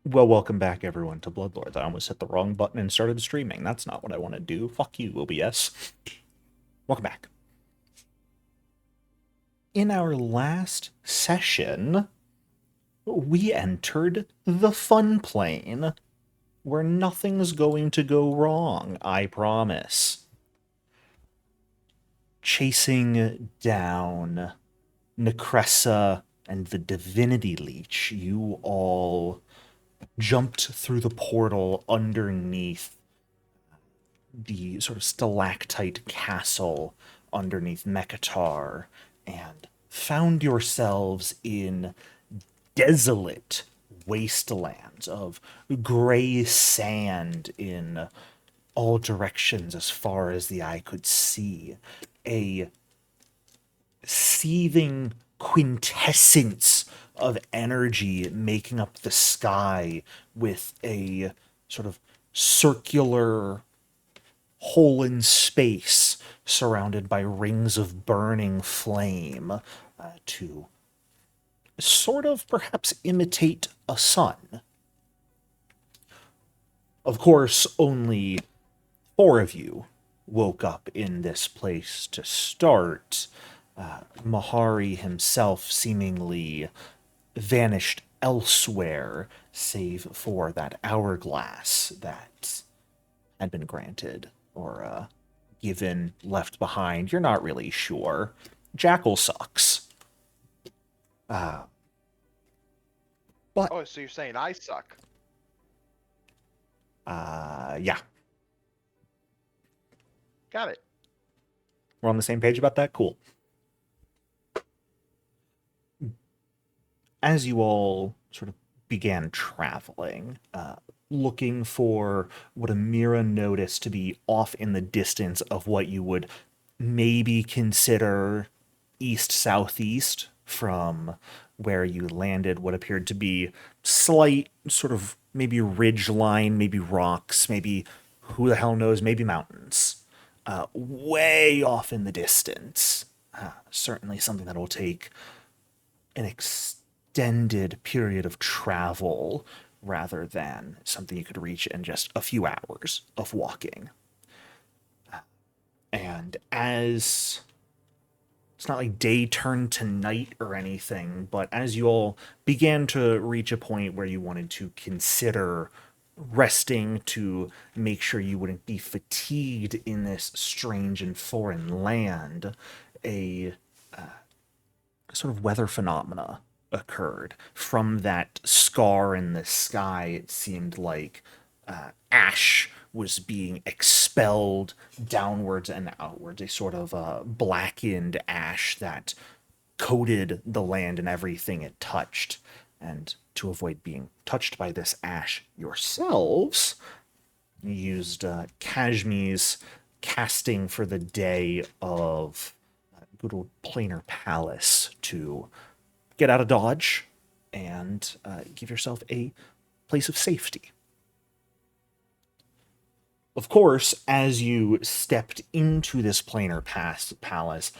Well, welcome back, everyone, to Bloodlords. I almost hit the wrong button and started streaming. That's not what I want to do. Fuck you, OBS. Welcome back. In our last session, we entered the fun plane, where nothing's going to go wrong, I promise. Chasing down Necressa and the Divinity Leech, you all jumped through the portal underneath the sort of stalactite castle underneath Mekatar and found yourselves in desolate wastelands of gray sand in all directions as far as the eye could see. A seething quintessence of energy making up the sky with a sort of circular hole in space surrounded by rings of burning flame to sort of perhaps imitate a sun. Of course, only four of you woke up in this place to start. Mahari himself seemingly vanished elsewhere, save for that hourglass that had been granted or given, left behind. You're not really sure. Jackal sucks. But, Oh, so you're saying I suck? yeah, Got it. we're on the same page about that. Cool. As you all sort of began traveling, looking for what Amira noticed to be off in the distance of what you would maybe consider east-southeast from where you landed, what appeared to be slight sort of maybe ridge line, maybe rocks, maybe who the hell knows, maybe mountains. Way off in the distance. Certainly something that will take an extended period of travel rather than something you could reach in just a few hours of walking. And as it's not like day turned to night or anything, but as you all began to reach a point where you wanted to consider resting to make sure you wouldn't be fatigued in this strange and foreign land, a sort of weather phenomena occurred. From that scar in the sky, it seemed like ash was being expelled downwards and outwards, a sort of blackened ash that coated the land and everything it touched. And to avoid being touched by this ash yourselves, you used Kashmi's casting for the day of good old planar palace to get out of dodge and give yourself a place of safety. Of course, as you stepped into this planar palace,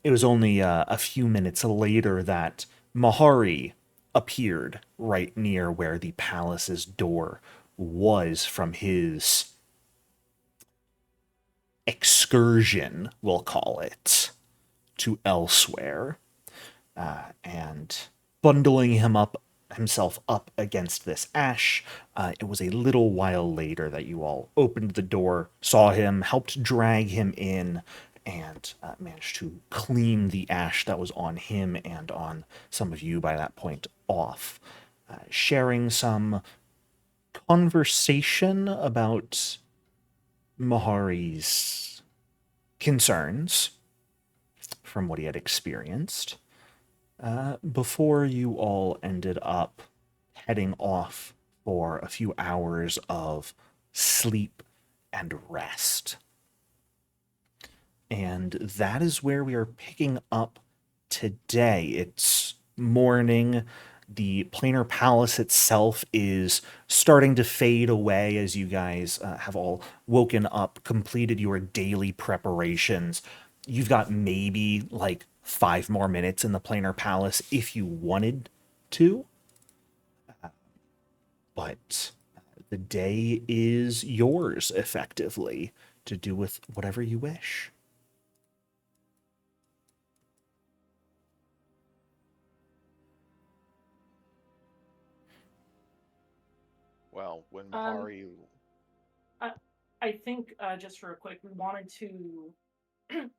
it was only a few minutes later that Mahari appeared right near where the palace's door was from his excursion, we'll call it, to elsewhere. And bundling himself up against this ash. It was a little while later that you all opened the door, saw him, helped drag him in, and managed to clean the ash that was on him and on some of you by that point off. Sharing some conversation about Mahari's concerns from what he had experienced before you all ended up heading off for a few hours of sleep and rest. And that is where we are picking up today. It's morning. The planar palace itself is starting to fade away as you guys have all woken up, completed your daily preparations. You've got maybe like 5 more minutes in the planar palace if you wanted to. but the day is yours, effectively, to do with whatever you wish. Well, when Um, Mahari, I, I think just real quick, we wanted to.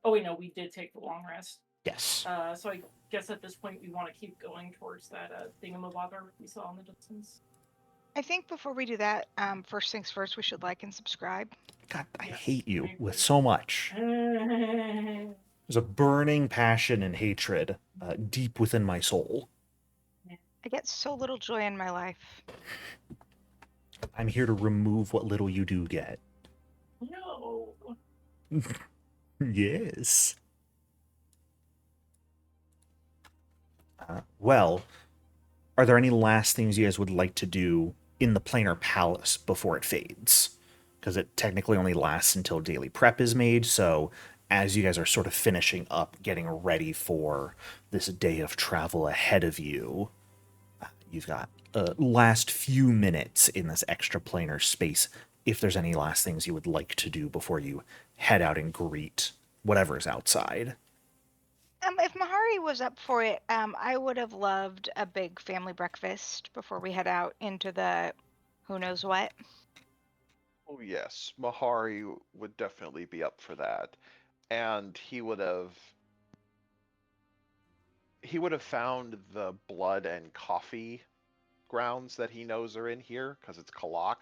Oh wait, no, we did take the long rest. Yes. So I guess at this point we want to keep going towards that thingamabobber we saw in the distance. I think before we do that, first things first, we should like and subscribe. God, I Yes, hate you I with agree. so much. There's a burning passion and hatred deep within my soul. I get so little joy in my life. I'm here to remove what little you do get. No. Yes. Well, are there any last things you guys would like to do in the planar palace before it fades? Because it technically only lasts until daily prep is made, so as you guys are sort of finishing up, getting ready for this day of travel ahead of you, you've got last few minutes in this extra planar space if there's any last things you would like to do before you head out and greet whatever's outside. If Mahari was up for it, I would have loved a big family breakfast before we head out into the who knows what. oh yes, Mahari would definitely be up for that, and he would have found the blood and coffee grounds that he knows are in here because it's Kalak,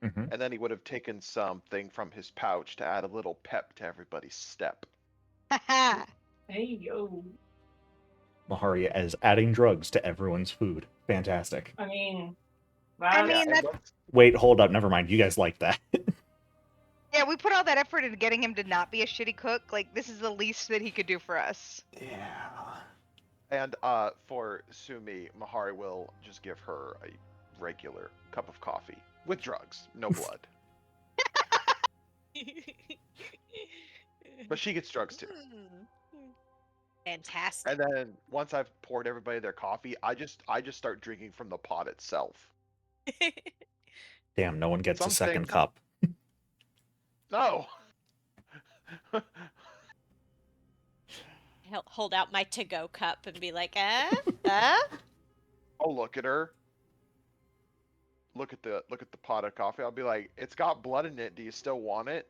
Mm-hmm. and then he would have taken something from his pouch to add a little pep to everybody's step. Haha. Hey yo. Mahari as adding drugs to everyone's food. Fantastic. I mean, I that's mean, And that's, let's Wait, hold up. Never mind. You guys like that. yeah, we put all that effort into getting him to not be a shitty cook. Like, this is the least that he could do for us. Yeah. and for Sumi, Mahari will just give her a regular cup of coffee with drugs, no blood. But she gets drugs too. Fantastic. And then once I've poured everybody their coffee, I just start drinking from the pot itself. Damn, no one gets a second Something- cup. No. He'll hold out my to-go cup and be like, I'll look at her. Look at the pot of coffee. I'll be like, "It's got blood in it. Do you still want it?"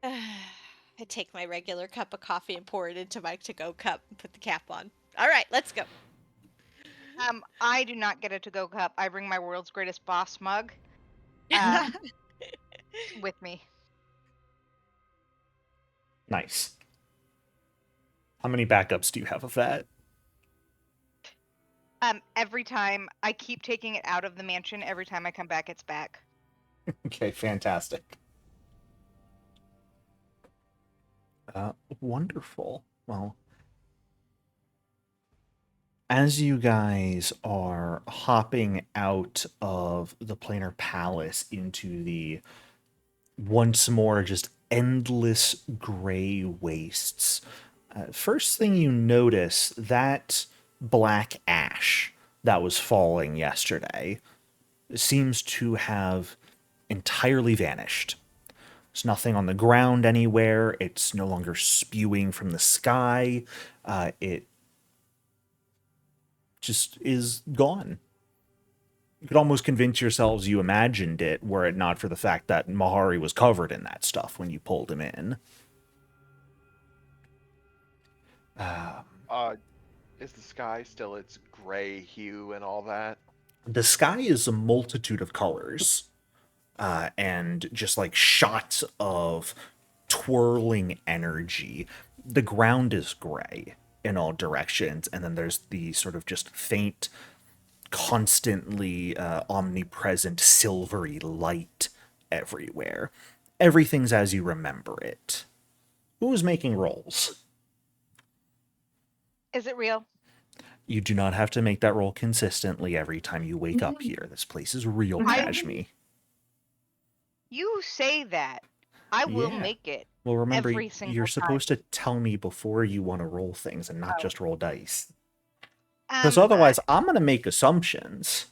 I take my regular cup of coffee and pour it into my to-go cup and put the cap on. All right, let's go. I do not get a to-go cup. I bring my world's greatest boss mug with me. Nice. How many backups do you have of that? Every time I keep taking it out of the mansion, every time I come back, it's back. Okay, fantastic. Wonderful. Well, as you guys are hopping out of the planar palace into the once more just endless gray wastes, first thing you notice, that black ash that was falling yesterday seems to have entirely vanished. There's nothing on the ground anywhere. It's no longer spewing from the sky. It just is gone. You could almost convince yourselves you imagined it were it not for the fact that Mahari was covered in that stuff when you pulled him in. Is the sky still its gray hue and all that? The sky is a multitude of colors, and just like shots of twirling energy. The ground is gray in all directions, and then there's the sort of just faint, constantly omnipresent silvery light everywhere. Everything's as you remember it. Who's making rolls? Is it real? You do not have to make that roll consistently every time you wake up here. This place is real, Kashmi. You say that. I will Yeah. make it. Well, remember, Every single you're time. supposed to tell me before you want to roll things and not Oh. just roll dice. Because otherwise, I'm going to make assumptions.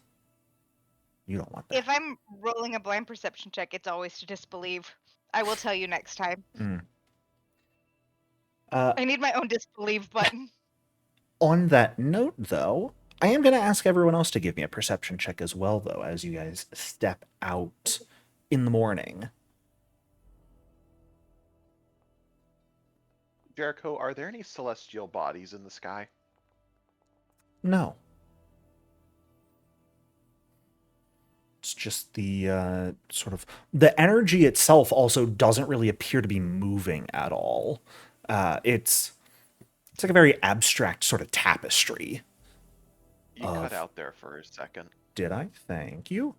You don't want that. If I'm rolling a blind perception check, it's always to disbelieve. I will tell you next time. I need my own disbelieve button. On that note, though, I am going to ask everyone else to give me a perception check as well, though, as you guys step out in the morning. Jericho, are there any celestial bodies in the sky? No. It's just the sort of... The energy itself also doesn't really appear to be moving at all. It's like a very abstract sort of tapestry. You cut out there for a second. Did I? Thank you.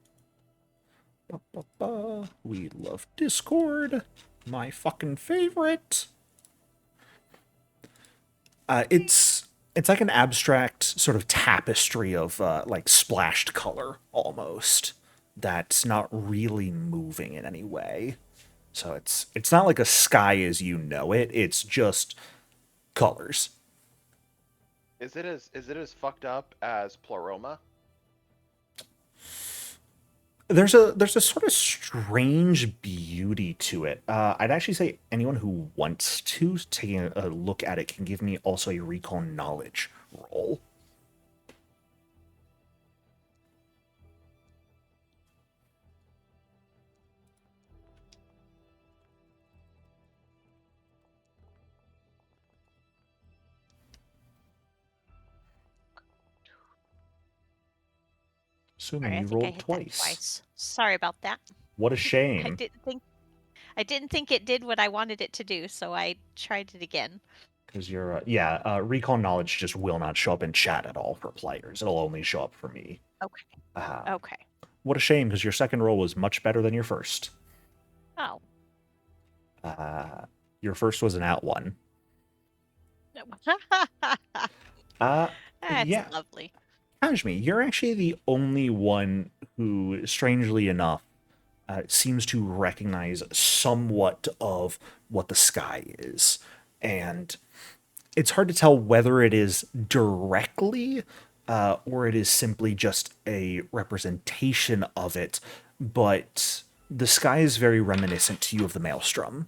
We love Discord. My fucking favorite. It's like an abstract sort of tapestry of like splashed color almost that's not really moving in any way. So it's not like a sky as you know it. It's just colors. Is it as fucked up as Pleroma? There's a sort of strange beauty to it. I'd actually say anyone who wants to take a look at it can give me also a recall knowledge roll. Assuming Sorry, I you think I rolled hit twice. that twice. Sorry about that. What a I shame. didn't think it did what I wanted it to do, so I tried it again. Because you're, recall knowledge just will not show up in chat at all for players. It'll only show up for me. Okay. Okay. What a shame, because your second roll was much better than your first. Oh. Your first was an out one. That's Yeah. lovely. Kashmi, you're actually the only one who, strangely enough, seems to recognize somewhat of what the sky is. And it's hard to tell whether it is directly or it is simply just a representation of it, but the sky is very reminiscent to you of the Maelstrom.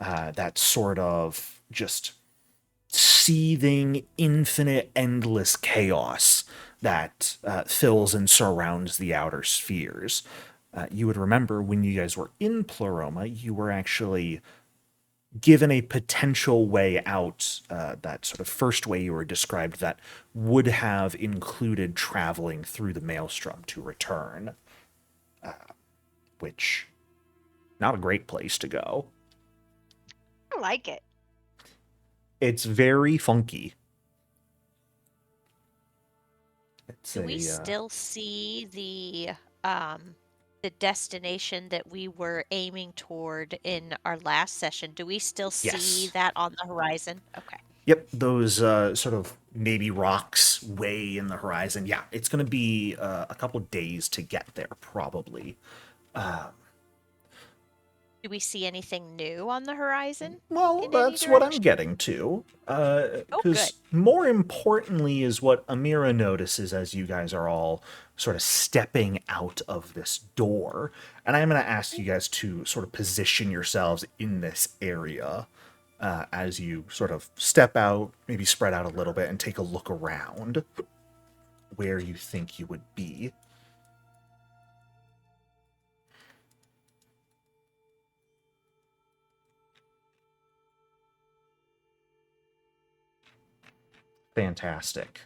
That sort of just seething, infinite, endless chaos that fills and surrounds the outer spheres. You would remember when you guys were in Pleroma, you were actually given a potential way out, that sort of first way you were described, that would have included traveling through the Maelstrom to return, which, not a great place to go. I like it. It's very funky. Do we still see the destination that we were aiming toward in our last session? Do we still see Yes. that on the horizon? Okay. Yep, those sort of maybe rocks way in the horizon. Yeah, it's going to be a couple days to get there, probably. Do we see anything new on the horizon? Well, in any that's what I'm direction? getting to. good. Because more importantly is what Amira notices as you guys are all sort of stepping out of this door. And I'm going to ask you guys to sort of position yourselves in this area as you sort of step out, maybe spread out a little bit, and take a look around where you think you would be. Fantastic.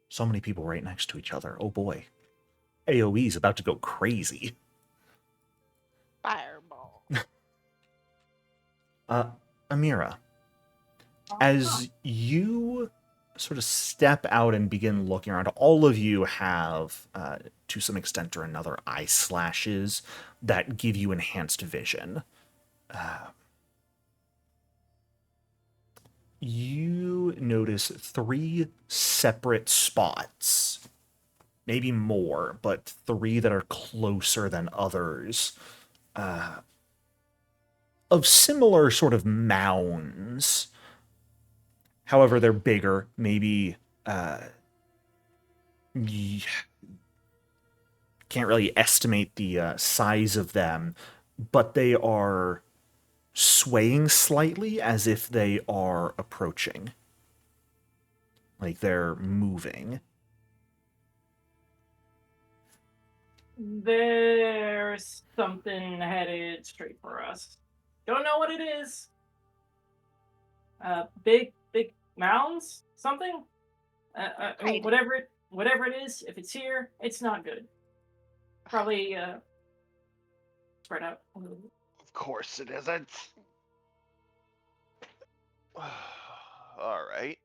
So many people right next to each other. Oh boy. AoE is about to go crazy. Fireball. Amira, as you sort of step out and begin looking around, all of you have, to some extent or another, eye slashes that give you enhanced vision. You notice 3 separate spots, maybe more, but 3 that are closer than others, of similar sort of mounds. However, they're bigger, maybe, can't can't really estimate the size of them, but they are swaying slightly as if they are approaching. Like they're moving. There's something headed straight for us. Don't know what it is. Big mounds? Something? I mean, whatever it is, if it's here, it's not good. Probably spread out a little bit. Of course it isn't. All right.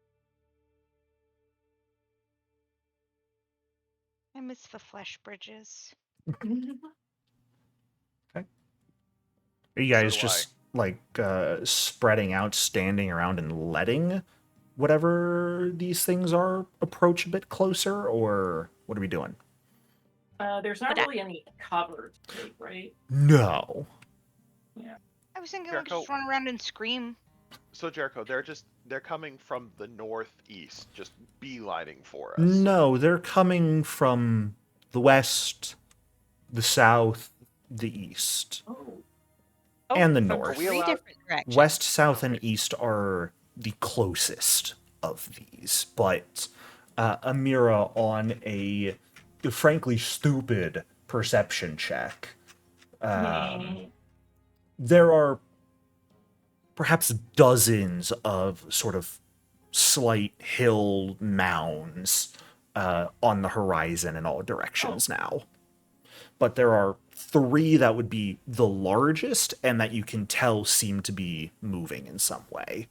I miss the flesh bridges. Okay. Are you guys So do just like spreading out, standing around, and letting whatever these things are approach a bit closer, or what are we doing? There's not really any cover to take, right? No. Yeah. I was thinking we Jericho. could just run around and scream. So Jericho, they're coming from the northeast, just beelining for us. No, they're coming from the west, the south, the east, Oh. and the from north. three different directions. West, south, and east are the closest of these, but Amira, on a frankly stupid perception check, there are perhaps dozens of sort of slight hill mounds on the horizon in all directions now. But there are 3 that would be the largest and that you can tell seem to be moving in some way.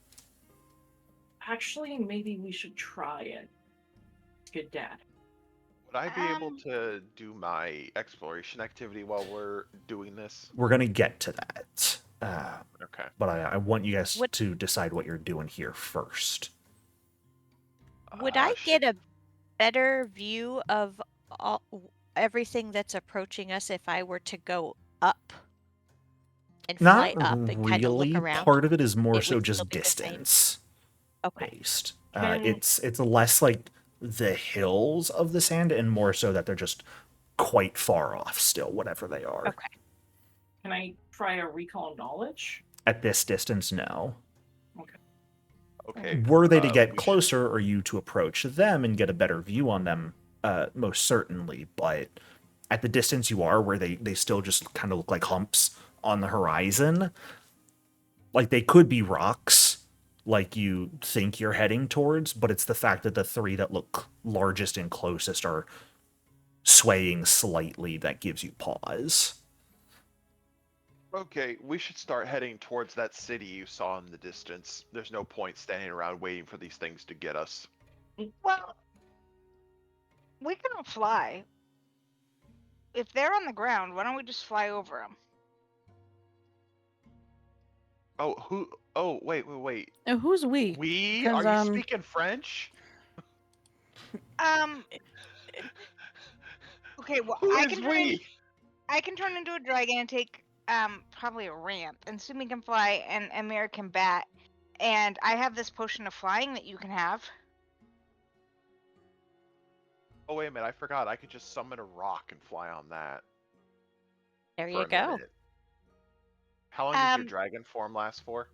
Actually, maybe we should try it. Good dad. Would I be able to do my exploration activity while we're doing this? We're going to get to that. Okay. But I want you guys to decide what you're doing here first. Would I get a better view of everything that's approaching us if I were to go up and fly up and kind of look really. around? Part of it is more It so would just still be the same? distance based. Can- It's less like the hills of the sand and more so that they're just quite far off still, whatever they are. Okay. Can I try a recall knowledge? At this distance, no. Okay. Were they to we get should- closer or you to approach them and get a better view on them, most certainly, but at the distance you are, where they still just kind of look like humps on the horizon, like they could be rocks, like you think you're heading towards, but it's the fact that the 3 that look largest and closest are swaying slightly that gives you pause. Okay, we should start heading towards that city you saw in the distance. There's no point standing around waiting for these things to get us. Well, we can fly. If they're on the ground, why don't we just fly over them? Oh, wait. And who's we? We? Because, Are you speaking French? Okay, well, Who I is can we? turn into a dragon and take probably a ramp, and Sumi can fly, and Amir can bat, and I have this potion of flying that you can have. Oh, wait a minute, I forgot. I could just summon a rock and fly on that. There for you a go. minute. How long does your dragon form last for?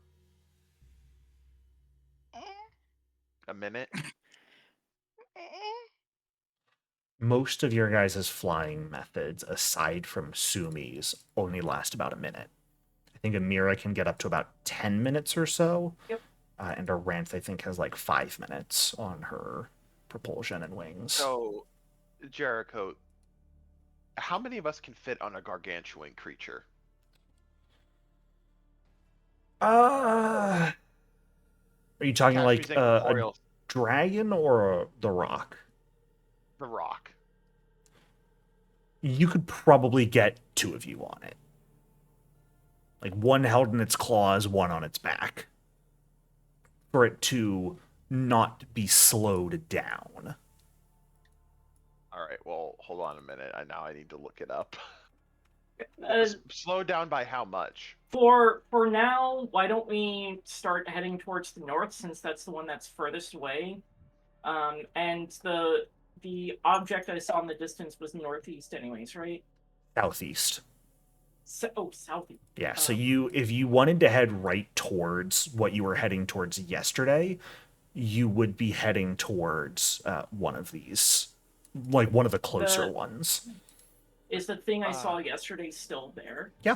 A minute? Most of your guys' flying methods, aside from Sumi's, only last about a minute. I think Amira can get up to about 10 minutes or so. Yep. And Aranth, I think, has like 5 minutes on her propulsion and wings. So, Jericho, how many of us can fit on a gargantuan creature? Are you talking Cash like Music a Memorial, dragon or the rock? the rock. You could probably get 2 of you on it. Like one held in its claws, one on its back. For it to not be slowed down. Alright, well, hold on a minute. Now I need to look it up. Uh, Slow down by how much? For now, why don't we start heading towards the north, since that's the one that's furthest away? And the object I saw in the distance was northeast, anyways, right? Southeast. Southeast. Yeah, so if you wanted to head right towards what you were heading towards yesterday, you would be heading towards one of these, like one of the closer ones. Is the thing I saw yesterday still there? Yeah.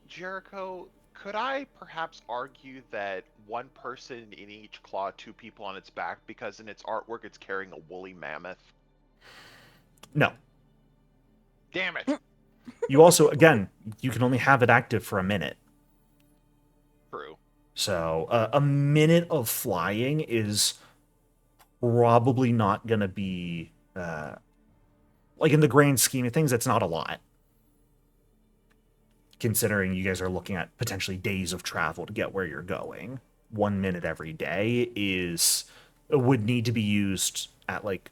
Jericho, could I perhaps argue that one person in each claw, two people on its back, because in its artwork it's carrying a woolly mammoth? No. Damn it! You also, again, you can only have it active for a minute. True. So a minute of flying is probably not going to be, like in the grand scheme of things, it's not a lot. Considering you guys are looking at potentially days of travel to get where you're going. 1 minute every day would need to be used at like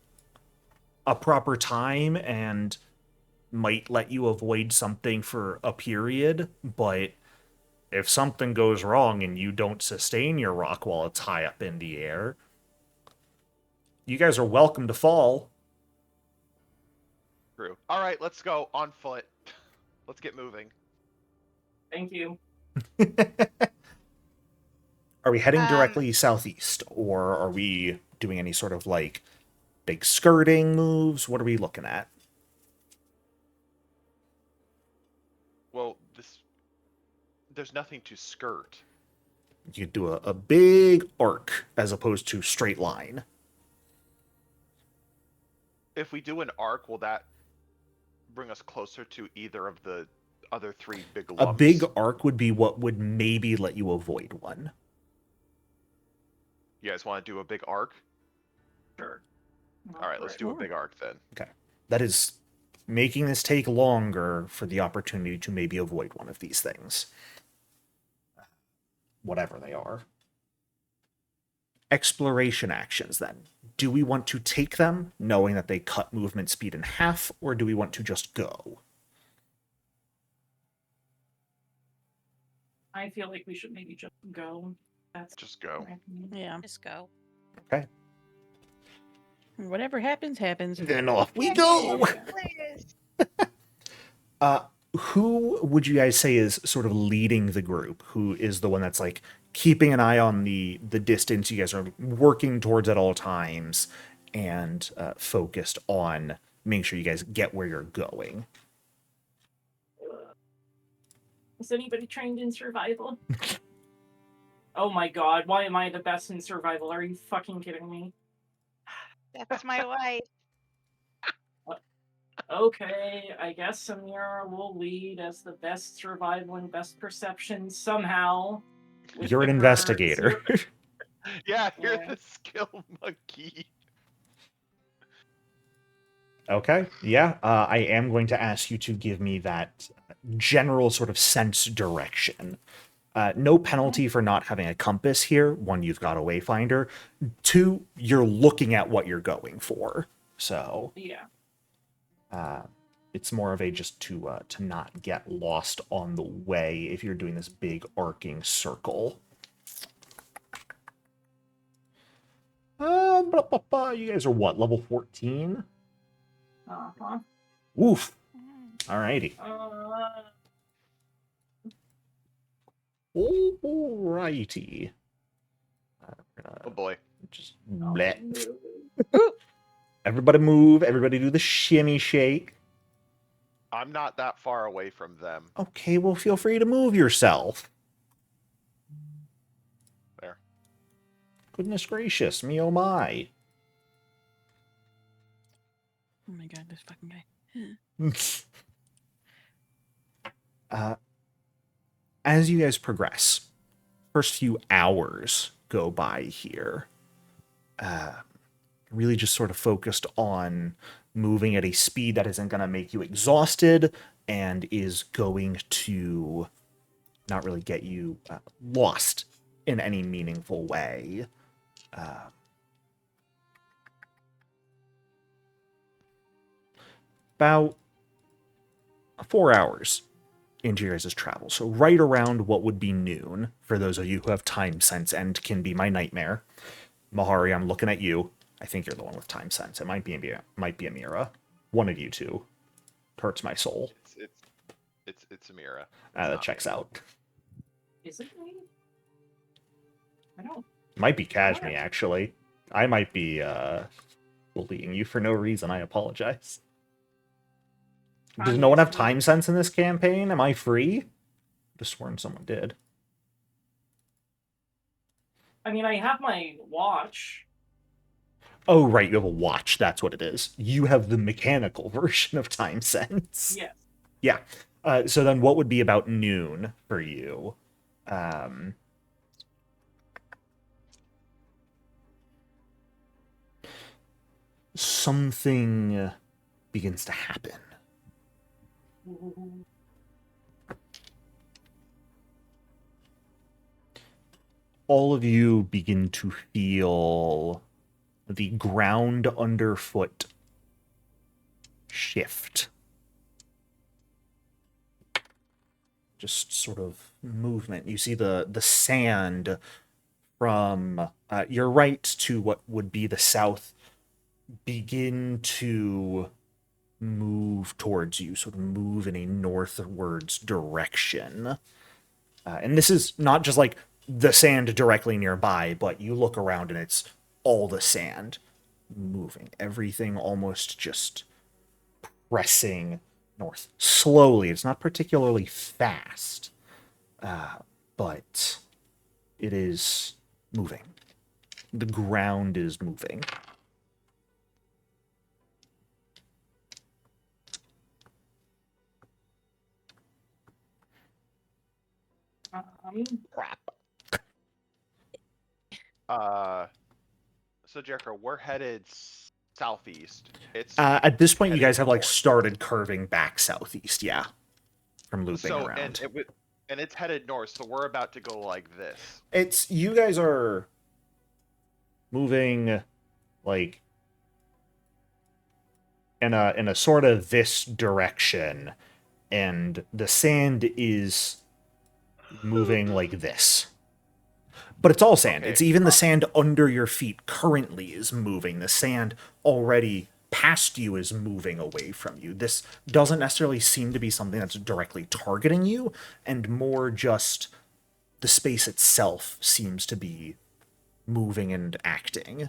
a proper time and might let you avoid something for a period, but if something goes wrong and you don't sustain your rock while it's high up in the air, you guys are welcome to fall. True. All right, let's go on foot. Let's get moving. Thank you. Are we heading directly southeast, or are we doing any sort of like big skirting moves? What are we looking at? Well, there's nothing to skirt. You could do a big arc as opposed to straight line. If we do an arc, will that bring us closer to either of the other three big lumps? A big arc would be what would maybe let you avoid one. You guys want to do a big arc? Sure. All right, let's do a big arc then. Okay. That is making this take longer for the opportunity to maybe avoid one of these things. Whatever they are. Exploration actions, then. Do we want to take them, knowing that they cut movement speed in half, or do we want to just go? I feel like we should maybe just go. That's Just go. Yeah. Just go. Okay. Whatever happens, happens. Then off we go! Who would you guys say is sort of leading the group? Who is the one that's like keeping an eye on the distance? You guys are working towards at all times and focused on making sure you guys get where you're going. Is anybody trained in survival? Oh my god, why am I the best in survival? Are you fucking kidding me? That's my life. Okay, I guess Samira will lead as the best survival and best perception somehow. You're an investigator. Yeah, you're Yeah. the skill monkey. Okay, yeah. I am going to ask you to give me that general sort of sense direction. No penalty for not having a compass here. 1, you've got a wayfinder. 2, you're looking at what you're going for. So Yeah. it's more of a just to not get lost on the way if you're doing this big arcing circle. You guys are what, level 14? Uh-huh. Oof. Alrighty. Alrighty. Oh boy. Just bleh. Everybody move. Everybody do the shimmy shake. I'm not that far away from them. Okay, well, feel free to move yourself. There. Goodness gracious, me oh my. Oh my god, this fucking guy. As you guys progress, first few hours go by here. Really just sort of focused on moving at a speed that isn't going to make you exhausted and is going to not really get you lost in any meaningful way. About 4 hours into your guys' travel. So right around what would be noon, for those of you who have time sense and can be my nightmare. Mahari, I'm looking at you. I think you're the one with time sense. It might be Amira. One of you two. Hurts my soul. It's Amira. That not checks me. out. Is it me? I don't. Might be Kashmi, Alright. actually. I might be bullying you for no reason. I apologize. Does I'm no one have used to time sense in this campaign? Am I free? Just sworn someone did. I mean, I have my watch. Oh, right, you have a watch. That's what it is. You have the mechanical version of time sense. Yes. Yeah. So then what would be about noon for you? Something begins to happen. All of you begin to feel the ground underfoot shift. Just sort of movement. You see the sand from your right to what would be the south begin to move towards you, sort of move in a northwards direction. And this is not just like the sand directly nearby, but you look around and it's all the sand moving. Everything almost just pressing north. Slowly. It's not particularly fast, but it is moving. The ground is moving. Crap. So Jericho, we're headed southeast. It's At this point, you headed guys have like north. started curving back southeast, yeah, from looping so around. and it's headed north, so we're about to go like this. It's you guys are moving like in a sort of this direction, and the sand is moving like this. But it's all sand. Okay. It's even the sand under your feet currently is moving. The sand already past you is moving away from you. This doesn't necessarily seem to be something that's directly targeting you, and more just the space itself seems to be moving and acting.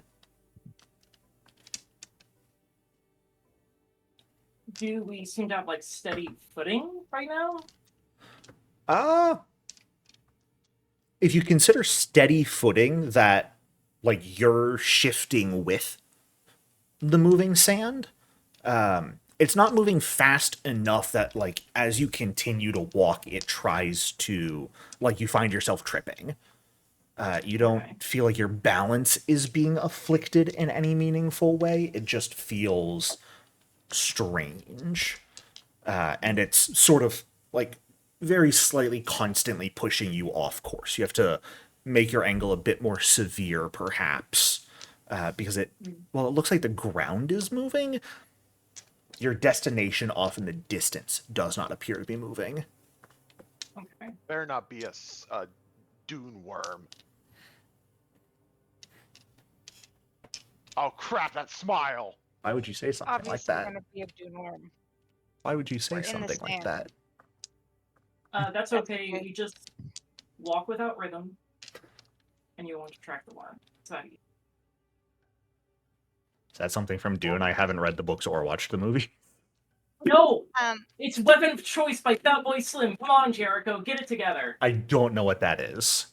Do we seem to have like steady footing right now? If you consider steady footing that like you're shifting with the moving sand, it's not moving fast enough that like as you continue to walk it tries to like you find yourself tripping. You don't Okay. feel like your balance is being afflicted in any meaningful way. It just feels strange. And it's sort of like very slightly constantly pushing you off course. You have to make your angle a bit more severe, perhaps, because it looks like the ground is moving. Your destination off in the distance does not appear to be moving. Okay. Better not be a dune worm. Oh crap! That smile. Why would you say something Obviously, like that? gonna be a dune worm. Why would you say We're in the something like sand. that? That's That's okay. okay. You just walk without rhythm, and you won't attract the worm. It's that easy. Is that something from Dune? I haven't read the books or watched the movie. No! Um, It's Weapon of Choice by Fatboy Slim. Come on, Jericho, get it together. I don't know what that is.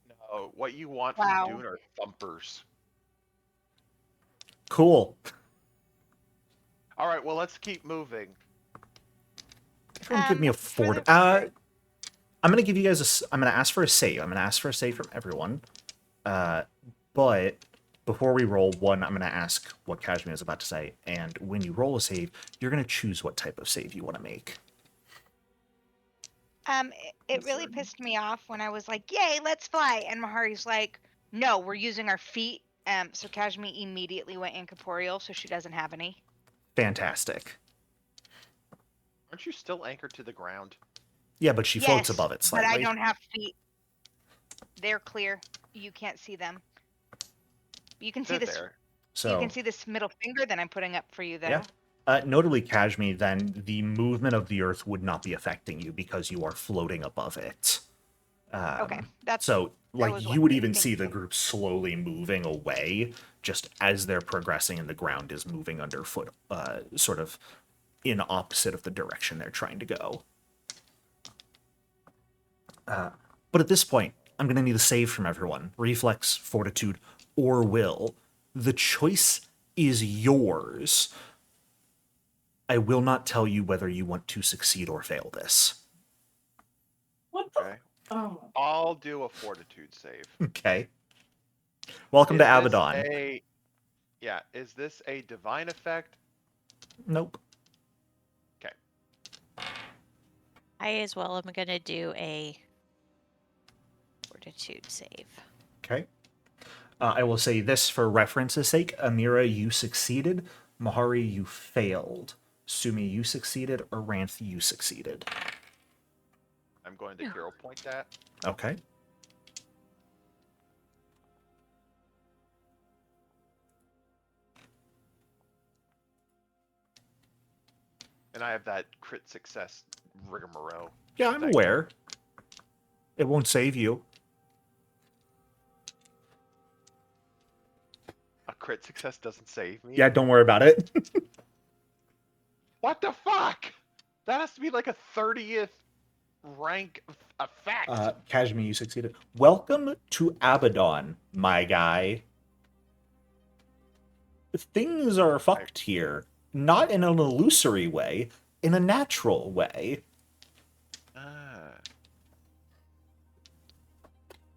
No, what you want Wow. from Dune are thumpers. Cool. All right, well let's keep moving. Everyone give me a for fort. the- I'm gonna give you guys I'm gonna ask for a save. I'm gonna ask for a save from everyone. But before we roll one, I'm gonna ask what Kashmir is about to say, and when you roll a save, you're gonna choose what type of save you want to make. It really pissed me off when I was like, "Yay, let's fly!" and Mahari's like, "No, we're using our feet." So Kashmir immediately went incorporeal, so she doesn't have any. Fantastic. Aren't you still anchored to the ground? Yeah, but she floats Yes, above it but slightly. I don't have feet. They're clear. You can't see them. You can see They're this. there. So You can see this middle finger that I'm putting up for you, though. yeah. Notably, Kashmi, then the movement of the Earth would not be affecting you because you are floating above it. Okay, that's So, that like, was you would wondering. even Thank see you. the group slowly moving away just as they're progressing and the ground is moving underfoot, sort of in opposite of the direction they're trying to go. But at this point, I'm going to need a save from everyone. Reflex, fortitude, or will. The choice is yours. I will not tell you whether you want to succeed or fail this. What the? Okay. Oh. I'll do a fortitude save. Okay. Welcome to Abaddon. Is this a divine effect? Nope. Okay. I as well am going to do a fortitude save. Okay. I will say this for reference's sake. Amira, you succeeded. Mahari, you failed. Sumi, you succeeded. Or Ranth, you succeeded. I'm going to hero point that. Okay. And I have that crit success rigmarole. Yeah, I'm thing. aware. It won't save you. A crit success doesn't save me? Yeah, don't worry about it. What the fuck? That has to be like a 30th rank effect. Kashmi, you succeeded. Welcome to Abaddon, my guy. Things are fucked here. Not in an illusory way, in a natural way.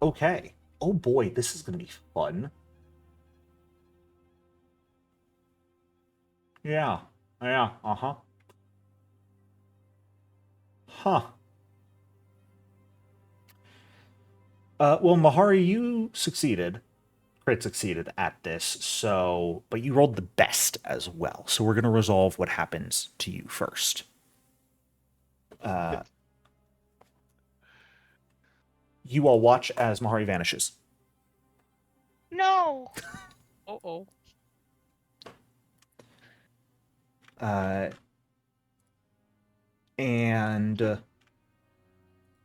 Okay. Oh boy, this is gonna be fun. Yeah. Yeah. Uh-huh. Huh. Well, Mahari, you succeeded. Crit succeeded at this, so... But you rolled the best as well, so we're gonna resolve what happens to you first. You all watch as Mahari vanishes. No. Uh-oh. And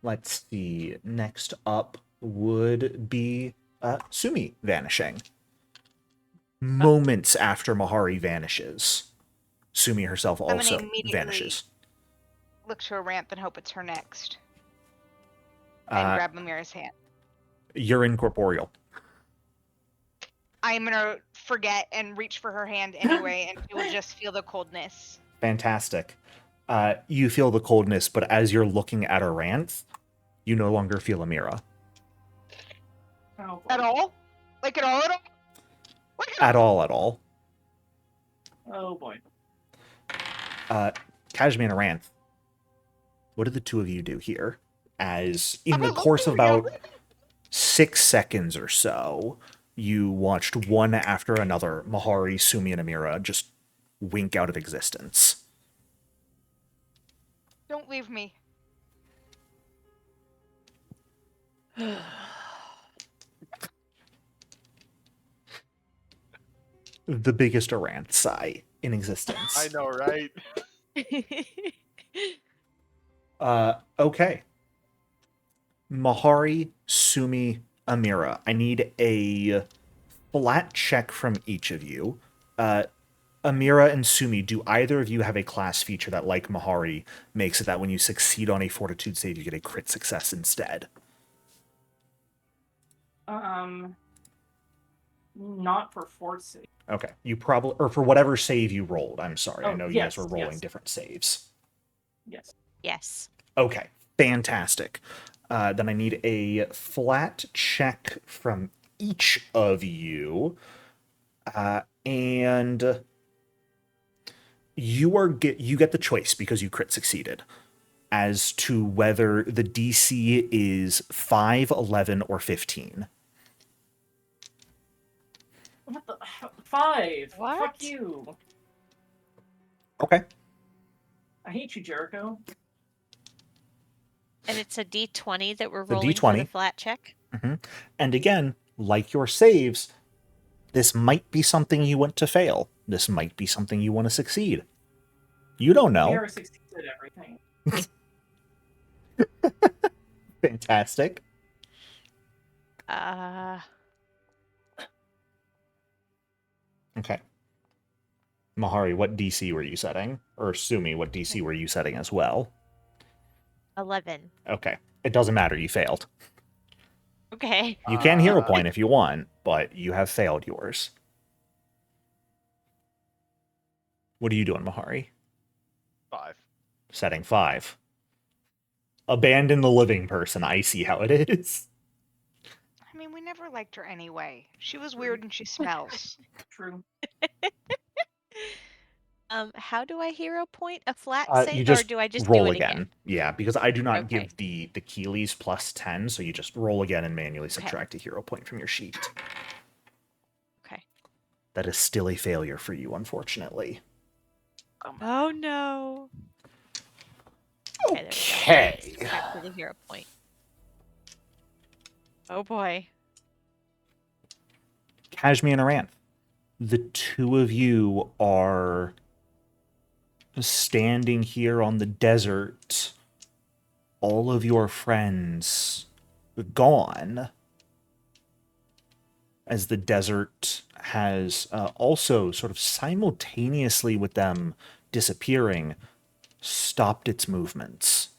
let's see. Next up would be Sumi vanishing. Moments after Mahari vanishes, Sumi herself I'm gonna also immediately vanishes. Look to a ramp and hope it's her next. And grab Amira's hand. You're incorporeal. I'm gonna forget and reach for her hand anyway, and she will just feel the coldness. Fantastic. You feel the coldness, but as you're looking at Aranth, you no longer feel Amira. Oh, boy. At all? Like at all? At all? Like At all. Oh boy. Kashmi and Aranth, what did the two of you do here? As in the I'm course of looking at about 6 seconds or so, you watched one after another, Mahari, Sumi, and Amira just wink out of existence. Don't leave me. The biggest Aranth sigh in existence. I know, right? Okay. Mahari, Sumi, Amira. I need a flat check from each of you. Amira and Sumi, do either of you have a class feature that, like Mahari, makes it that when you succeed on a fortitude save, you get a crit success instead? Not for fort save. Okay. You probably, or for whatever save you rolled. I'm sorry. I Oh, know you yes, guys were rolling yes. different saves. Yes. Yes. Okay. Fantastic. Then I need a flat check from each of you. And you get the choice because you crit succeeded as to whether the DC is 5, 11, or 15. What the? 5. What? Fuck you. Okay. I hate you, Jericho. And it's a D20 that we're It's a rolling for the D20. flat check? And again, like your saves, This might be something you want to fail. This might be something you want to succeed. You don't know. Mira succeeds at everything. Fantastic. Okay. Mahari, what DC were you setting? Or Sumi, what DC were you setting as well? 11. Okay. It doesn't matter, you failed. Okay. You can hero point if you want, but you have failed yours. What are you doing, Mahari? 5. Setting 5. Abandon the living person. I see how it is. I mean, we never liked her anyway. She was weird and she smells. True. How do I hero point? A flat save, You just or do I just roll do it again? Yeah, because I do not Okay. give the Keeleys plus 10, so you just roll again and manually Okay. subtract a hero point from your sheet. Okay. That is still a failure for you, unfortunately. Oh no. Okay. Back to the hero point. Oh boy. Kashmir and Aran, the two of you are standing here on the desert, all of your friends gone, as the desert has also sort of simultaneously with them disappearing, stopped its movements.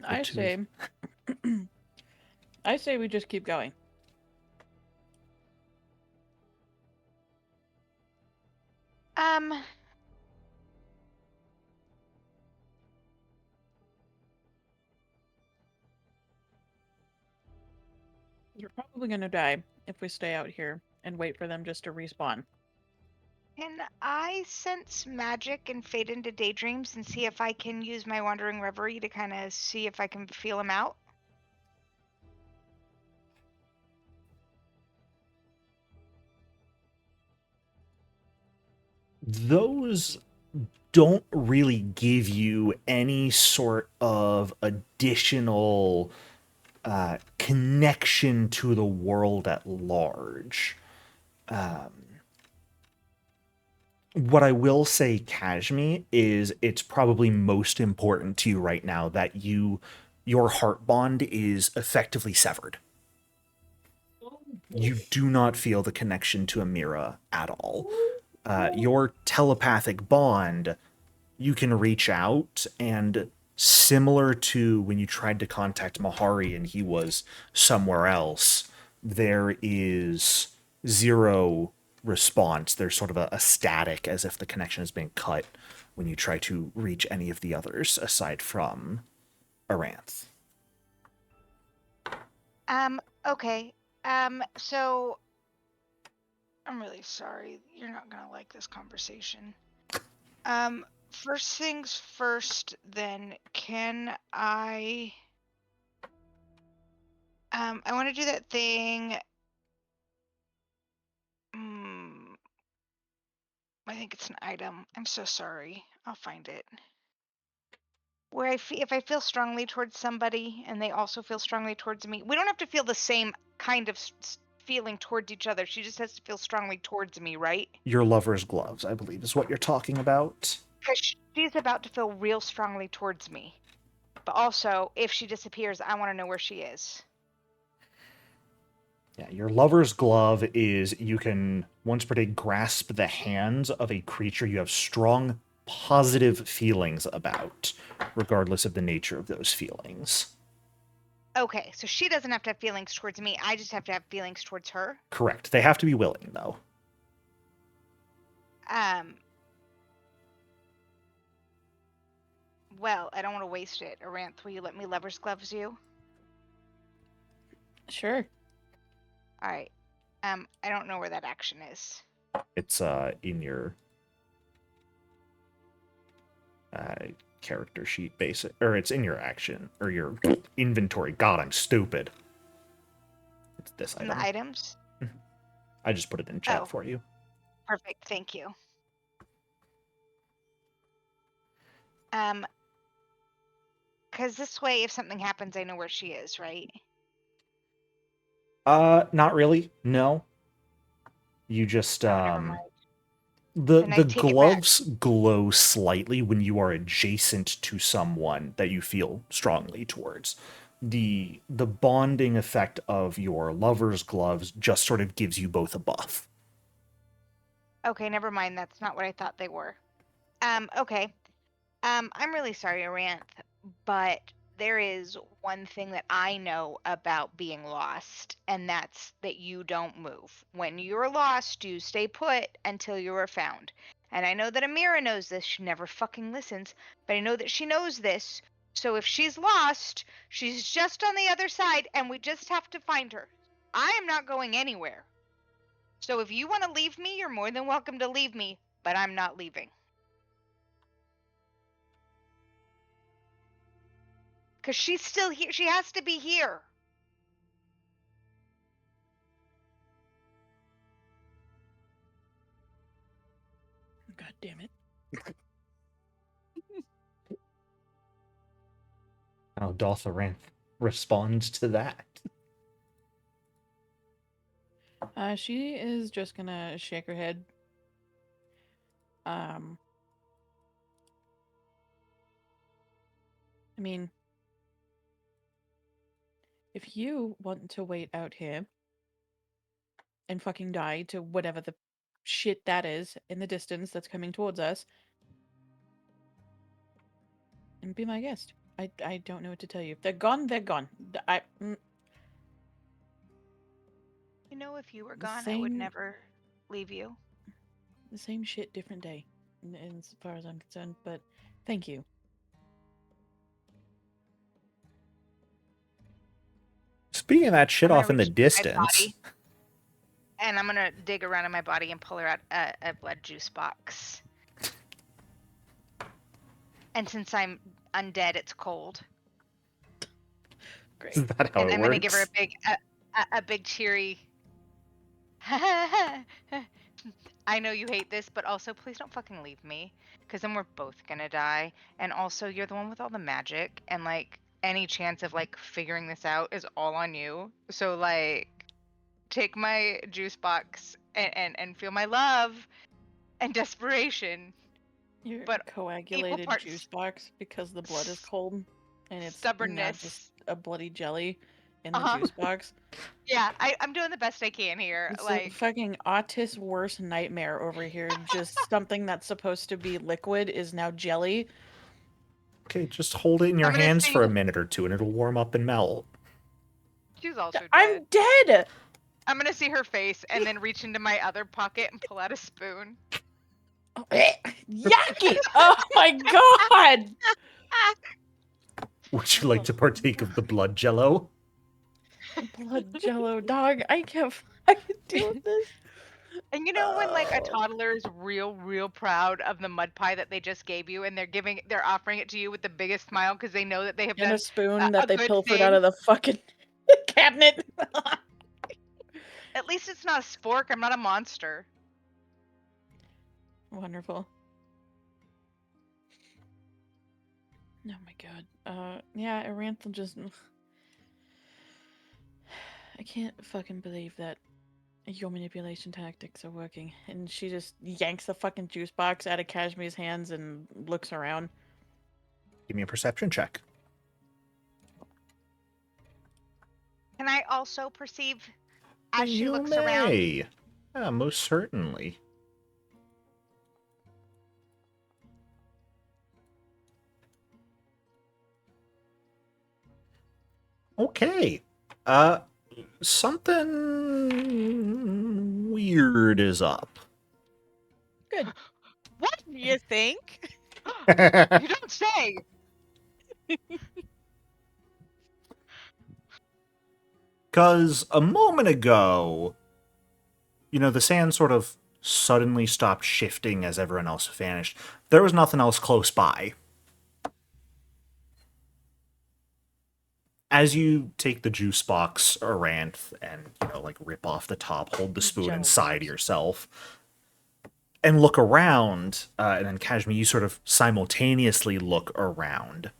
I say, I say we just keep going. You're probably gonna die if we stay out here and wait for them just to respawn. Can I sense magic and fade into daydreams and see if I can use my wandering reverie to kind of see if I can feel them out? Those don't really give you any sort of additional connection to the world at large. What I will say, Kashmir, is it's probably most important to you right now that your heart bond is effectively severed. You do not feel the connection to Amira at all. Your telepathic bond, you can reach out, and similar to when you tried to contact Mahari and he was somewhere else, there is zero response. There's sort of a static, as if the connection has been cut when you try to reach any of the others aside from Aranth. Okay. So I'm really sorry. You're not gonna like this conversation. First things first, then, can I want to do that thing. I think it's an item. I'm so sorry. I'll find it. Where if I feel strongly towards somebody and they also feel strongly towards me, we don't have to feel the same kind of feeling towards each other. She just has to feel strongly towards me, right? Your lover's gloves, I believe, is what you're talking about. Because she's about to feel real strongly towards me. But also, if she disappears, I want to know where she is. Yeah, your lover's glove is you can once per day grasp the hands of a creature you have strong positive feelings about, regardless of the nature of those feelings. Okay, so she doesn't have to have feelings towards me. I just have to have feelings towards her. Correct. They have to be willing, though. Well, I don't want to waste it. Aranth, will you let me lover's gloves you? Sure. All right. I don't know where that action is. It's in your character sheet, basic, or it's in your action or your inventory. God, I'm stupid. It's this In item. the items? I just put it in chat Oh. for you. Perfect. Thank you. Because this way, if something happens, I know where she is, right? Not really. No. You just Oh, never mind. the Then I take it back. gloves glow slightly when you are adjacent to someone that you feel strongly towards. The bonding effect of your lover's gloves just sort of gives you both a buff. Okay, never mind. That's not what I thought they were. Okay. I'm really sorry, Aranth, but there is one thing that I know about being lost, and that's that you don't move. When you're lost, you stay put until you are found. And I know that Amira knows this. She never fucking listens, but I know that she knows this. So if she's lost, she's just on the other side, and we just have to find her. I am not going anywhere. So if you want to leave me, you're more than welcome to leave me, but I'm not leaving. Because she's still here. She has to be here. God damn it. How doth Aranth respond to that? She is just gonna shake her head. I mean, if you want to wait out here and fucking die to whatever the shit that is in the distance that's coming towards us, and be my guest. I don't know what to tell you. If they're gone, they're gone. You know, if you were The gone, I would same- never leave you. The same shit, different day, as far as I'm concerned, but thank you. Speaking of that shit I'm off in gonna the reach into my distance, body, and I'm gonna dig around in my body and pull her out a blood juice box. And since I'm undead, it's cold. Great. is that how And it I'm works? gonna give her a big cheery. I know you hate this, but also please don't fucking leave me, because then we're both gonna die. And also, you're the one with all the magic, and like any chance of like figuring this out is all on you. So like, take my juice box and feel my love and desperation. Your But coagulated parts juice box because the blood is cold and it's not just stubbornness. a bloody jelly in the Uh-huh. juice box. Yeah, I'm doing the best I can here. It's a Like, fucking autist's worst nightmare over here. Just something that's supposed to be liquid is now jelly. Okay, just hold it in your I'm gonna hands for a see- minute or two and it'll warm up and melt. she's also dead. I'm dead! I'm gonna see her face and then reach into my other pocket and pull out a spoon. Yucky! Oh my god! Would you like to partake of the blood jello? Blood jello, dog. I can't fucking deal with this. And you know when like a Oh. toddler is real proud of the mud pie that they just gave you, and they're offering it to you with the biggest smile because they know that they have And done a spoon a that they good pilfered thing. out of the fucking cabinet. At least it's not a spork. I'm not a monster. Wonderful. Oh my god. Yeah, Aranthel just... I can't fucking believe that your manipulation tactics are working. And she just yanks the fucking juice box out of Kashmir's hands and looks around. Give me a perception check. Can I also perceive as she You looks around? may. Yeah, most certainly. Okay. Something weird is up. Good. What do you think? You don't say. Because a moment ago, the sand sort of suddenly stopped shifting as everyone else vanished. There was nothing else close by. As you take the juice box, Aranth, and, rip off the top, hold the spoon Jello inside juice. yourself, and look around, and then Kashmir, you sort of simultaneously look around.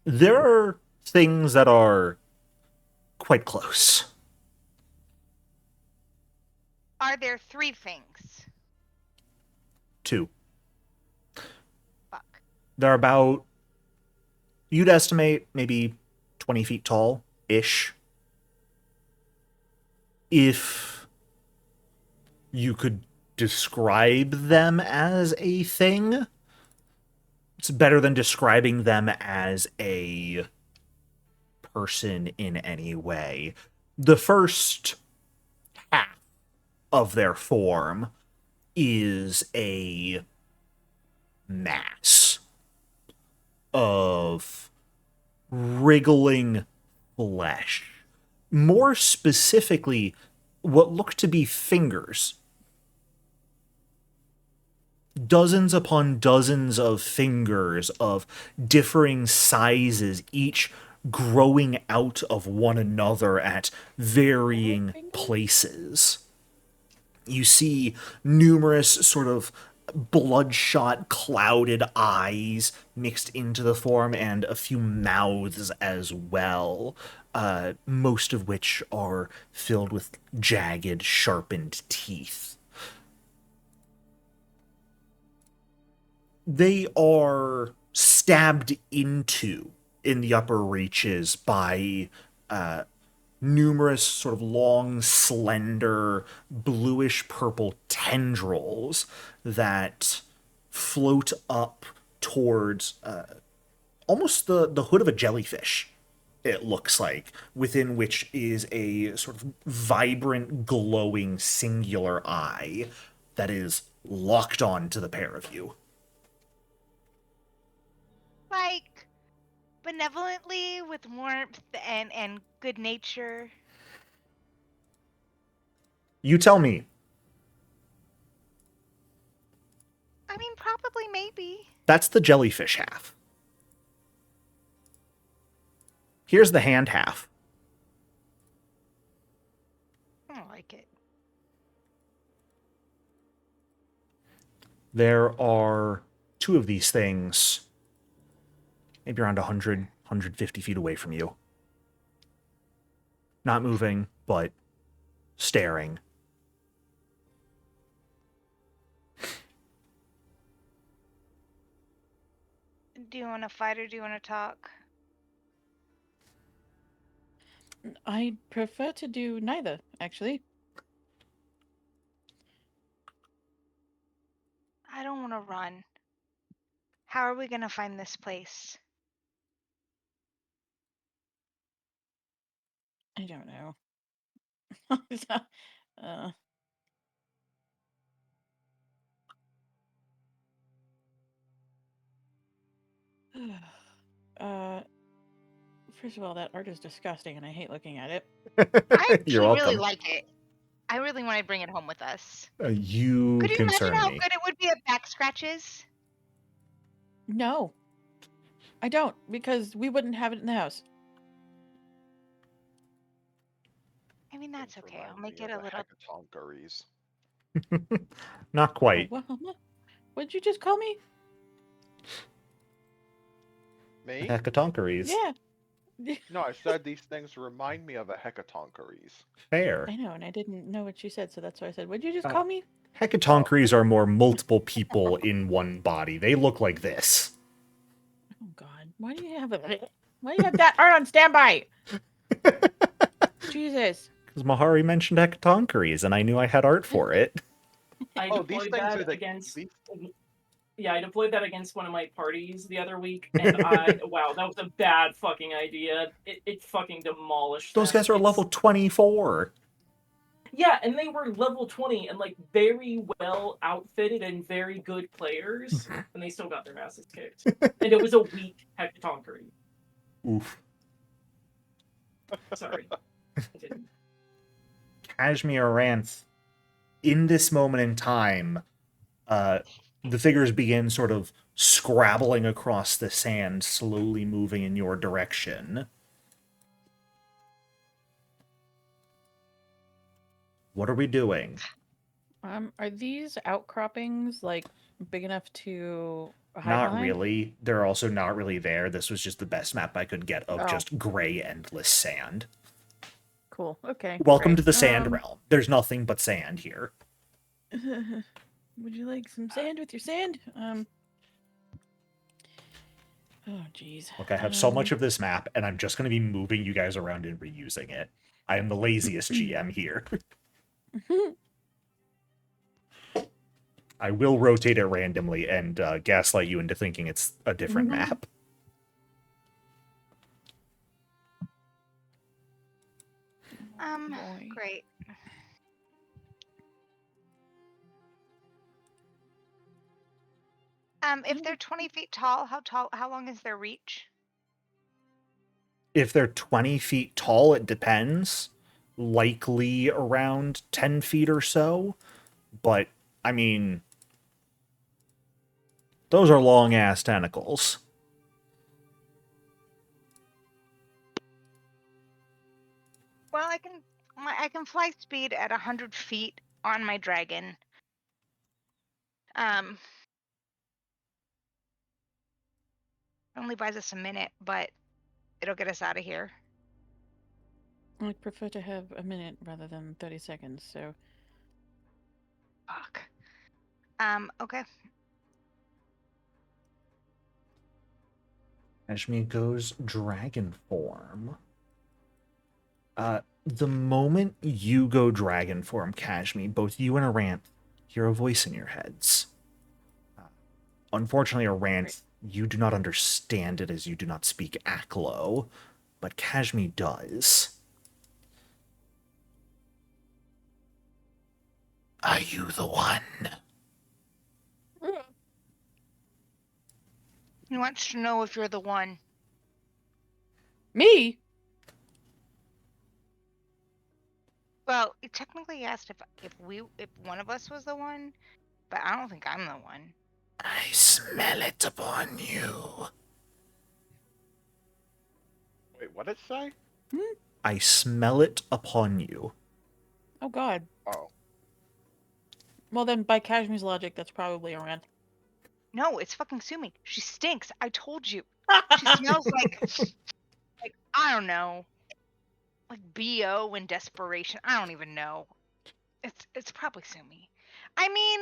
There are things that are quite close. Are there 3 things? 2. Fuck. They're about, you'd estimate, maybe 20 feet tall-ish. If you could describe them as a thing, it's better than describing them as a person in any way. The first half of their form is a mass of wriggling flesh. More specifically, what look to be fingers. Dozens upon dozens of fingers of differing sizes, each growing out of one another at varying places. You see numerous sort of bloodshot, clouded eyes mixed into the form, and a few mouths as well, most of which are filled with jagged, sharpened teeth. They are stabbed into in the upper reaches by numerous sort of long, slender, bluish-purple tendrils that float up towards almost the hood of a jellyfish, it looks like, within which is a sort of vibrant, glowing, singular eye that is locked on to the pair of you. Like, benevolently, with warmth and good nature. You tell me. I mean, probably, maybe. That's the jellyfish half. Here's the hand half. I don't like it. There are 2 of these things, maybe around 100, 150 feet away from you. Not moving, but staring. Do you want to fight or do you want to talk? I prefer to do neither, actually. I don't want to run. How are we going to find this place? I don't know. uh, uh, first of all, that art is disgusting and I hate looking at it. I You're actually really welcome. like it. I really want to bring it home with us. You Could you imagine concern how me. good it would be at back scratches? No. I don't, because we wouldn't have it in the house. I mean, that's Things okay. remind I'll make me it of a the little... Hecatoncheires. Not quite. Oh, well, what'd you just call me? Me? Hecatoncheires. Yeah. No, I said these things remind me of a Hecatoncheires. Fair. I know, and I didn't know what you said, so that's why I said, what'd you just call me? Hecatoncheires are more multiple people in one body. They look like this. Oh God, why do you have that art on standby? Jesus. Because Mahari mentioned Hecatoncheires, and I knew I had art for it. I Oh, these deployed things that are the against. these, Yeah, I deployed that against one of my parties the other week, and wow, that was a bad fucking idea. It fucking demolished Those them. guys are It's- level 24. Yeah, and they were level 20 and like very well outfitted and very good players, and they still got their asses kicked. And it was a weak Hecatonchery. Oof. Sorry. Continue. Kashmir rants. In this moment in time, the figures begin sort of scrabbling across the sand, slowly moving in your direction. What are we doing? Are these outcroppings like big enough to hide Not behind? really. They're also not really there. This was just the best map I could get of Oh. just gray, endless sand. Cool. Okay. Welcome great. to the sand realm. There's nothing but sand here. Would you like some sand with your sand? Oh, jeez. Look, I have so much of this map, and I'm just going to be moving you guys around and reusing it. I am the laziest GM here. I will rotate it randomly and gaslight you into thinking it's a different map. Boy. Great. If they're 20 feet tall, how long is their reach? If they're 20 feet tall, it depends. Likely around 10 feet or so. But, I mean, those are long-ass tentacles. Well, I can fly speed at 100 feet on my dragon. Only buys us a minute, but it'll get us out of here. I'd prefer to have a minute rather than 30 seconds, so... Fuck. Okay. Kashmir goes dragon form. The moment you go dragon form, Kashmir, both you and Aranth hear a voice in your heads. Unfortunately, Aranth, you do not understand it as you do not speak Aklo, but Kashmir does. Are you the one? He wants to know if you're the one. Me? Well, he technically asked if one of us was the one, but I don't think I'm the one. I smell it upon you. Wait, what did it say? I smell it upon you. Oh, God. Oh. Well, then, by Kashmir's logic, that's probably Aran. No, it's fucking Sumi. She stinks. I told you. She smells like I don't know, like BO and desperation. I don't even know. It's probably Sumi. I mean,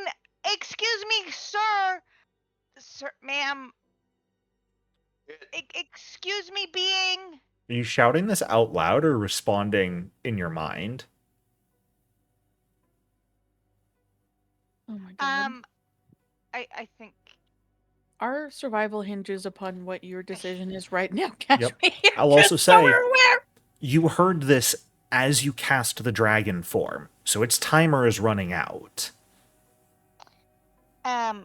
excuse me, sir, ma'am. Excuse me, being. Are you shouting this out loud or responding in your mind? Oh, my God. I think. Our survival hinges upon what your decision is right now, Kashmir. Yep. I'll also Just so say, we're aware. you heard this as you cast the dragon form, so its timer is running out. I'm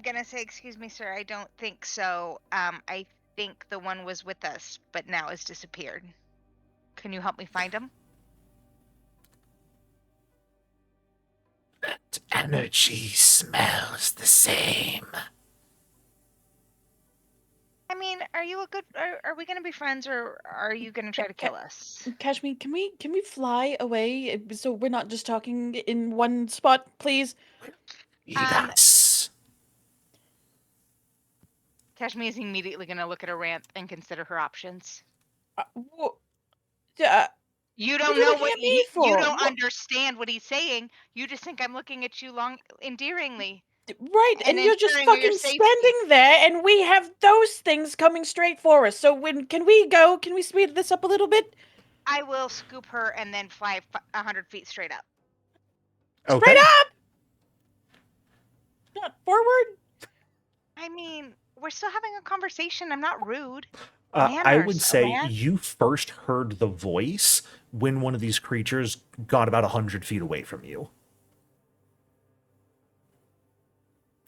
gonna say, excuse me, sir. I don't think so. I think the one was with us, but now has disappeared. Can you help me find him? That energy smells the same. I mean, are you a good? Are we gonna be friends, or are you gonna try to kill us? Kashmir, can we fly away so we're not just talking in one spot, please? Yes. Kashmir is immediately gonna look at Aranth and consider her options. You don't know what me for? You don't understand what he's saying. You just think I'm looking at you endearingly. Right, and you're just ensuring your fucking safety. standing there, and we have those things coming straight for us. So can we go? Can we speed this up a little bit? I will scoop her and then fly 100 feet straight up. Okay. Straight up! Not forward? I mean, we're still having a conversation. I'm not rude. I would Manners, say man. you first heard the voice when one of these creatures got about 100 feet away from you.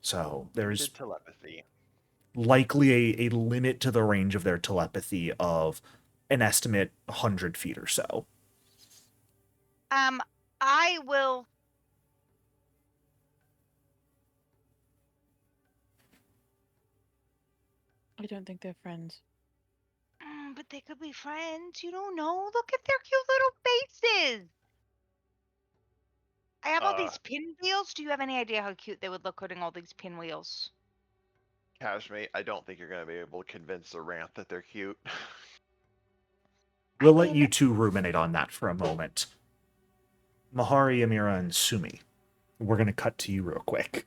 So there's telepathy. likely a limit to the range of their telepathy of an estimate 100 feet or so. I will. I don't think they're friends. But they could be friends. You don't know. Look at their cute little faces. I have all these pinwheels. Do you have any idea how cute they would look putting all these pinwheels? Kashmi, I don't think you're going to be able to convince the rant that they're cute. We'll let you two ruminate on that for a moment. Mahari, Amira, and Sumi. We're going to cut to you real quick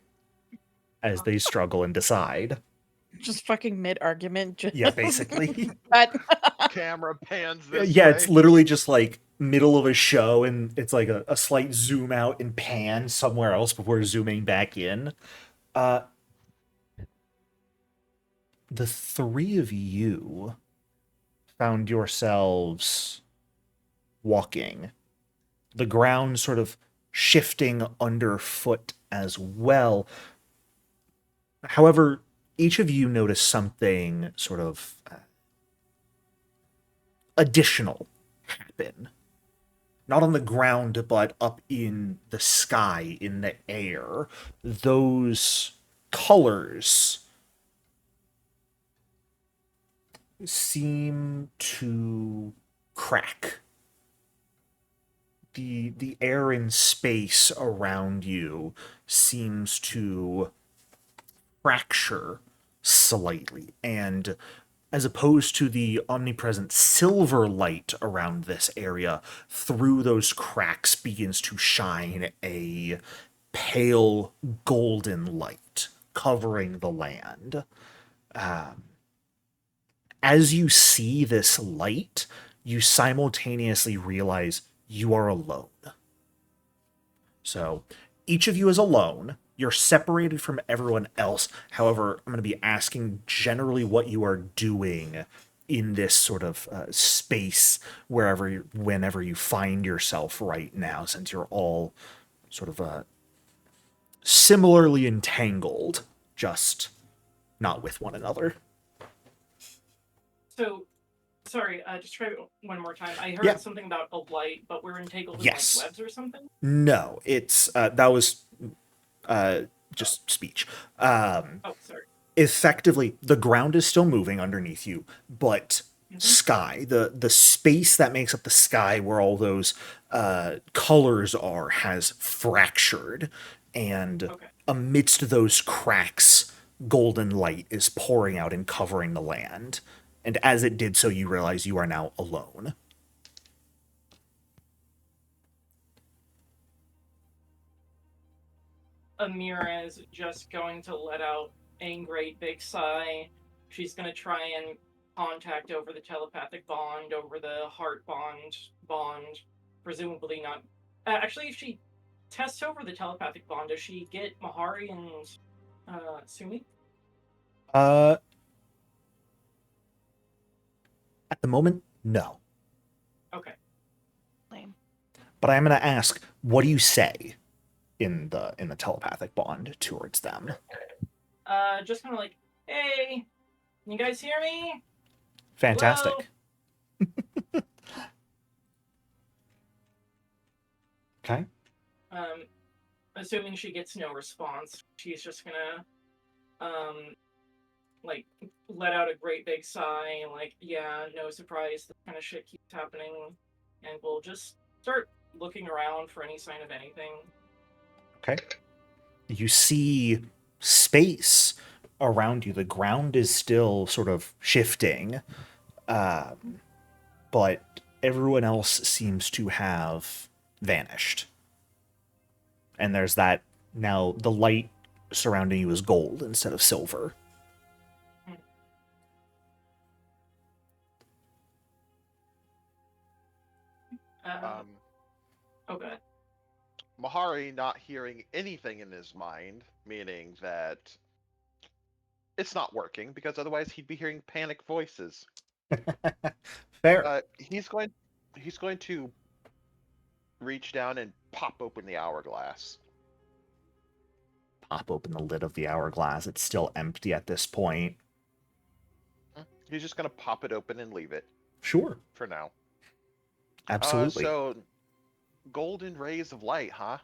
as they struggle and decide. Just fucking mid-argument. Yeah, basically. But Camera pans this Yeah, way. it's literally just like middle of a show, and it's like a slight zoom out and pan somewhere else before zooming back in. The three of you found yourselves walking, the ground sort of shifting underfoot as well. However, each of you noticed something sort of additional happen. Not on the ground, but up in the sky, in the air. Those colors seem to crack. The air in space around you seems to fracture slightly, and as opposed to the omnipresent silver light around this area, through those cracks begins to shine a pale golden light covering the land. As you see this light, you simultaneously realize you are alone. So, each of you is alone. You're separated from everyone else. However, I'm going to be asking generally what you are doing in this sort of space whenever you find yourself right now, since you're all sort of similarly entangled, just not with one another. So, sorry, just try it one more time. I heard something about a light, but we're entangled in like webs or something? No, it's that was just speech. Oh, sorry. Effectively, the ground is still moving underneath you, but sky, the space that makes up the sky where all those colors are, has fractured, and amidst those cracks, golden light is pouring out and covering the land. And as it did so, you realize you are now alone. Amira is just going to let out a great big sigh. She's going to try and contact over the telepathic bond, over the heart bond, presumably not. Actually, if she tests over the telepathic bond, does she get Mahari and Sumi? At the moment, no. Okay. Lame. But I'm going to ask, what do you say in the telepathic bond towards them? Just kind of like, hey, you guys hear me? Fantastic. Okay. Assuming she gets no response, she's just gonna, like, let out a great big sigh, and like, yeah, no surprise, this kind of shit keeps happening, and we'll just start looking around for any sign of anything. Okay. You see space around you. The ground is still sort of shifting, but everyone else seems to have vanished. And there's that, now the light surrounding you is gold instead of silver. Okay. Mahari not hearing anything in his mind, meaning that it's not working, because otherwise he'd be hearing panic voices. Fair. He's going to reach down and pop open the hourglass. Pop open the lid of the hourglass. It's still empty at this point. He's just going to pop it open and leave it. Sure. For now. Absolutely. So, golden rays of light, huh?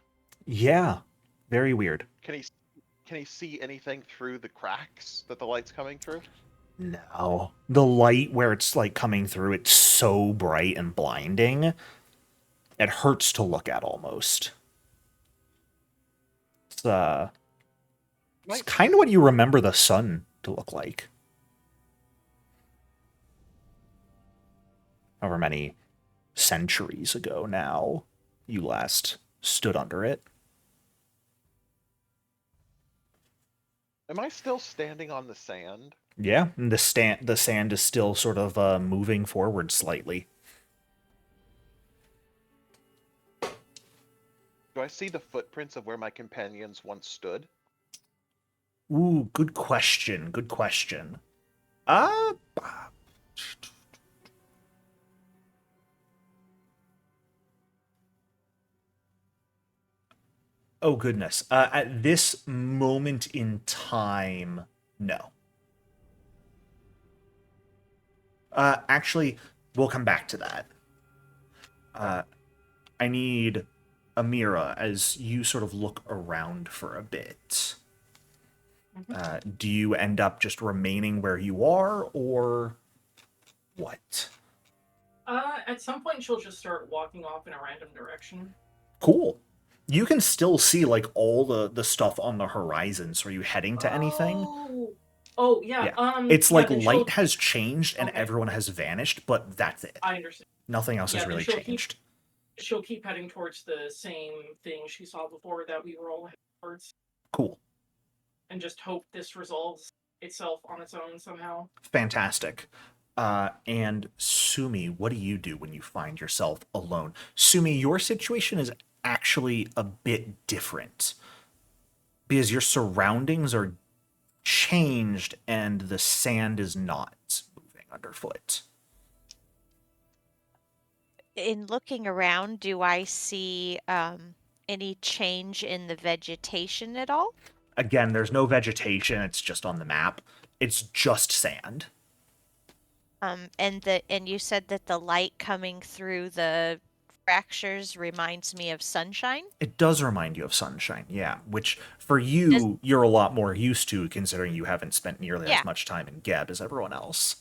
Yeah. Very weird. Can he see anything through the cracks that the light's coming through? No. The light where it's like coming through, it's so bright and blinding. It hurts to look at almost. It's Might kind of what you remember the sun to look like. However many centuries ago now you last stood under it. Am I still standing on the sand? Yeah, and the sand is still sort of moving forward slightly. Do I see the footprints of where my companions once stood? Ooh, good question. Good question. Uh Oh goodness. At this moment in time, no. Actually, we'll come back to that. I need Amira, as you sort of look around for a bit. Do you end up just remaining where you are, or what? At some point she'll just start walking off in a random direction. Cool. You can still see like all the stuff on the horizon. So are you heading to anything? Oh yeah. Yeah. It's like then light has changed and Okay. everyone has vanished, but that's it. I understand. Nothing else Yeah, has then really she'll changed. She'll keep heading towards the same thing she saw before that we were all heading towards, Cool. and just hope this resolves itself on its own somehow. Fantastic. And Sumi, what do you do when you find yourself alone? Sumi, your situation is actually a bit different because your surroundings are changed and the sand is not moving underfoot. In looking around, do I see any change in the vegetation at all? Again, there's no vegetation, it's just on the map. It's just sand. And you said that the light coming through the fractures reminds me of sunshine? It does remind you of sunshine, yeah, which for you, you're a lot more used to, considering you haven't spent nearly as Yeah. much time in Geb as everyone else.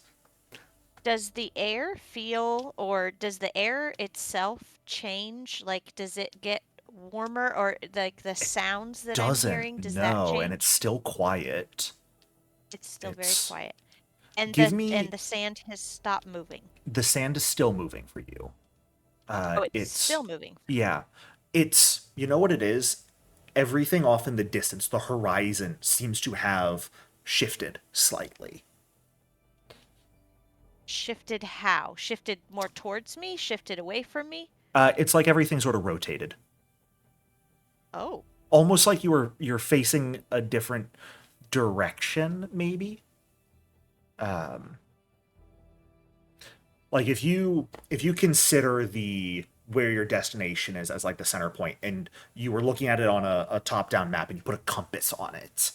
Does the air feel, or does the air itself change? Like, does it get warmer, or like the sounds that I'm hearing, Doesn't, does that no, change? and it's still quiet. It's still very It's quiet. And give the me sand has stopped moving. the sand is still moving for you. Oh, it's It's still moving. yeah, it's you know what it is. Everything off in the distance, the horizon seems to have shifted slightly. Shifted how? Shifted more towards me? Shifted away from me? It's like everything sort of rotated, Oh, almost like you're facing a different direction, maybe. Like if you consider the where your destination is as like the center point, and you were looking at it on a top-down map, and you put a compass on it,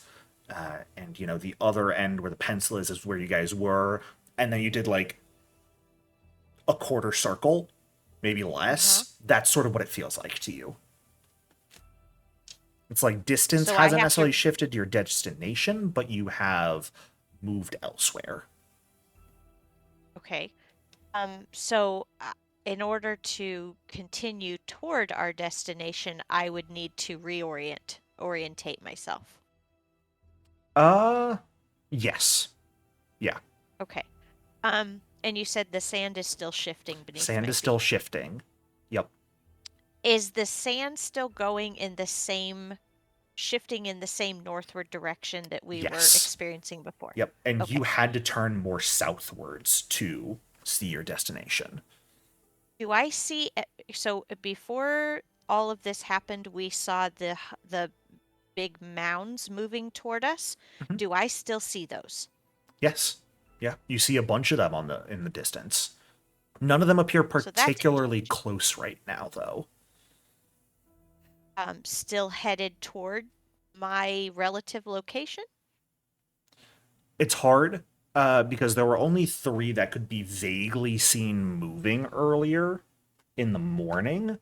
and you know the other end where the pencil is where you guys were, and then you did like a quarter circle, maybe less. That's sort of what it feels like to you. It's like distance So I hasn't have necessarily to. shifted to your destination, but you have moved elsewhere. Okay. So in order to continue toward our destination, I would need to orientate myself. Yes. Yeah. Okay. And you said the sand is still shifting beneath Sand my is still feet. shifting. Yep. Is the sand still going in the same, shifting in the same northward direction that we were Yes. experiencing before? Yep. And Okay. you had to turn more southwards to see your destination. Do I see, so before all of this happened, we saw the big mounds moving toward us. Mhm. Do I still see those? Yes. Yeah. You see a bunch of them in the distance. None of them appear So that's particularly close right now, though. still headed toward my relative location. It's hard because there were only 3 that could be vaguely seen moving earlier in the morning.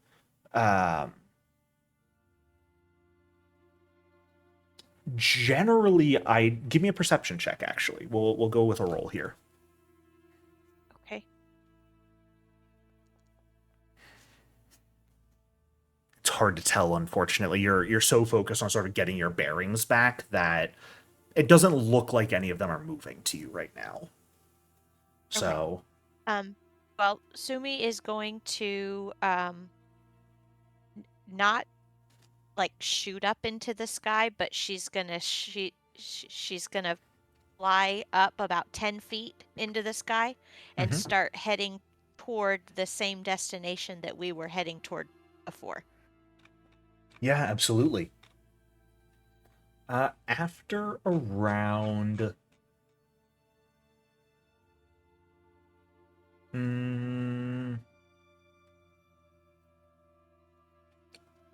Generally, I give me a perception check. Actually, we'll go with a roll here. Okay. It's hard to tell, unfortunately. You're so focused on sort of getting your bearings back that it doesn't look like any of them are moving to you right now. So, Well, Sumi is going to not like shoot up into the sky, but she's gonna she's gonna fly up about 10 feet into the sky and Mhm. start heading toward the same destination that we were heading toward before. yeah, absolutely. After around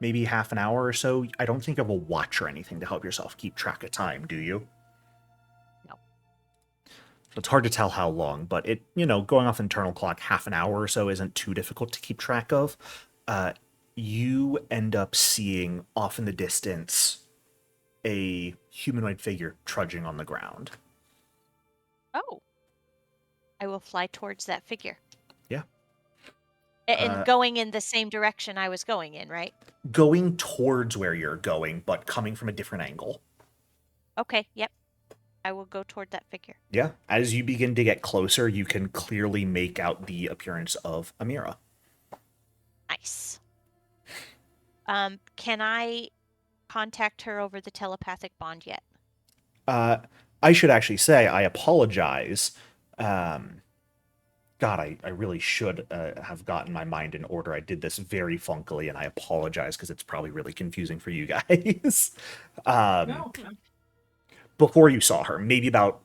maybe half an hour or so, I don't think of a watch or anything to help yourself keep track of time, do you? No. So it's hard to tell how long, but it, going off internal clock, half an hour or so isn't too difficult to keep track of. You end up seeing off in the distance a humanoid figure trudging on the ground. Oh. I will fly towards that figure. Yeah. And going in the same direction I was going in, right? Going towards where you're going, but coming from a different angle. Okay, yep. I will go toward that figure. Yeah. As you begin to get closer, you can clearly make out the appearance of Amira. Nice. Can I contact her over the telepathic bond yet? I should actually say I apologize. God, I really should have gotten my mind in order. I did this very funkily, and I apologize because it's probably really confusing for you guys. No. Before you saw her, maybe about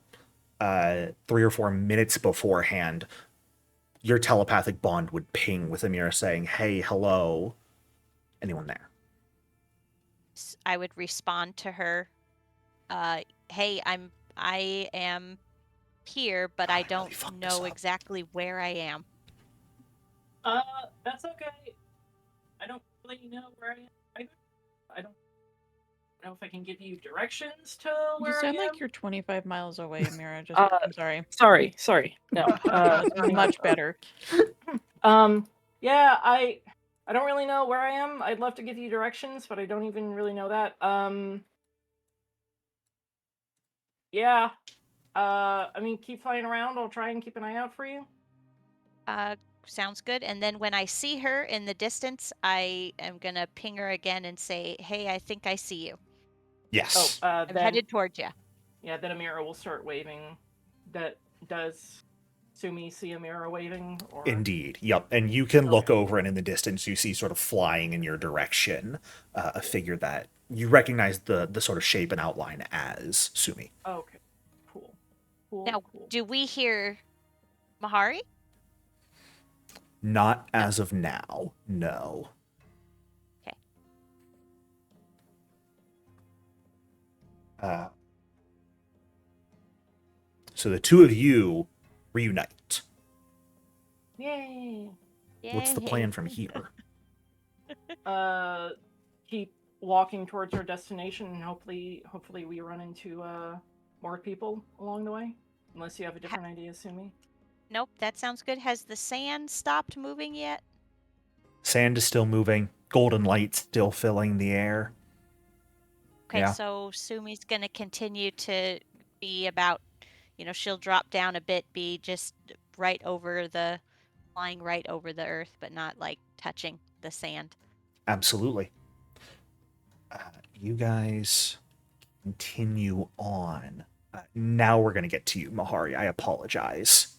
3 or 4 minutes beforehand, your telepathic bond would ping with Amira saying, "Hey, hello, anyone there?" I would respond to her, hey, I am here, but God, I I really don't fucked this know up. exactly where I am. That's okay. I don't really know where I am. I don't know if I can give you directions to You where I sound am. like you're 25 miles away, Amira. Just, I'm sorry. Sorry. No. That's much better. Yeah, I don't really know where I am. I'd love to give you directions, but I don't even really know that. Yeah. I mean, keep flying around. I'll try and keep an eye out for you. Sounds good. And then when I see her in the distance, I am gonna ping her again and say, hey, I think I see you. Yes. I'm headed towards you. Yeah, then Amira will start waving. Does Sumi see Amira waving? Or Indeed. Yep. And you can look over, and in the distance, you see sort of flying in your direction a figure that you recognize the sort of shape and outline as Sumi. Okay. Cool. Now, do we hear Mahari? Not as of now, no. Okay. So the two of you reunite. Yay. What's the plan from here? Keep walking towards our destination, and hopefully we run into more people along the way. Unless you have a different idea, Sumi. Nope, that sounds good. Has the sand stopped moving yet? Sand is still moving. Golden light still filling the air. Okay, Yeah. so Sumi's gonna continue to be about, she'll drop down a bit, be just flying right over the earth, but not like touching the sand. Absolutely. You guys continue on. Now we're going to get to you, Mahari. I apologize.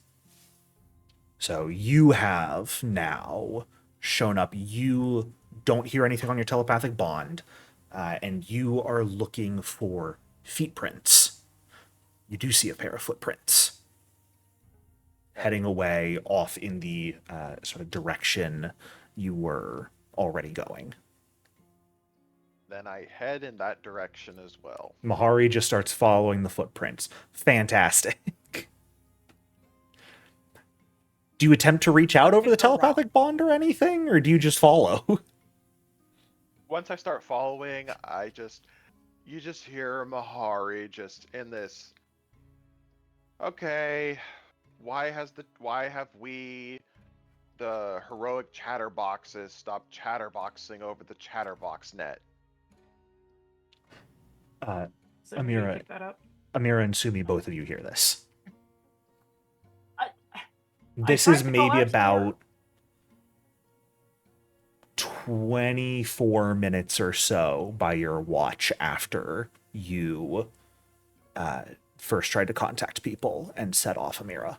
So you have now shown up. You don't hear anything on your telepathic bond, and you are looking for feet prints. You do see a pair of footprints heading away off in the sort of direction you were already going. Then I head in that direction as well. Mahari just starts following the footprints. Fantastic. Do you attempt to reach out over the telepathic bond or anything, or do you just follow? Once I start following, you just hear Mahari just in this. Okay, why have we the heroic chatterboxes stop chatterboxing over the chatterbox net. So can you Amira, pick that up? Amira and Sumi, both of you hear this. I This tried is to call maybe out to you. about 24 minutes or so by your watch after you first tried to contact people and set off Amira.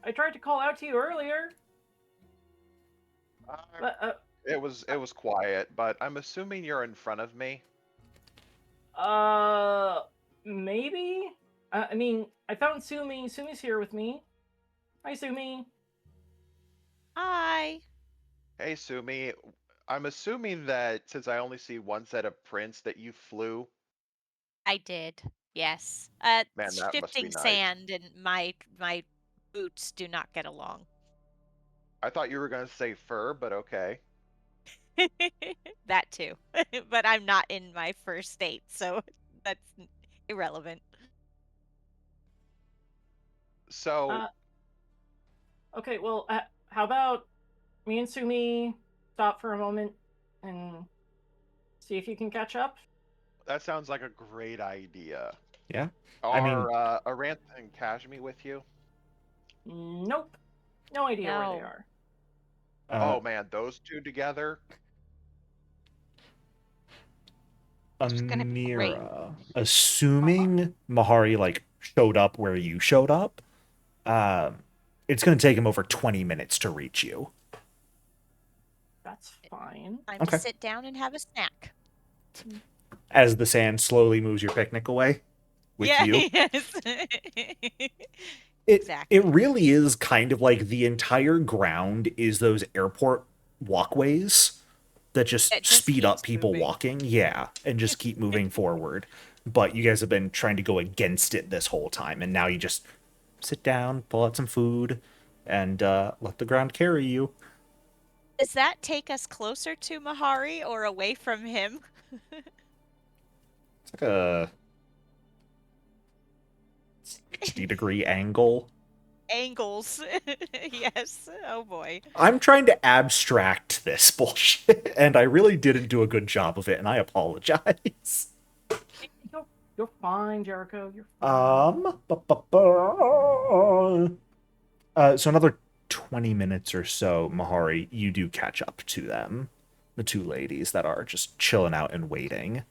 I tried to call out to you earlier. But, It was quiet, but I'm assuming you're in front of me. Maybe? I mean, I found Sumi. Sumi's here with me. Hi, Sumi. Hi. Hey, Sumi. I'm assuming that since I only see one set of prints that you flew. I did. Yes. Man, that must be Shifting nice. sand and my boots do not get along. I thought you were going to say fur, but okay. That too. But I'm not in my first state, so that's irrelevant. So, Okay, well, how about me and Sumi stop for a moment and see if you can catch up? that sounds like a great idea. Yeah? Are I mean- Aranth and Kashmi with you? Nope. No idea where they No. are. Oh man, those two together? It's gonna be great. Amira, assuming Mahari like showed up where you showed up, it's going to take him over 20 minutes to reach you. That's fine. Time Okay. to sit down and have a snack. As the sand slowly moves your picnic away with yeah, you. Yes. It Exactly. really is kind of like the entire ground is those airport walkways that just It just speed up keeps people moving. walking. Yeah, and just keep moving forward. But you guys have been trying to go against it this whole time, and now you just sit down, pull out some food, and let the ground carry you. Does that take us closer to Mahari or away from him? It's like a 60-degree angle. Angles. Yes. Oh boy. I'm trying to abstract this bullshit, and I really didn't do a good job of it, and I apologize. You're fine, Jericho. You're fine. So another 20 minutes or so, Mahari, you do catch up to them. The two ladies that are just chilling out and waiting.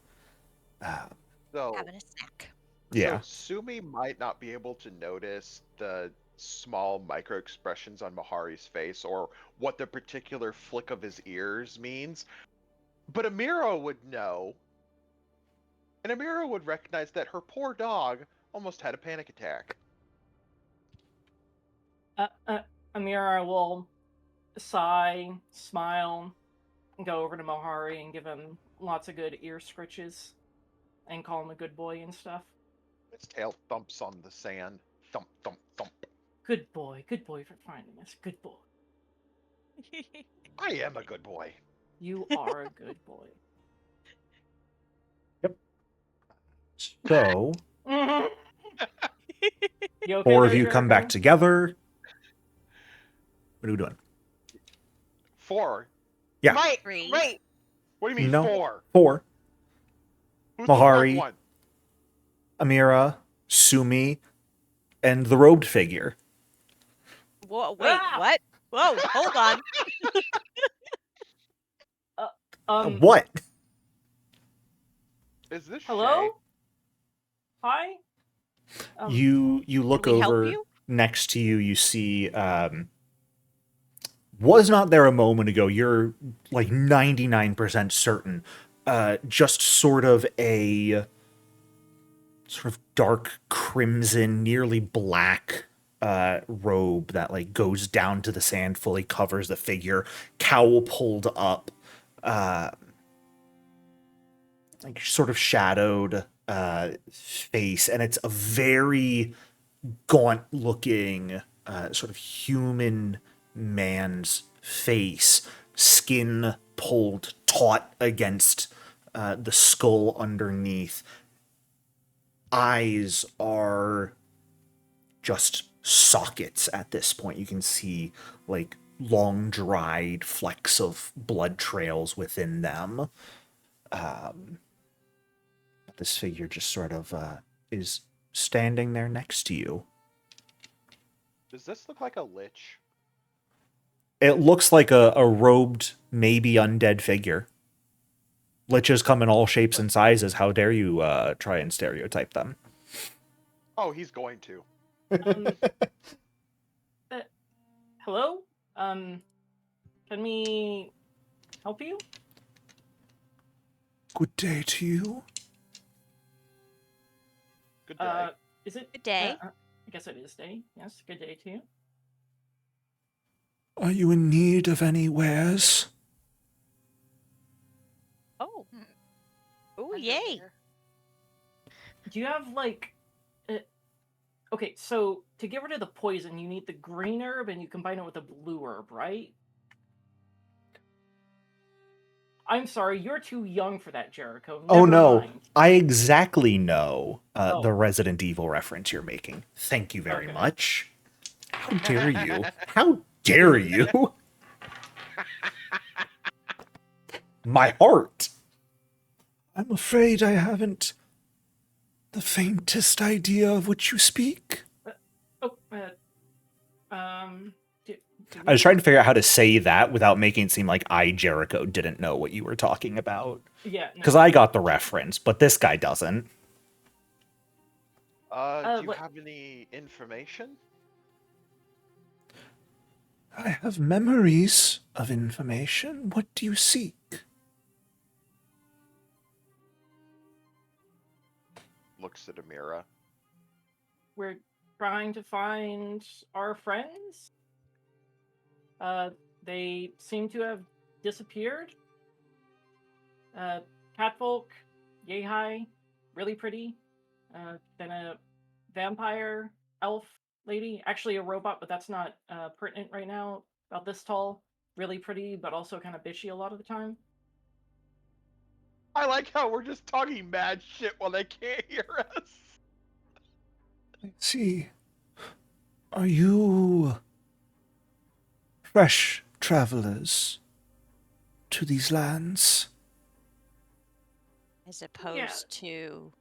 So, Having a snack. Yeah. So Sumi might not be able to notice the small micro expressions on Mahari's face or what the particular flick of his ears means, but Amira would know. And Amira would recognize that her poor dog almost had a panic attack. Amira will sigh, smile, and go over to Mohari and give him lots of good ear scritches and call him a good boy and stuff. Its tail thumps on the sand. Thump, thump, thump. Good boy for finding us. Good boy. I am a good boy. You are a good boy. So, You okay four of there, you come back Jericho? together. What are we doing? 4. Yeah. Right. Three. Right. What do you mean No. 4? 4. Who's Mahari. the fourth one? Amira, Sumi, and the robed figure. Whoa, wait, Ah! what? Whoa, hold on. What? Is this Hello? Shay? Hi? You look Can we help over you? next to you, you see was not there a moment ago, you're like 99% certain. Just sort of dark crimson, nearly black robe that like goes down to the sand, fully covers the figure, cowl pulled up, like sort of shadowed face, and it's a very gaunt looking sort of human man's face, skin pulled taut against the skull underneath. Eyes are just sockets at this point. You can see like long dried flecks of blood trails within them. This figure just sort of is standing there next to you. Does this look like a lich? It looks like a robed, maybe undead figure. Liches come in all shapes and sizes. How dare you try and stereotype them? Oh, he's going to. Hello? Can we help you? Good day to you. Good day. Is it Good day. I guess it is day. Yes, good day to you. Are you in need of any wares? Oh. Oh, Under yay. here. Do you have like okay, so to get rid of the poison, you need the green herb and you combine it with the blue herb, right? I'm sorry, you're too young for that, Jericho. Never No, mind. I exactly know Oh. the Resident Evil reference you're making. Thank you very Okay. much. How dare you? How dare you? My heart. I'm afraid I haven't the faintest idea of which you speak. Oh, I was trying to figure out how to say that without making it seem like I, Jericho, didn't know what you were talking about. Yeah, Because I got the reference, but this guy doesn't. Do you what- have any information? I have memories of information. What do you seek? Looks at Amira. we're trying to find our friends. They seem to have disappeared. Catfolk, yay high, really pretty. Then a vampire elf lady, actually a robot, but that's not pertinent right now. About this tall, really pretty, but also kind of bitchy a lot of the time. I like how we're just talking mad shit while they can't hear us. I see. Are you fresh travelers to these lands? As opposed to...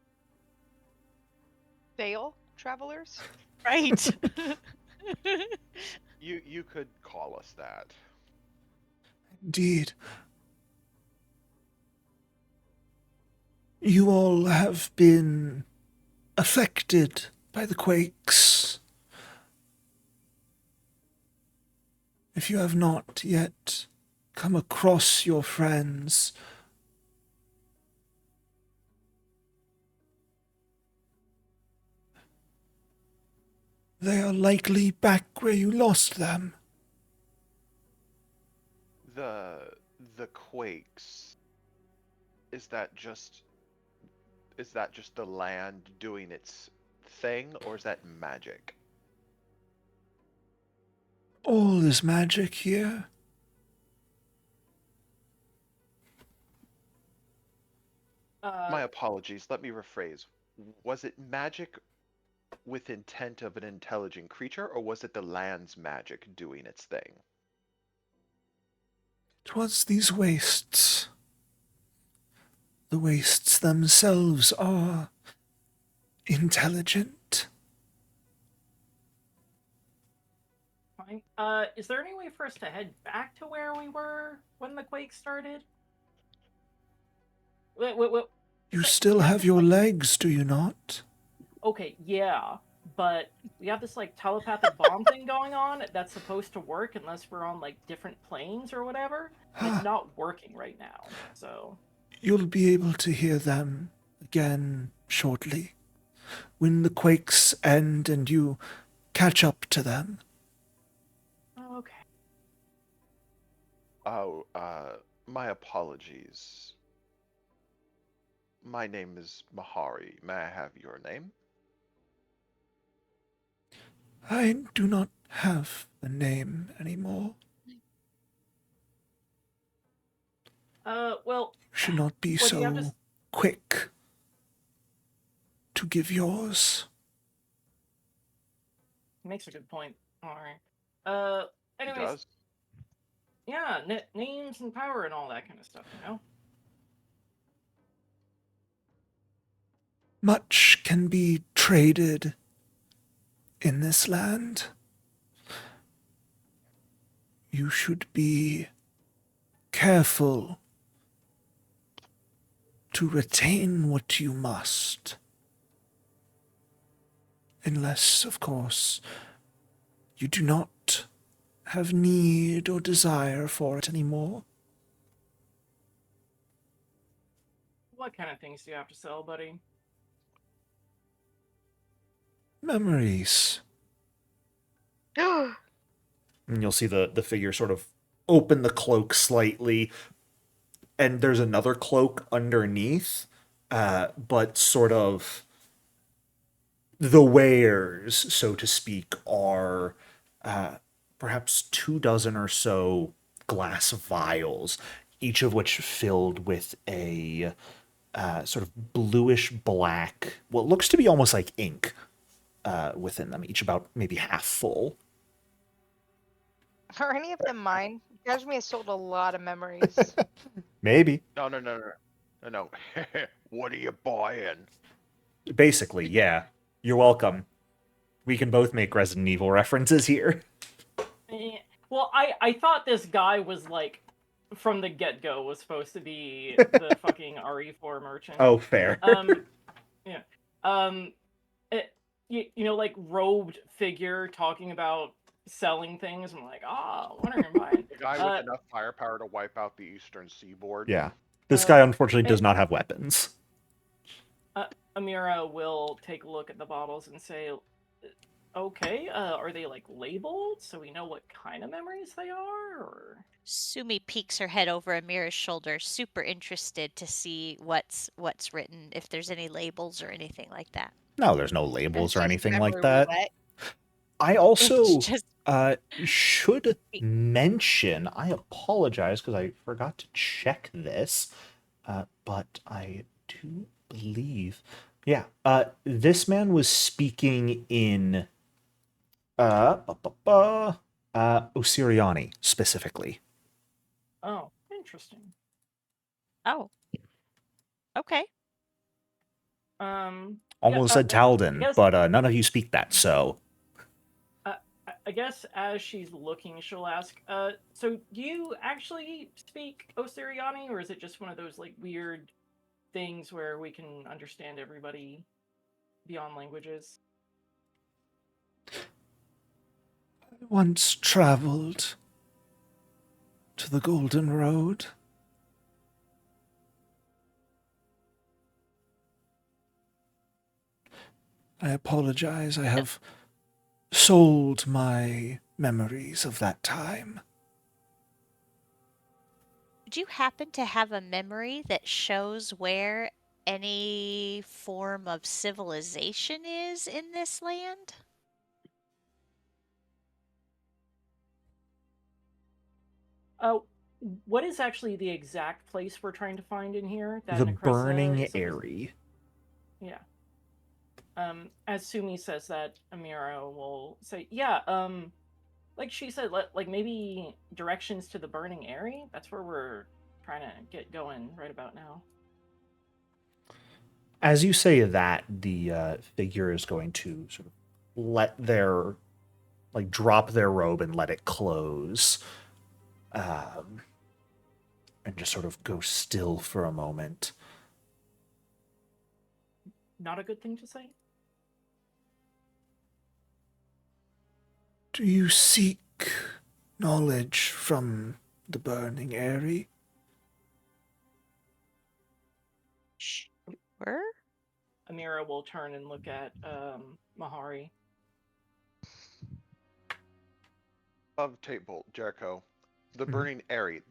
Dale travelers? Right. You could call us that. Indeed. You all have been affected by the quakes. If you have not yet come across your friends, they are likely back where you lost them. The quakes. Is that just the land doing its thing, or is that magic? All is magic here. My apologies, let me rephrase. Was it magic with intent of an intelligent creature, or was it the land's magic doing its thing? It was these wastes. The wastes themselves are intelligent. Fine. Is there any way for us to head back to where we were when the quake started? Wait. You still have your legs, do you not? Okay, yeah, but we have this like telepathic bomb thing going on that's supposed to work unless we're on like different planes or whatever. And it's not working right now, so. You'll be able to hear them again shortly, when the quakes end and you catch up to them. Okay. Oh, my apologies. My name is Mahari. May I have your name? I do not have a name anymore. Well. You should not be Well, do you have so to quick to give yours. Makes a good point. Alright. Anyways. He does. Yeah, names and power and all that kind of stuff, you know? Much can be traded in this land. You should be careful to retain what you must. Unless, of course, you do not have need or desire for it anymore. What kind of things do you have to sell, buddy? Memories. And you'll see the figure sort of open the cloak slightly, and there's another cloak underneath, but sort of the wares, so to speak, are perhaps 24 or so glass vials, each of which filled with a sort of bluish black, what looks to be almost like ink within them, each about maybe half full. Are any of them mine? Kashmir has sold a lot of memories. Maybe. No. What are you buying? Basically, yeah. You're welcome. We can both make Resident Evil references here. Well, I thought this guy was like, from the get-go, was supposed to be the fucking RE4 merchant. Oh, fair. Yeah. You know, like robed figure talking about selling things. I'm like, what are you buying? The guy with enough firepower to wipe out the eastern seaboard. Yeah. This guy unfortunately does not have weapons. Amira will take a look at the bottles and say, okay, are they like labeled so we know what kind of memories they are? Or Sumi peeks her head over Amira's shoulder, super interested to see what's written, if there's any labels or anything like that. No, there's no labels or Just anything memory like that. roulette. I also It's just should mention, I apologize because I forgot to check this, but I do believe, yeah, this man was speaking in Osiriani specifically. oh, interesting. oh, okay. Almost said Talden, guess- but none of you speak that, so. I guess as she's looking, she'll ask, so do you actually speak Osiriani, or is it just one of those like weird things where we can understand everybody beyond languages? I once traveled to the Golden Road. I apologize, I have sold my memories of that time. Do you happen to have a memory that shows where any form of civilization is in this land? What is actually the exact place we're trying to find in here? The Necressa Burning is supposed- Eyrie. Yeah. As Sumi says that, Amira will say, yeah, like she said, like maybe directions to the Burning Eyrie? That's where we're trying to get going right about now. As you say that, the figure is going to sort of drop their robe and let it close. And just sort of go still for a moment. Not a good thing to say? Do you seek knowledge from the Burning Eyrie? Sure. Amira will turn and look at Mahari. Of table, Jericho. The Burning Eyrie.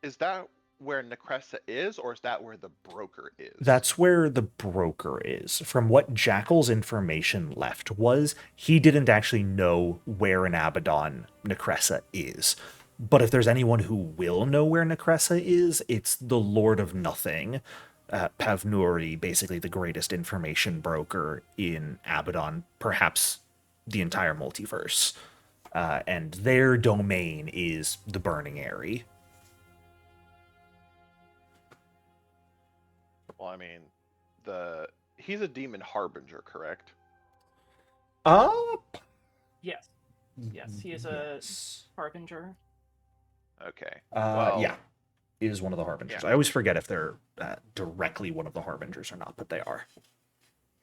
Is that where Necressa is, or is that where the broker is? That's where the broker is. From what Jackal's information left was, he didn't actually know where in Abaddon Necressa is. But if there's anyone who will know where Necressa is, it's the Lord of Nothing, Pavnuri, basically the greatest information broker in Abaddon, perhaps the entire multiverse. and their domain is the Burning Area. Well, I mean, he's a demon harbinger, correct? Yes. Yes, he is a Yes. harbinger. Okay. Yeah, he is one of the harbingers. Yeah. I always forget if they're directly one of the harbingers or not, but they are.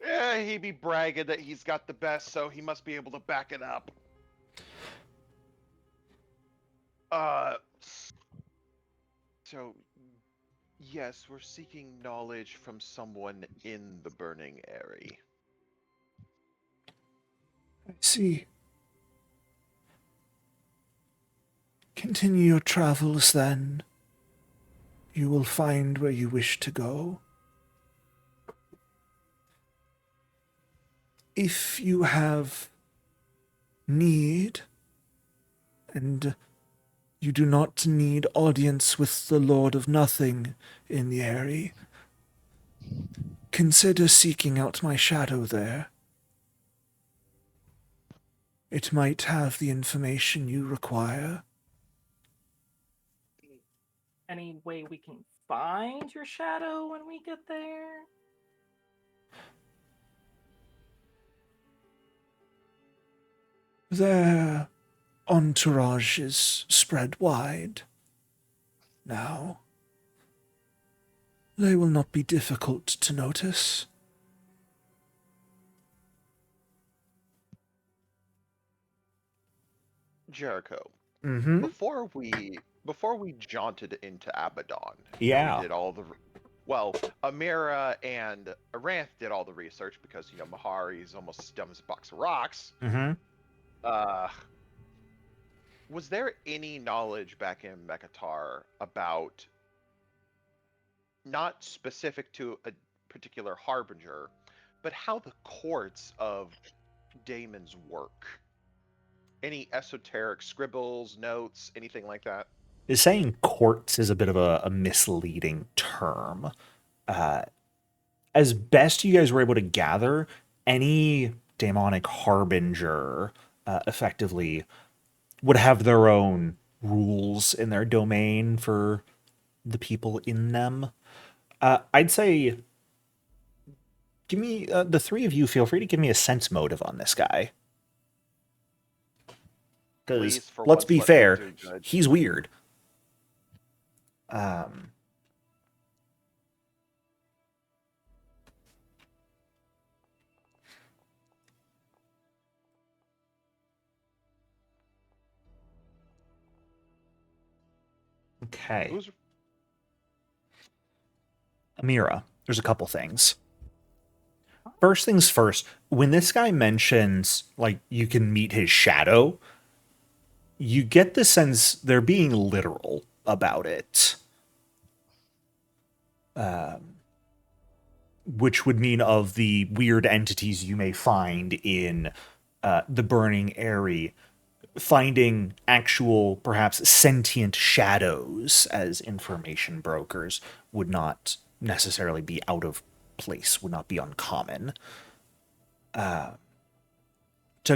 Yeah, he be bragging that he's got the best, so he must be able to back it up. So, yes, we're seeking knowledge from someone in the Burning Area. I see. Continue your travels then. You will find where you wish to go. If you have need, and you do not need audience with the Lord of Nothing in the area, consider seeking out my shadow there. It might have the information you require. Any way we can find your shadow when we get there? Their entourage is spread wide. Now, they will not be difficult to notice. Jericho, Mm-hmm. before we jaunted into Abaddon, Yeah. we did all the Amira and Aranth did all the research because Mahari's almost as dumb as a box of rocks. Mm-hmm. Was there any knowledge back in Mekatar about, not specific to a particular harbinger, but how the courts of daemons work? Any esoteric scribbles, notes, anything like that? Saying courts is a bit of a misleading term. As best you guys were able to gather, any demonic harbinger effectively would have their own rules in their domain for the people in them. I'd say, give me the three of you. Feel free to give me a sense motive on this guy, because Please, for let's once, be let me fair, do good. he's weird. Okay. Amira, there's a couple things. First things first, when this guy mentions, like, you can meet his shadow, you get the sense they're being literal about it. Which would mean of the weird entities you may find in the Burning Area, finding actual, perhaps sentient shadows as information brokers would not necessarily be out of place, would not be uncommon. To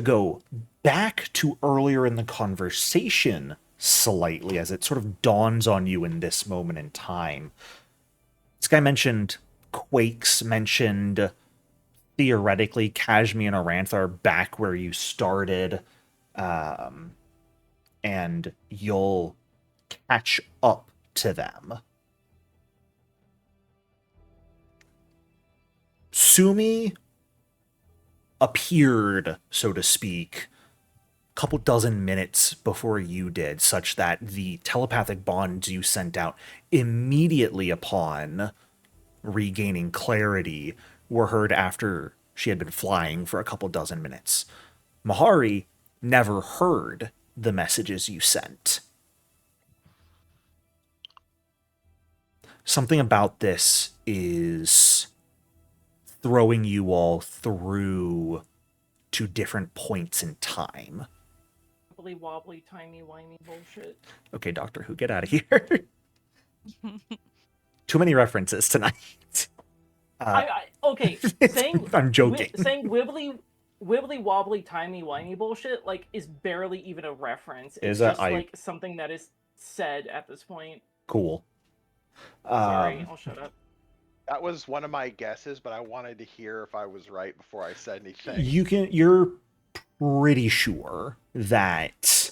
go back to earlier in the conversation slightly, as it sort of dawns on you in this moment in time, this guy mentioned quakes, mentioned theoretically Kashmir and Aranth are back where you started, and you'll catch up to them. Sumi appeared, so to speak, a couple dozen minutes before you did, such that the telepathic bonds you sent out immediately upon regaining clarity were heard after she had been flying for a couple dozen minutes. Mahari never heard the messages you sent. Something about this is throwing you all through to different points in time. Wobbly wobbly timey wimey bullshit. Okay, Doctor Who, get out of here. Too many references tonight. Okay, saying I'm joking. saying wibbly wibbly wobbly timey wimey bullshit like is barely even a reference. It's Is that just like something that is said at this point. Cool. Sorry, I'll shut up. That was one of my guesses, but I wanted to hear if I was right before I said anything. You're pretty sure that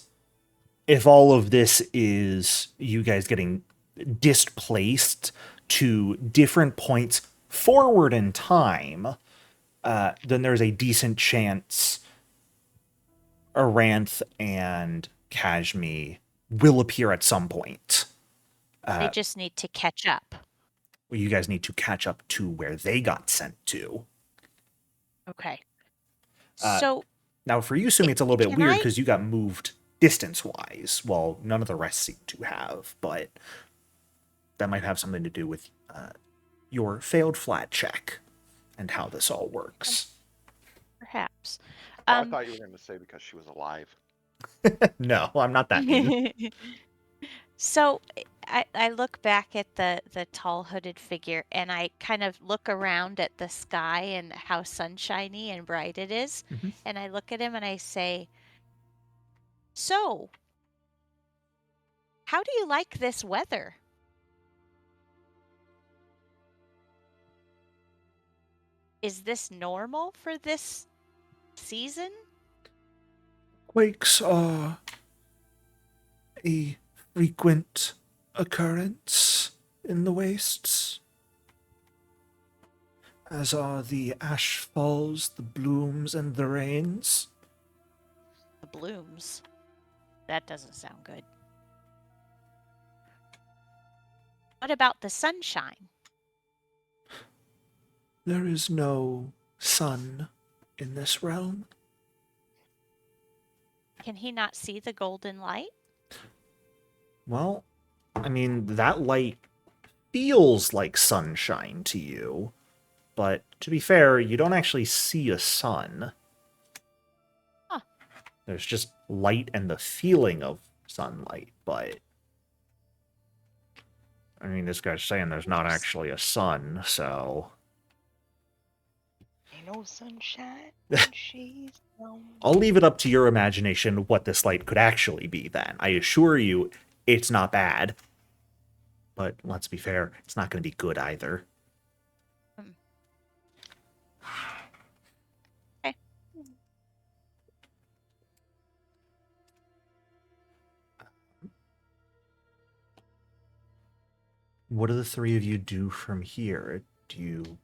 if all of this is you guys getting displaced to different points forward in time, then there's a decent chance Aranth and Kashmi will appear at some point. They just need to catch up. You guys need to catch up to where they got sent to. Okay. Uh, So Now, for you, Sumi, it's a little bit Can weird I- because you got moved distance-wise. Well, none of the rest seem to have, but that might have something to do with your failed flat check and how this all works. perhaps. I thought you were going to say because she was alive. No, I'm not that mean. So I look back at the tall hooded figure and I kind of look around at the sky and how sunshiny and bright it is. Mhm. And I look at him and I say, "So, how do you like this weather?" Is this normal for this season? Quakes are a frequent occurrence in the wastes, as are the ash falls, the blooms, and the rains. The blooms. That doesn't sound good. What about the sunshine? There is no sun in this realm. Can he not see the golden light? Well, I mean, that light feels like sunshine to you, but to be fair, you don't actually see a sun. Huh. There's just light and the feeling of sunlight, but I mean, this guy's saying there's not actually a sun, so Ain't no sunshine when she's gone. I'll leave it up to your imagination what this light could actually be then. I assure you, it's not bad. But let's be fair, it's not going to be good either. Okay. What do the three of you do from here? Do you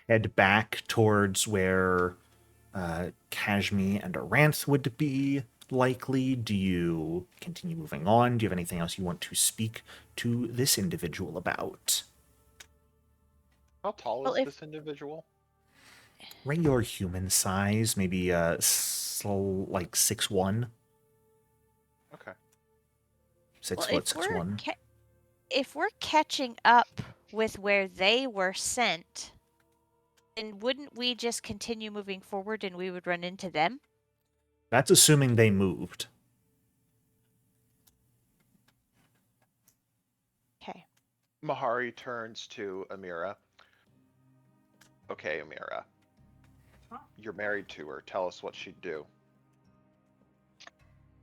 head back towards where Kashmi and Aranth would be likely? Do you continue moving on? Do you have anything else you want to speak to this individual about? How tall Well, is if- this individual? Regular human size, maybe like 6'1". Okay. 6 Well, foot, 6'1". If we're catching up with where they were sent, then wouldn't we just continue moving forward and we would run into them? That's assuming they moved. Okay. Mahari turns to Amira. Okay, Amira. Huh? You're married to her. Tell us what she'd do.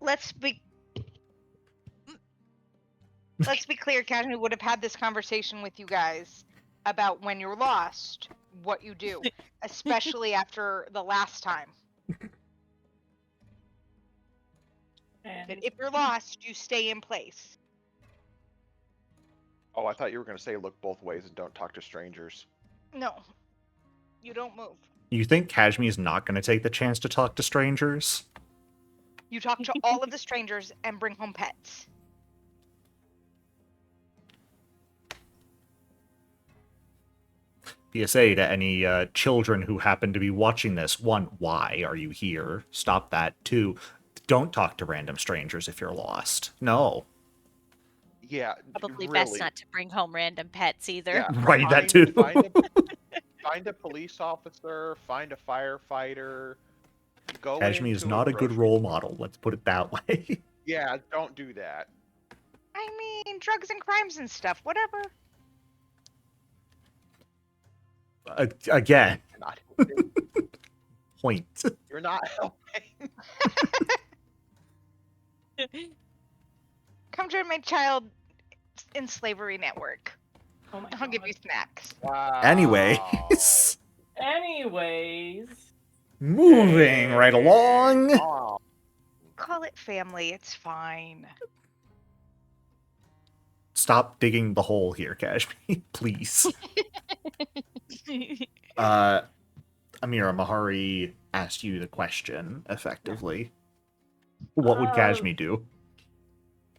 Let's be clear, Kashmi would have had this conversation with you guys about when you're lost, what you do, especially after the last time. That And if you're lost, you stay in place. Oh, I thought you were going to say look both ways and don't talk to strangers. No, you don't move. You think Kashmi is not going to take the chance to talk to strangers? You talk to all of the strangers and bring home pets. PSA to any children who happen to be watching this. 1, why are you here? Stop that. 2, don't talk to random strangers if you're lost. No. Yeah, Probably really. best not to bring home random pets either. Yeah, Right, that too. Find a police officer, find a firefighter. Go Kashmi is into not a good grocery role store. model. Let's put it that way. Yeah, don't do that. I mean, drugs and crimes and stuff, whatever. Again, Not help you. point. You're not helping. Come join my child in slavery network. Oh my I'll give god. you snacks. Wow. Anyways, Anyways, moving right along. Oh, Call it family. It's fine. Stop digging the hole here, Kashmi, please. Amira, Mahari asked you the question, effectively. What would Kashmi do?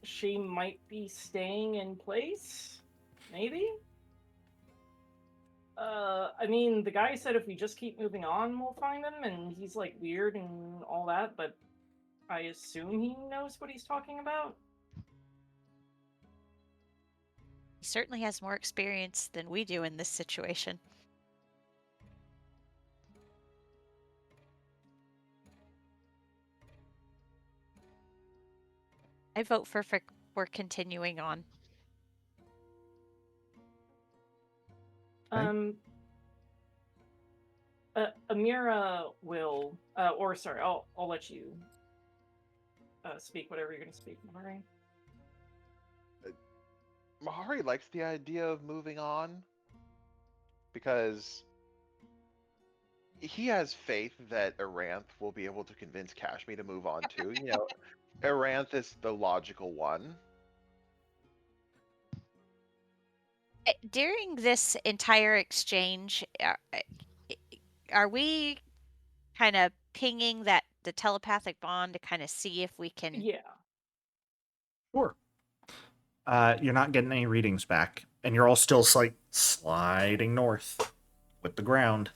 she might be staying in place? Maybe? I mean, the guy said if we just keep moving on, we'll find him, and he's, like, weird and all that, but I assume he knows what he's talking about? He certainly has more experience than we do in this situation. I vote for we're continuing on. Amira will, sorry, I'll let you speak whatever you're going to speak, Mahari. Mahari likes the idea of moving on because he has faith that Aranth will be able to convince Kashmi to move on too. You know, Aranth is the logical one. During this entire exchange, are we kind of pinging the telepathic bond to kind of see if we can... Yeah. Sure. You're not getting any readings back, and you're all still like sliding north with the ground.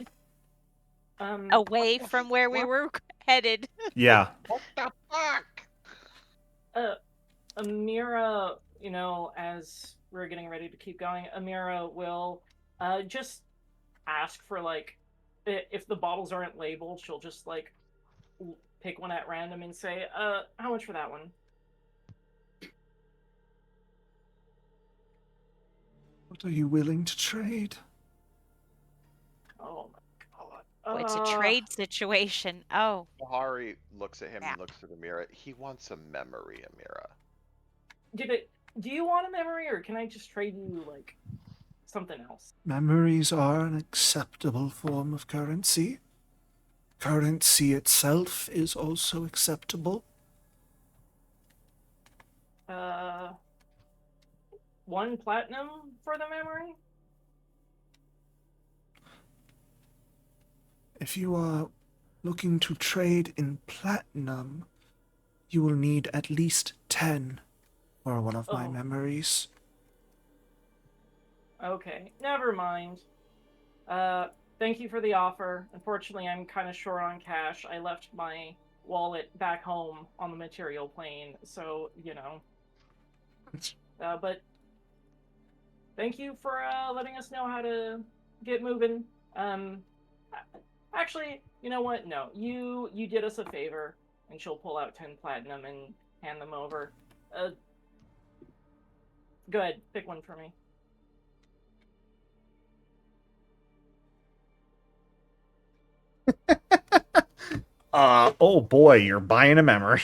Away from where we were headed. Yeah. What the fuck? Amira, you know, as we're getting ready to keep going, Amira will just ask for, like, if the bottles aren't labeled, she'll just, like, pick one at random and say, how much for that one? What are you willing to trade? Oh my god. Oh, it's a trade situation. Oh. Mahari looks at him Yeah. and looks at Amira. He wants a memory, Amira. Do you want a memory, or can I just trade you, like, something else? Memories are an acceptable form of currency. Currency itself is also acceptable. 1 platinum for the memory? If you are looking to trade in platinum, you will need at least 10 for one of my memories. Okay, never mind. Thank you for the offer. Unfortunately, I'm kind of short on cash. I left my wallet back home on the material plane, so, you know. But thank you for letting us know how to get moving. Actually, you know what? No, you did us a favor, and she'll pull out 10 platinum and hand them over. Go ahead, pick one for me. Oh boy, you're buying a memory.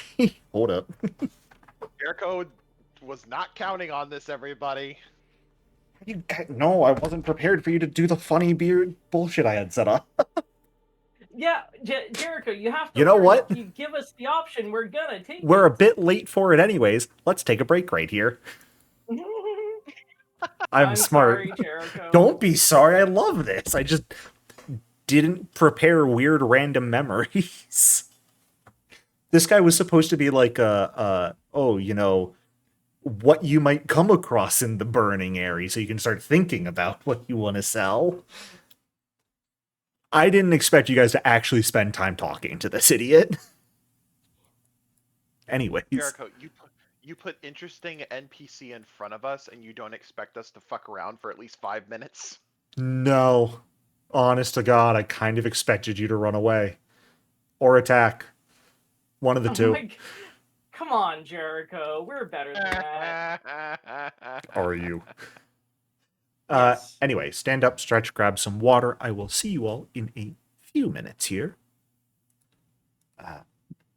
Hold up. Jericho was not counting on this, everybody. No, I wasn't prepared for you to do the funny beard bullshit I had set up. Yeah, Jericho, you have to. You know learn, what? If you give us the option, we're gonna take it. We're a bit late for it anyways. Let's take a break right here. I'm smart. Sorry, Jericho. Don't be sorry. I love this. I just didn't prepare weird random memories. This guy was supposed to be like what you might come across in the burning area so you can start thinking about what you want to sell. I didn't expect you guys to actually spend time talking to this idiot. Anyways. Jericho, you put interesting NPC in front of us and you don't expect us to fuck around for at least 5 minutes? No. Honest to God, I kind of expected you to run away. Or attack. One of the two. Come on, Jericho. We're better than that. Are you? Yes. Anyway, stand up, stretch, grab some water. I will see you all in a few minutes here.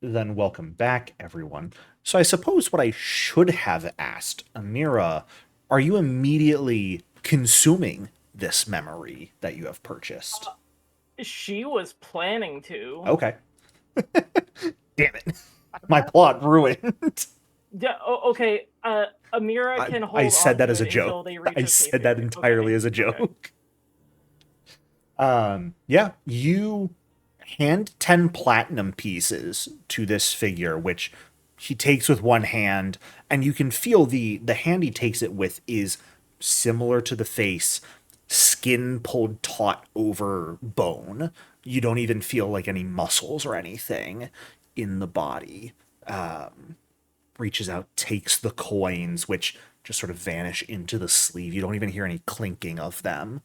Then welcome back, everyone. So I suppose what I should have asked, Amira, are you immediately consuming this memory that you have purchased? She was planning to. Okay. Damn it. My plot ruined. Yeah. Okay. Amira can hold I said on that to as a it until joke. they reach I a safe said that area. entirely Okay, as a okay. joke. Yeah, you hand 10 platinum pieces to this figure, which he takes with one hand, and you can feel the hand he takes it with is similar to the face, skin pulled taut over bone. You don't even feel like any muscles or anything in the body. Reaches out, takes the coins, which just sort of vanish into the sleeve. You don't even hear any clinking of them.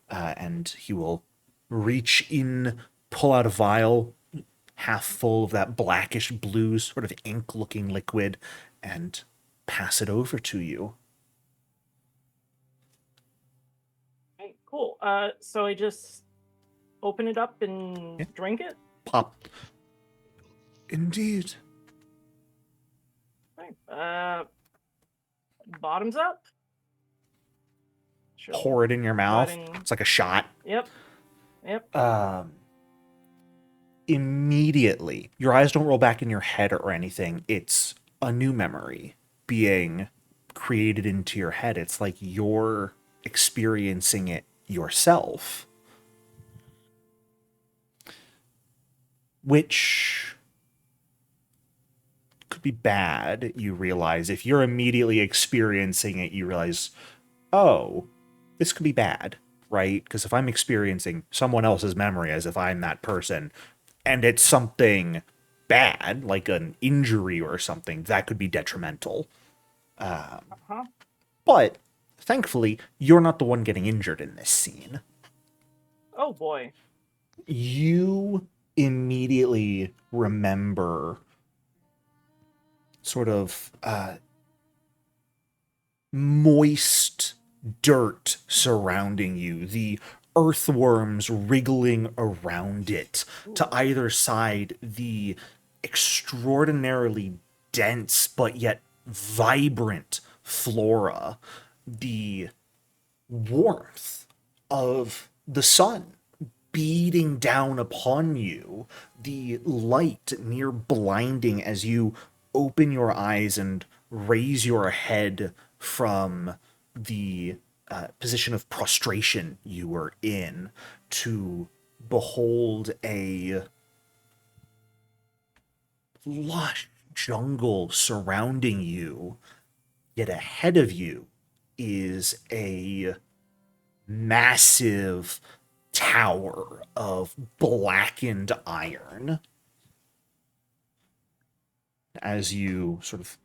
And he will reach in, pull out a vial, half full of that blackish blue, sort of ink looking liquid, and pass it over to you. Okay, cool. So I just open it up and drink it? Pop. Indeed. Okay. Bottoms up? Sure. Pour it in your mouth. Ahead and- It's like a shot. Yep. Immediately, your eyes don't roll back in your head or anything. It's a new memory being created into your head. It's like you're experiencing it yourself. Which could be bad, you realize. If you're immediately experiencing it, you realize, oh, this could be bad, right? Because if I'm experiencing someone else's memory as if I'm that person, and it's something bad, like an injury or something, that could be detrimental. But thankfully, you're not the one getting injured in this scene. Oh boy. You immediately remember sort of moist dirt surrounding you, the earthworms wriggling around it. To either side, the extraordinarily dense but yet vibrant flora, the warmth of the sun beating down upon you, the light near blinding as you open your eyes and raise your head from the position of prostration you were in to behold a lush jungle surrounding you, yet ahead of you is a massive tower of blackened iron. As you sort of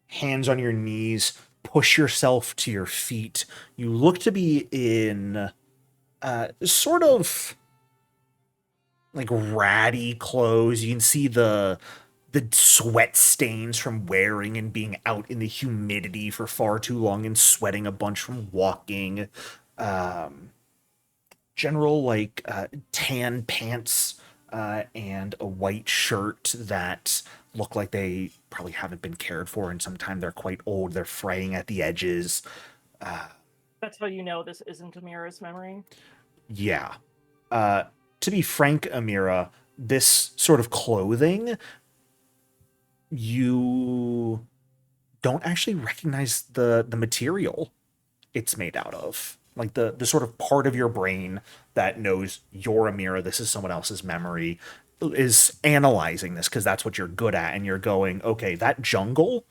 hands on your knees, push yourself to your feet, you look to be in sort of like ratty clothes. You can see the sweat stains from wearing and being out in the humidity for far too long and sweating a bunch from walking. General like tan pants and a white shirt that look like they probably haven't been cared for in some time. They're quite old. They're fraying at the edges. That's how you know this isn't Amira's memory. Yeah. To be frank, Amira, this sort of clothing, you don't actually recognize the material it's made out of. Like the sort of part of your brain that knows you're Amira, this is someone else's memory, is analyzing this because that's what you're good at, and you're going, okay, that jungle,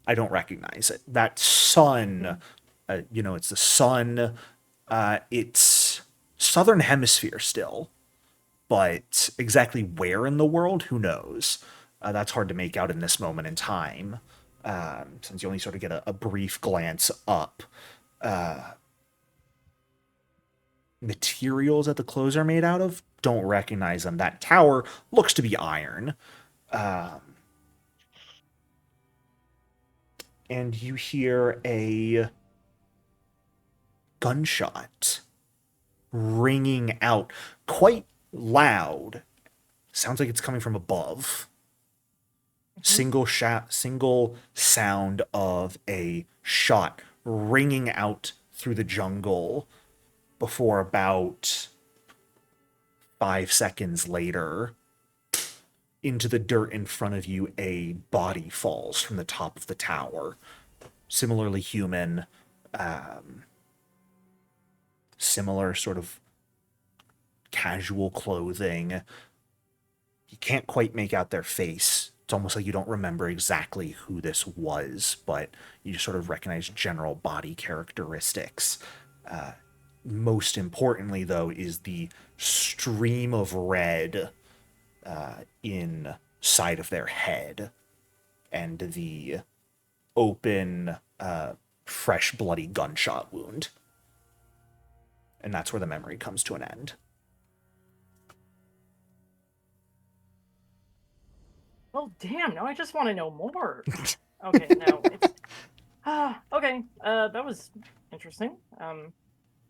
I don't recognize it. That sun, it's the sun. It's southern hemisphere still, but exactly where in the world, who knows? That's hard to make out in this moment in time, since you only sort of get a brief glance up. Materials that the clothes are made out of, don't recognize them. That tower looks to be iron. And you hear a gunshot ringing out quite loud, sounds like it's coming from above. Single sound of a shot ringing out through the jungle before about 5 seconds later, into the dirt in front of you, a body falls from the top of the tower. Similarly human, similar sort of casual clothing. You can't quite make out their face. It's almost like you don't remember exactly who this was, but you just sort of recognize general body characteristics. Most importantly, though, is the stream of red inside of their head and the open, fresh, bloody gunshot wound. And that's where the memory comes to an end. Well, damn, now I just want to know more. Okay, no, it's... okay, that was interesting.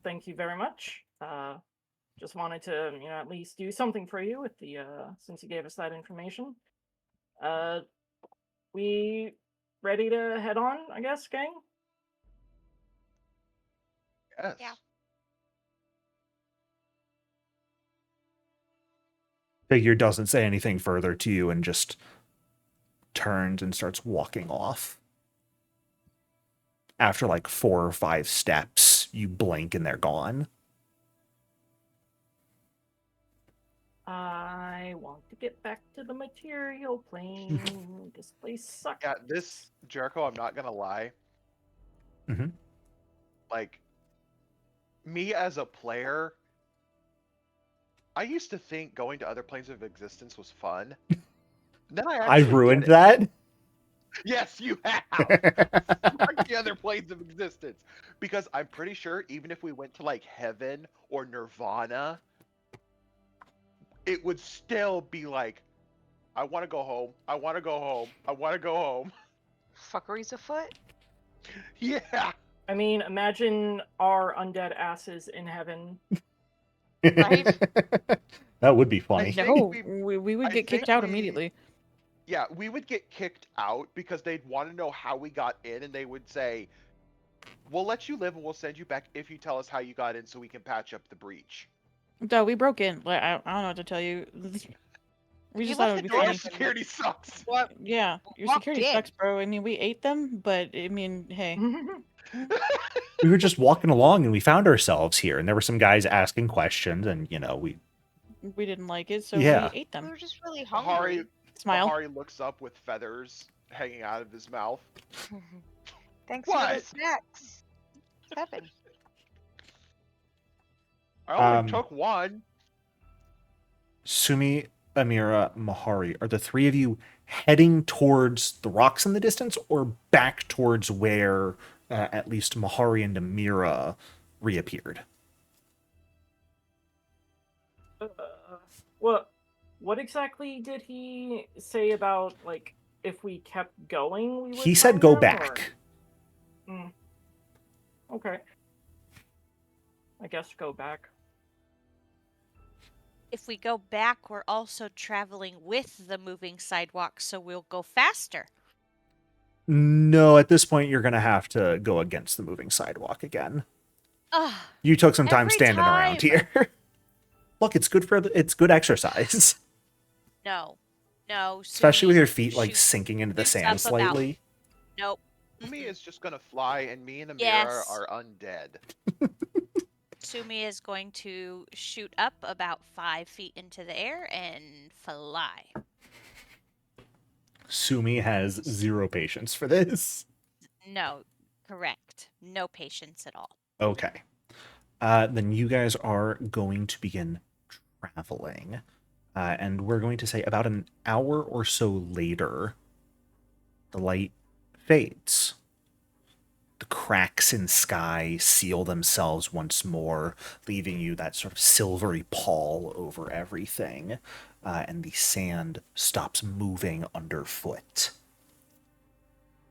Thank you very much. Just wanted to, at least do something for you with the, since you gave us that information. We ready to head on, I guess, gang? Yes. Yeah. Figure doesn't say anything further to you and just turns and starts walking off. After like 4 or 5 steps, you blink and they're gone. I want to get back to the material plane. This place sucks. Yeah, this, Jericho, I'm not gonna lie. Mhm. Like, me as a player, I used to think going to other planes of existence was fun. Then I I actually ruined get it. that. Yes, you have. Fuck the other planes of existence. Because I'm pretty sure even if we went to like heaven or nirvana, it would still be like, I want to go home. I want to go home. I want to go home. Fuckery's afoot. Yeah. I mean, imagine our undead asses in heaven. Right? That would be I funny. think No, we- we would I get kicked think out we- immediately. Yeah, we would get kicked out because they'd want to know how we got in, and they would say, we'll let you live and we'll send you back if you tell us how you got in so we can patch up the breach. No, we broke in. Like I don't know what to tell you. We You just left thought it would the be door Your funny. open. security sucks. What? Yeah, your Walked security in. sucks, bro. I mean, we ate them, but I mean, hey. We were just walking along and we found ourselves here, and there were some guys asking questions, and we We didn't like it, so Yeah. we ate We them. were just really hungry. Smile. Bahari looks up with feathers hanging out of his mouth. Thanks for the What? snacks. 7. I only Um, took one. Sumi, Amira, Mahari, are the 3 of you heading towards the rocks in the distance or back towards where at least Mahari and Amira reappeared? What exactly did he say about, like, if we kept going, we would He said find go them, back. or- Okay. I guess go back. If we go back, we're also traveling with the moving sidewalk, so we'll go faster. No, at this point you're going to have to go against the moving sidewalk again. Ugh. You took some time Every standing around time. here. Look, it's good exercise. No. Especially with Sumi your feet like shoots- sinking into the shoots sand up about- slightly. Nope. Sumi is just gonna fly, and me and Amira Yes. are undead. Sumi is going to shoot up about 5 feet into the air and fly. Sumi has 0 patience for this. No, correct. No patience at all. Okay. Then you guys are going to begin traveling. And we're going to say about an hour or so later, the light fades. The cracks in sky seal themselves once more, leaving you that sort of silvery pall over everything. And the sand stops moving underfoot.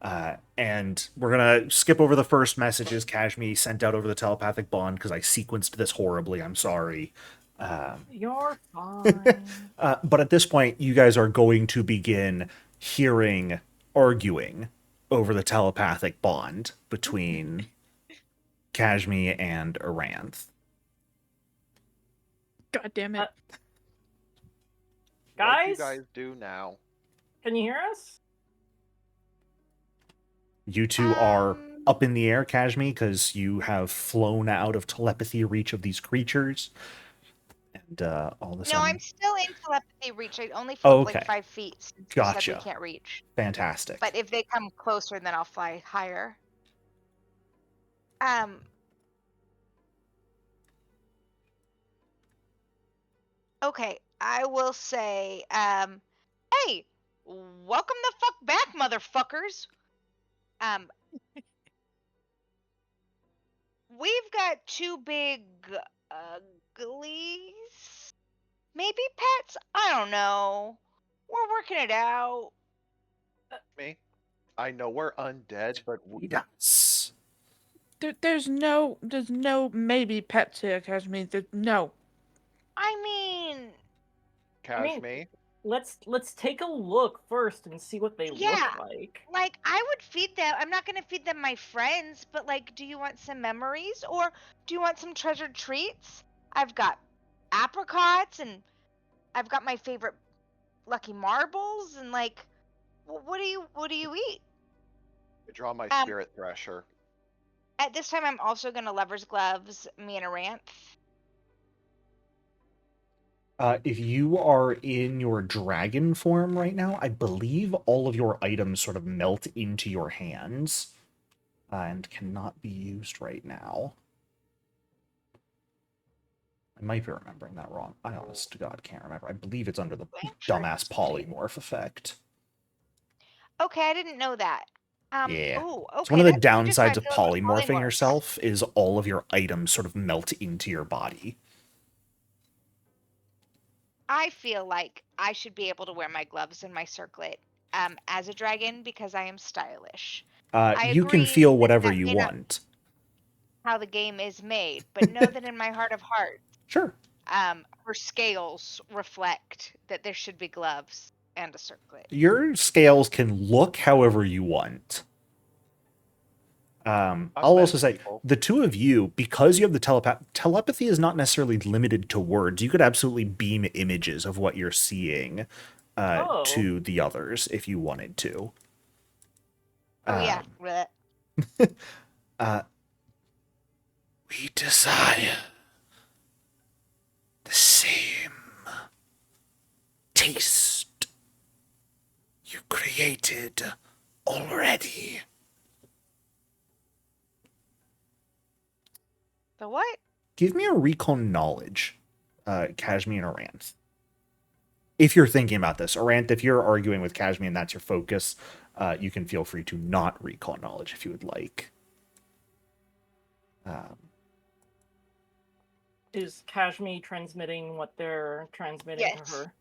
And we're going to skip over the first messages Kashmi sent out over the telepathic bond because I sequenced this horribly. I'm sorry. You're fine. But at this point, you guys are going to begin hearing arguing over the telepathic bond between Kashmi and Aranth. God damn it. What'd you Guys, guys do now? can you hear us? You two are up in the air, Kashmi, because you have flown out of telepathy reach of these creatures. And all of a No, sudden... I'm still in telepathy reach. I only flew up Okay. like 5 feet since you said we Gotcha. can't reach. Fantastic. But if they come closer, then I'll fly higher. Okay, I will say, hey, welcome the fuck back, motherfuckers. We've got 2 big uglies. Maybe pets? I don't know. We're working it out. Me? I know we're undead, but Yes. There's no maybe pets here, Kashmir. No. I mean, Kashmi? Let's take a look first and see what they yeah, look like. like I would feed them. I'm not gonna feed them my friends, but like, do you want some memories or do you want some treasured treats? I've got apricots and I've got my favorite lucky marbles and like, what do you eat? I draw my Um, spirit thresher. At this time, I'm also gonna lovers gloves me and Aranth. If you are in your dragon form right now, I believe all of your items sort of melt into your hands and cannot be used right now. I might be remembering that wrong. I honest to God can't remember. I believe it's under the dumbass polymorph effect. Okay, I didn't know that. Yeah. Oh, It's okay. one of the That's just how I downsides of feel about polymorphing polymorphs. yourself is all of your items sort of melt into your body. I feel like I should be able to wear my gloves and my circlet as a dragon because I am stylish. I You can agree feel that whatever that you may not want. be how the game is made, but know that in my heart of hearts, Sure. her scales reflect that there should be gloves and a circlet. Your scales can look however you want. I'll also say, the two of you, because you have the telepathy is not necessarily limited to words. You could absolutely beam images of what you're seeing to the others if you wanted to. Oh yeah. We desire the same taste you created already. The what? Give me a recon knowledge, Kashmi and Aranth. If you're thinking about this, Aranth, if you're arguing with Kashmi and that's your focus, you can feel free to not recon knowledge if you would like. Is Kashmi transmitting what they're transmitting to her?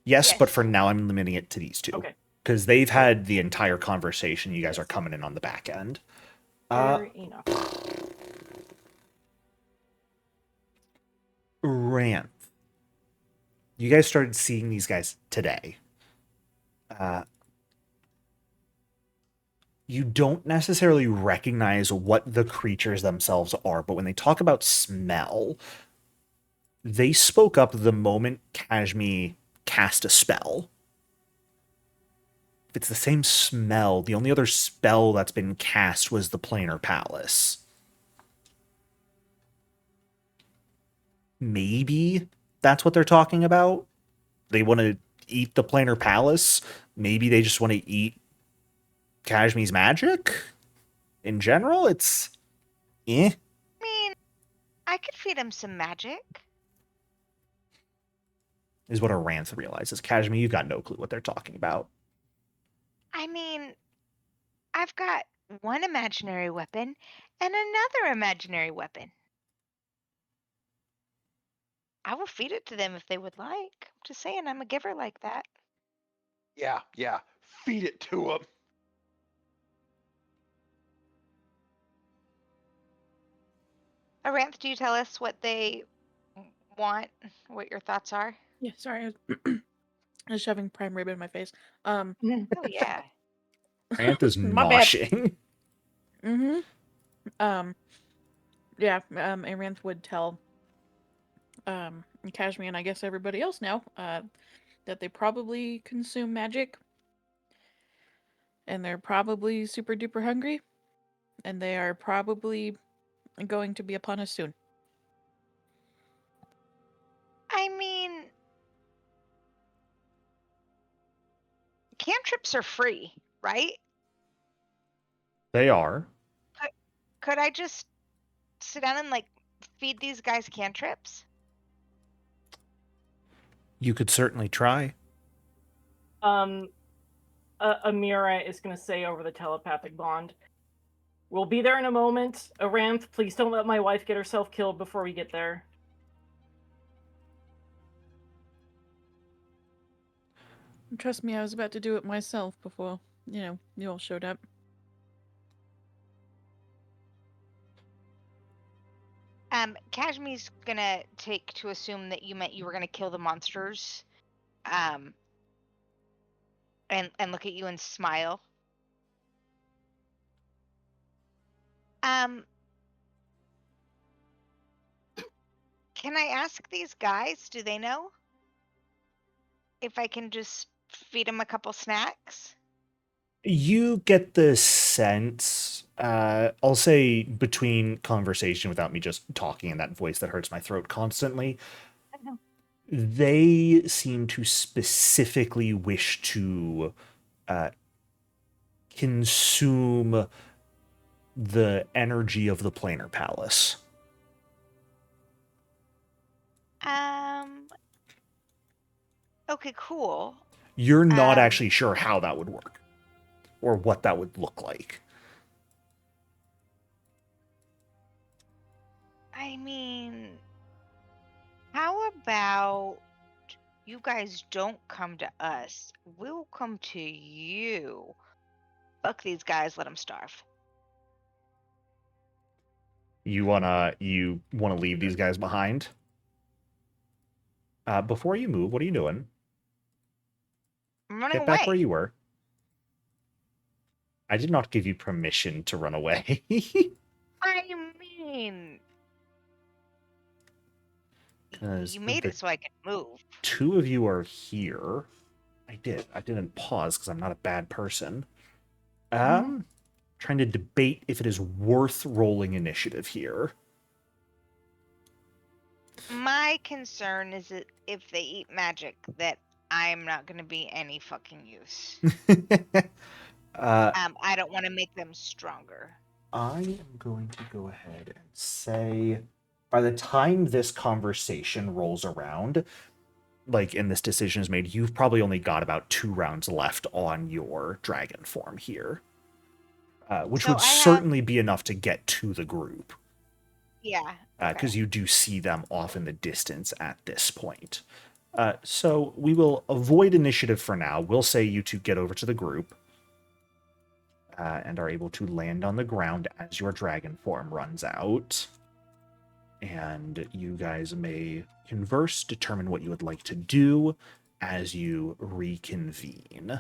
Yes, but for now I'm limiting it to these two. Okay. Because they've had the entire conversation. You guys are coming in on the back end. Fair enough. Ranth. You guys started seeing these guys today. You don't necessarily recognize what the creatures themselves are, but when they talk about smell, they spoke up the moment Kashmi cast a spell. If it's the same smell, the only other spell that's been cast was the Planar Palace. Maybe that's what they're talking about. They want to eat the Planar Palace. Maybe they just want to eat Kashmi's magic. In general, it's I mean, I could feed him some magic. Is what Aranth realizes. Kashmi, you've got no clue what they're talking about. I mean, I've got one imaginary weapon and another imaginary weapon. I will feed it to them if they would like. I'm just saying, I'm a giver like that. Yeah. Feed it to them. Aranth, do you tell us what want, what your thoughts are. Yeah, sorry. I was shoving prime rib in my face. Oh yeah. Aranth is My bad. moshing. Mm-hmm. Yeah, Aranth would tell Kashmir and I guess everybody else now, that they probably consume magic. And they're probably super duper hungry. And they are probably going to be upon us soon. I mean, cantrips are free, right? They are. Could I just sit down and like feed these guys cantrips? You could certainly try. Amira is going to say over the telepathic bond, "We'll be there in a moment. Aranth, please don't let my wife get herself killed before we get there." Trust me, I was about to do it myself before, you all showed up. Kashmir's gonna take to assume that you meant you were gonna kill the monsters. And look at you and smile. Can I ask these guys, do they know if I can just feed them a couple snacks? You get the sense, I'll say between conversation without me just talking in that voice that hurts my throat constantly, they seem to specifically wish to consume the energy of the planar palace. Okay, cool. You're not actually sure how that would work or what that would look like. I mean, how about you guys don't come to us? We'll come to you. Fuck these guys, let them starve. You wanna leave these guys behind? Before you move, what are you doing? I'm running Get back away. where you were. I did not give you permission to run away. I mean, you made it so I could move. Two of you are here. I didn't pause because I'm not a bad person. Trying to debate if it is worth rolling initiative here. My concern is that if they eat magic, that I'm not going to be any fucking use. I don't want to make them stronger. I am going to go ahead and say, by the time this conversation rolls around, like, and this decision is made, you've probably only got about 2 rounds left on your dragon form here. Which would certainly be enough to get to the group. Yeah. Because you do see them off in the distance at this point. So we will avoid initiative for now. We'll say you two get over to the group. And are able to land on the ground as your dragon form runs out. And you guys may converse, determine what you would like to do as you reconvene.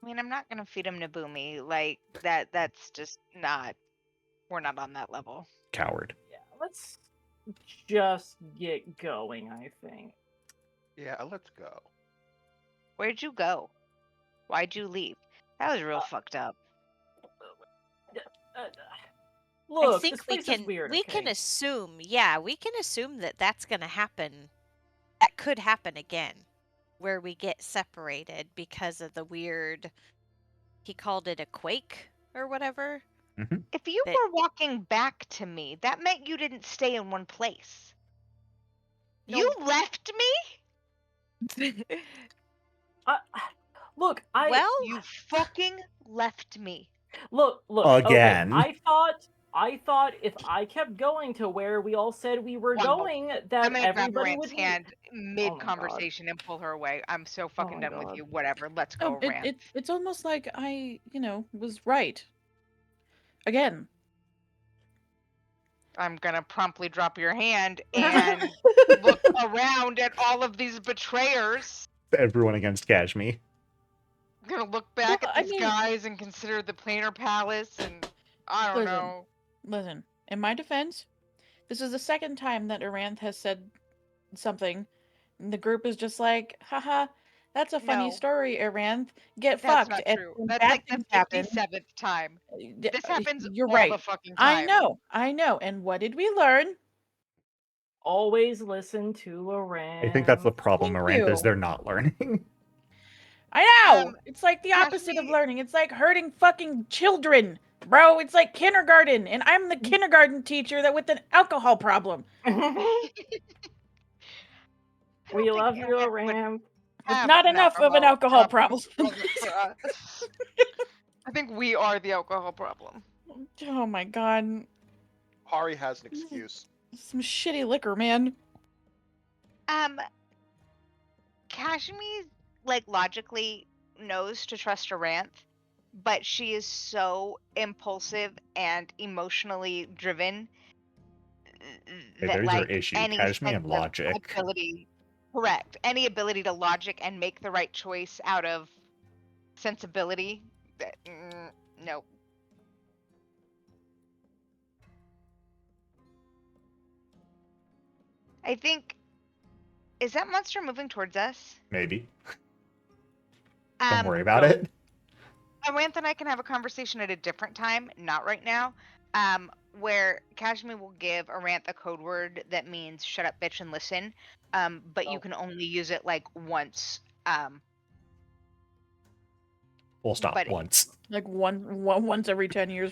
I mean, I'm not going to feed him Naboomi. Like, that's just not... We're not on that level. Coward. Yeah, let's just get going, I think. Yeah, let's go. Where'd you go? Why'd you leave? That was real fucked up. Look, I think this place is weird, we can assume, we can assume that that's going to happen. That could happen again, where we get separated because of the weird, he called it a quake or whatever. Mm-hmm. If you were walking back to me, that meant you didn't stay in one place. No. You left me? Look, you fucking left me. Look. Again. Okay, I thought if I kept going to where we all said we were going, that I'm gonna everybody grab would hand mid-conversation and pull her away. I'm so fucking done with you. Whatever. Let's go, Ram. It's almost like I, was right. Again. I'm gonna promptly drop your hand and look around at all of these betrayers. Everyone against Kashmi. I'm gonna look back Well, at I these mean- guys and consider the planar palace, and I don't Listen. know. Listen, in my defense, this is the second time that Aranth has said something. And the group is just like, haha, that's a funny No. story, Aranth. Get That's fucked. not And true. when That's bad like the things happen, 57th time. This happens you're all right. the fucking I time. know. And what did we learn? Always listen to a rant. I think that's the problem, Thank Marantha, is you. they're not learning. I know! It's like the Cash opposite of me- learning. It's like hurting fucking children, bro. It's like kindergarten, and I'm the kindergarten teacher that with an alcohol problem. We think love you, Aranth would Aram. have Not an enough of an alcohol problem problem. wasn't for us. I think we are the alcohol problem. Oh my god. Hari has an excuse. Some shitty liquor, man. Kashmi, like, logically knows to trust Aranth, but she is so impulsive and emotionally driven Hey, that, there's like, your issue. any Kashmi sense and of logic. ability, correct, any ability to logic and make the right choice out of sensibility, that, nope. I think, is that monster moving towards us? Maybe. Don't worry about go. it. Aranth and I can have a conversation at a different time, not right now, where Kashmi will give Aranth a code word that means shut up, bitch, and listen, but you can only use it, like, once. We'll stop But- once. Like once every 10 years.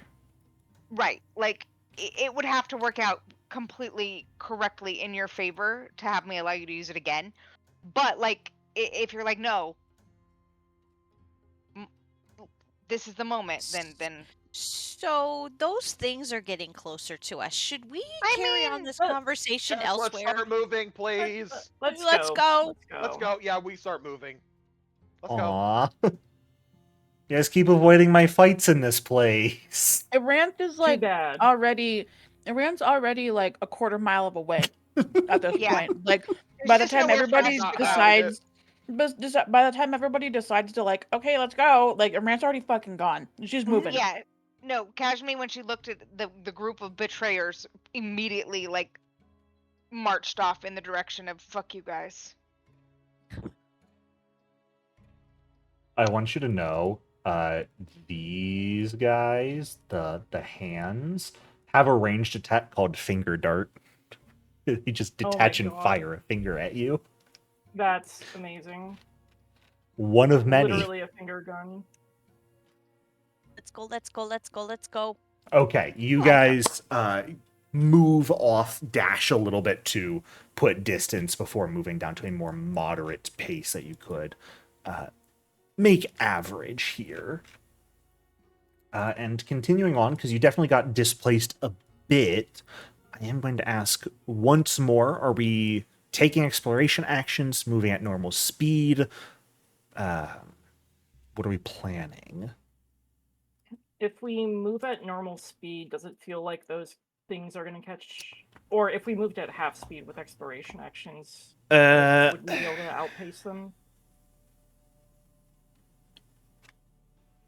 Right, like, it would have to work out completely correctly in your favor to have me allow you to use it again. But, like, if you're like, no, this is the moment, then So those things are getting closer to us. Should we I carry mean, on this let- conversation Yes, let's elsewhere? start moving, please. Let's Let's go. go. Let's go. Yeah, we start moving. Let's go. Aww. You guys keep avoiding my fights in this place. Aranth is Too like bad. Aranth's already like a quarter mile of away at this Yeah. point. Like there's by the just time nowhere for us everybody to go. decides by the time everybody decides to like, okay, let's go, like Aranth's already fucking gone. She's moving. Yeah, no, Kashmi, when she looked at the group of betrayers, immediately, like, marched off in the direction of fuck you guys. I want you to know, these guys, the hands, have a ranged attack called Finger Dart. You just Oh my detach and God. fire a finger at you. That's amazing. One of many. Literally a finger gun. Let's go. Let's go. Let's go. Let's go. Okay, you guys move off, dash a little bit to put distance before moving down to a more moderate pace that you could make average here. And continuing on, because you definitely got displaced a bit, I am going to ask once more, are we taking exploration actions, moving at normal speed? What are we planning? If we move at normal speed, does it feel like those things are going to catch? Or if we moved at half speed with exploration actions, would we be able to outpace them?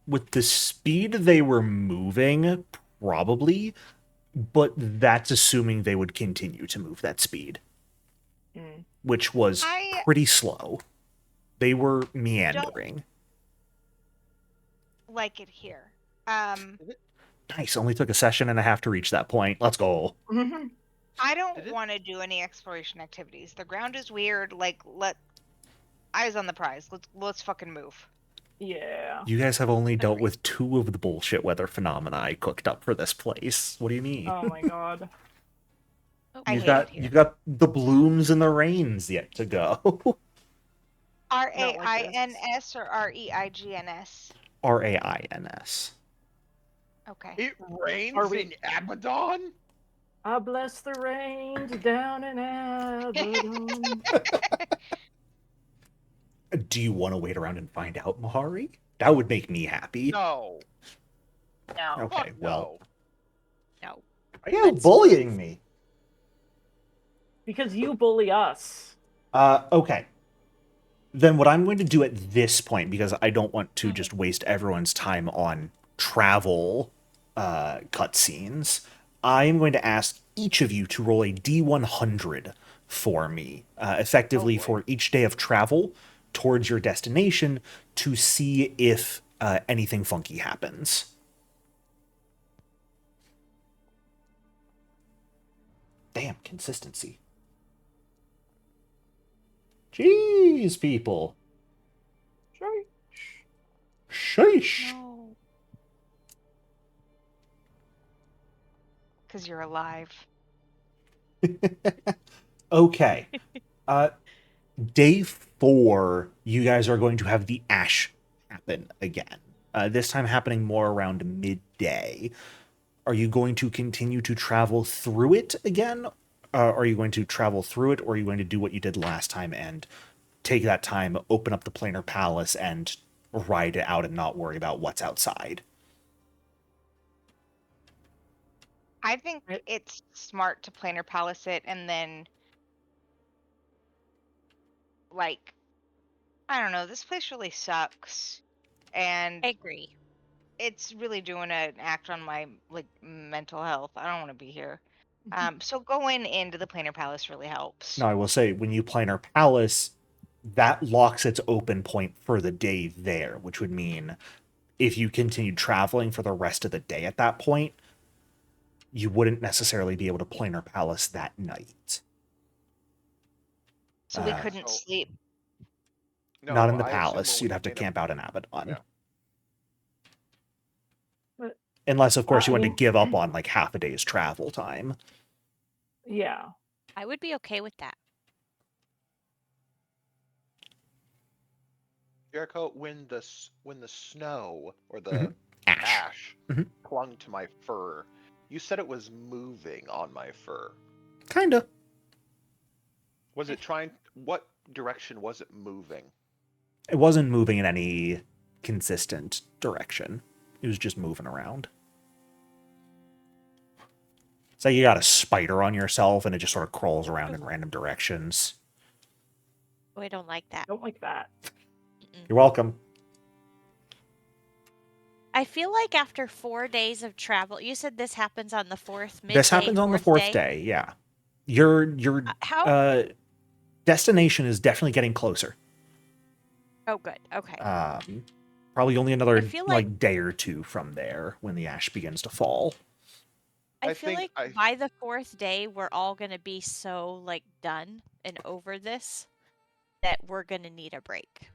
With the speed they were moving, probably, but that's assuming they would continue to move that speed, which was pretty slow. They were meandering. Like it here. Nice, only took a session and a half to reach that point. Let's go. I don't want to do any exploration activities. The ground is weird. Like, eyes on the prize. Let's fucking move. Yeah. You guys have only dealt with 2 of the bullshit weather phenomena I cooked up for this place. What do you mean? Oh my God. I You've hate got it here. you've got the blooms and the rains yet to go. RAINS or REIGNS? RAINS. Okay. It rains Are we- in Abaddon? I bless the rains down in Abaddon. Do you want to wait around and find out, Mahari? That would make me happy. No. No. Okay, Fuck well, no. No. Are you bullying me? Because you bully us. Okay. Then what I'm going to do at this point, because I don't want to just waste everyone's time on travel cutscenes, I'm going to ask each of you to roll a D100 for me, effectively for each day of travel towards your destination to see if anything funky happens. Damn, consistency. Jeez, people. Sheesh. No. Because you're alive. Okay. Day 4, you guys are going to have the ash happen again. This time happening more around midday. Are you going to continue to travel through it again? Are you going to travel through it, or are you going to do what you did last time and take that time, open up the planar palace, and ride it out and not worry about what's outside? I think it's smart to planar palace it and then, like, I don't know, this place really sucks. And I agree. it's really doing an act on my, like, mental health. I don't want to be here. So going into the planar palace really helps. Now, I will say, when you planar palace, that locks its open point for the day there, which would mean if you continued traveling for the rest of the day at that point, you wouldn't necessarily be able to planar palace that night. So we couldn't So- sleep. No, Not in the I assume palace. when You'd we have to made camp out in Abaddon. Yeah. But- Unless, of course, you I wanted mean- to give up on like half a day's travel time. Yeah. I would be okay with that. Jericho, when the snow or the Mhm. Ash. ash Mhm. clung to my fur, you said it was moving on my fur. Kinda. Was it trying? What direction was it moving? It wasn't moving in any consistent direction. It was just moving around. It's like you got a spider on yourself and it just sort of crawls around in random directions. Oh, I don't like that. Don't like that. You're welcome. I feel like after 4 days of travel, you said this happens on the fourth midday. This happens on the fourth day, yeah. Your How? destination is definitely getting closer. Oh, good. Okay. Probably only another I feel like- day or two from there when the ash begins to fall. I I feel think like by the fourth day, we're all gonna be so like done and over this that we're gonna need a break.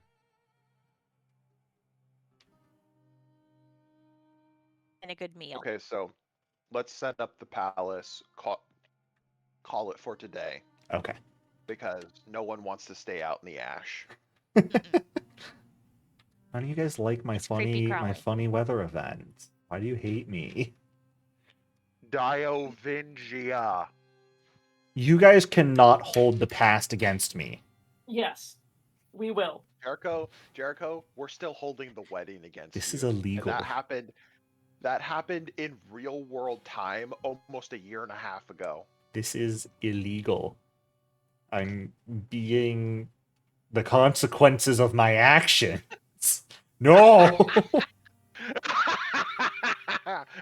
And a good meal. Okay, so let's set up the palace. Call it for today Okay. because no one wants to stay out in the ash. How do you guys like my It's creepy crawly. funny weather event? Why do you hate me? Diovingia. You guys cannot hold the past against me. Yes, we will. Jericho, we're still holding the wedding against This you. is illegal. And that happened in real world time almost a year and a half ago. This is illegal. I'm being the consequences of my actions. No!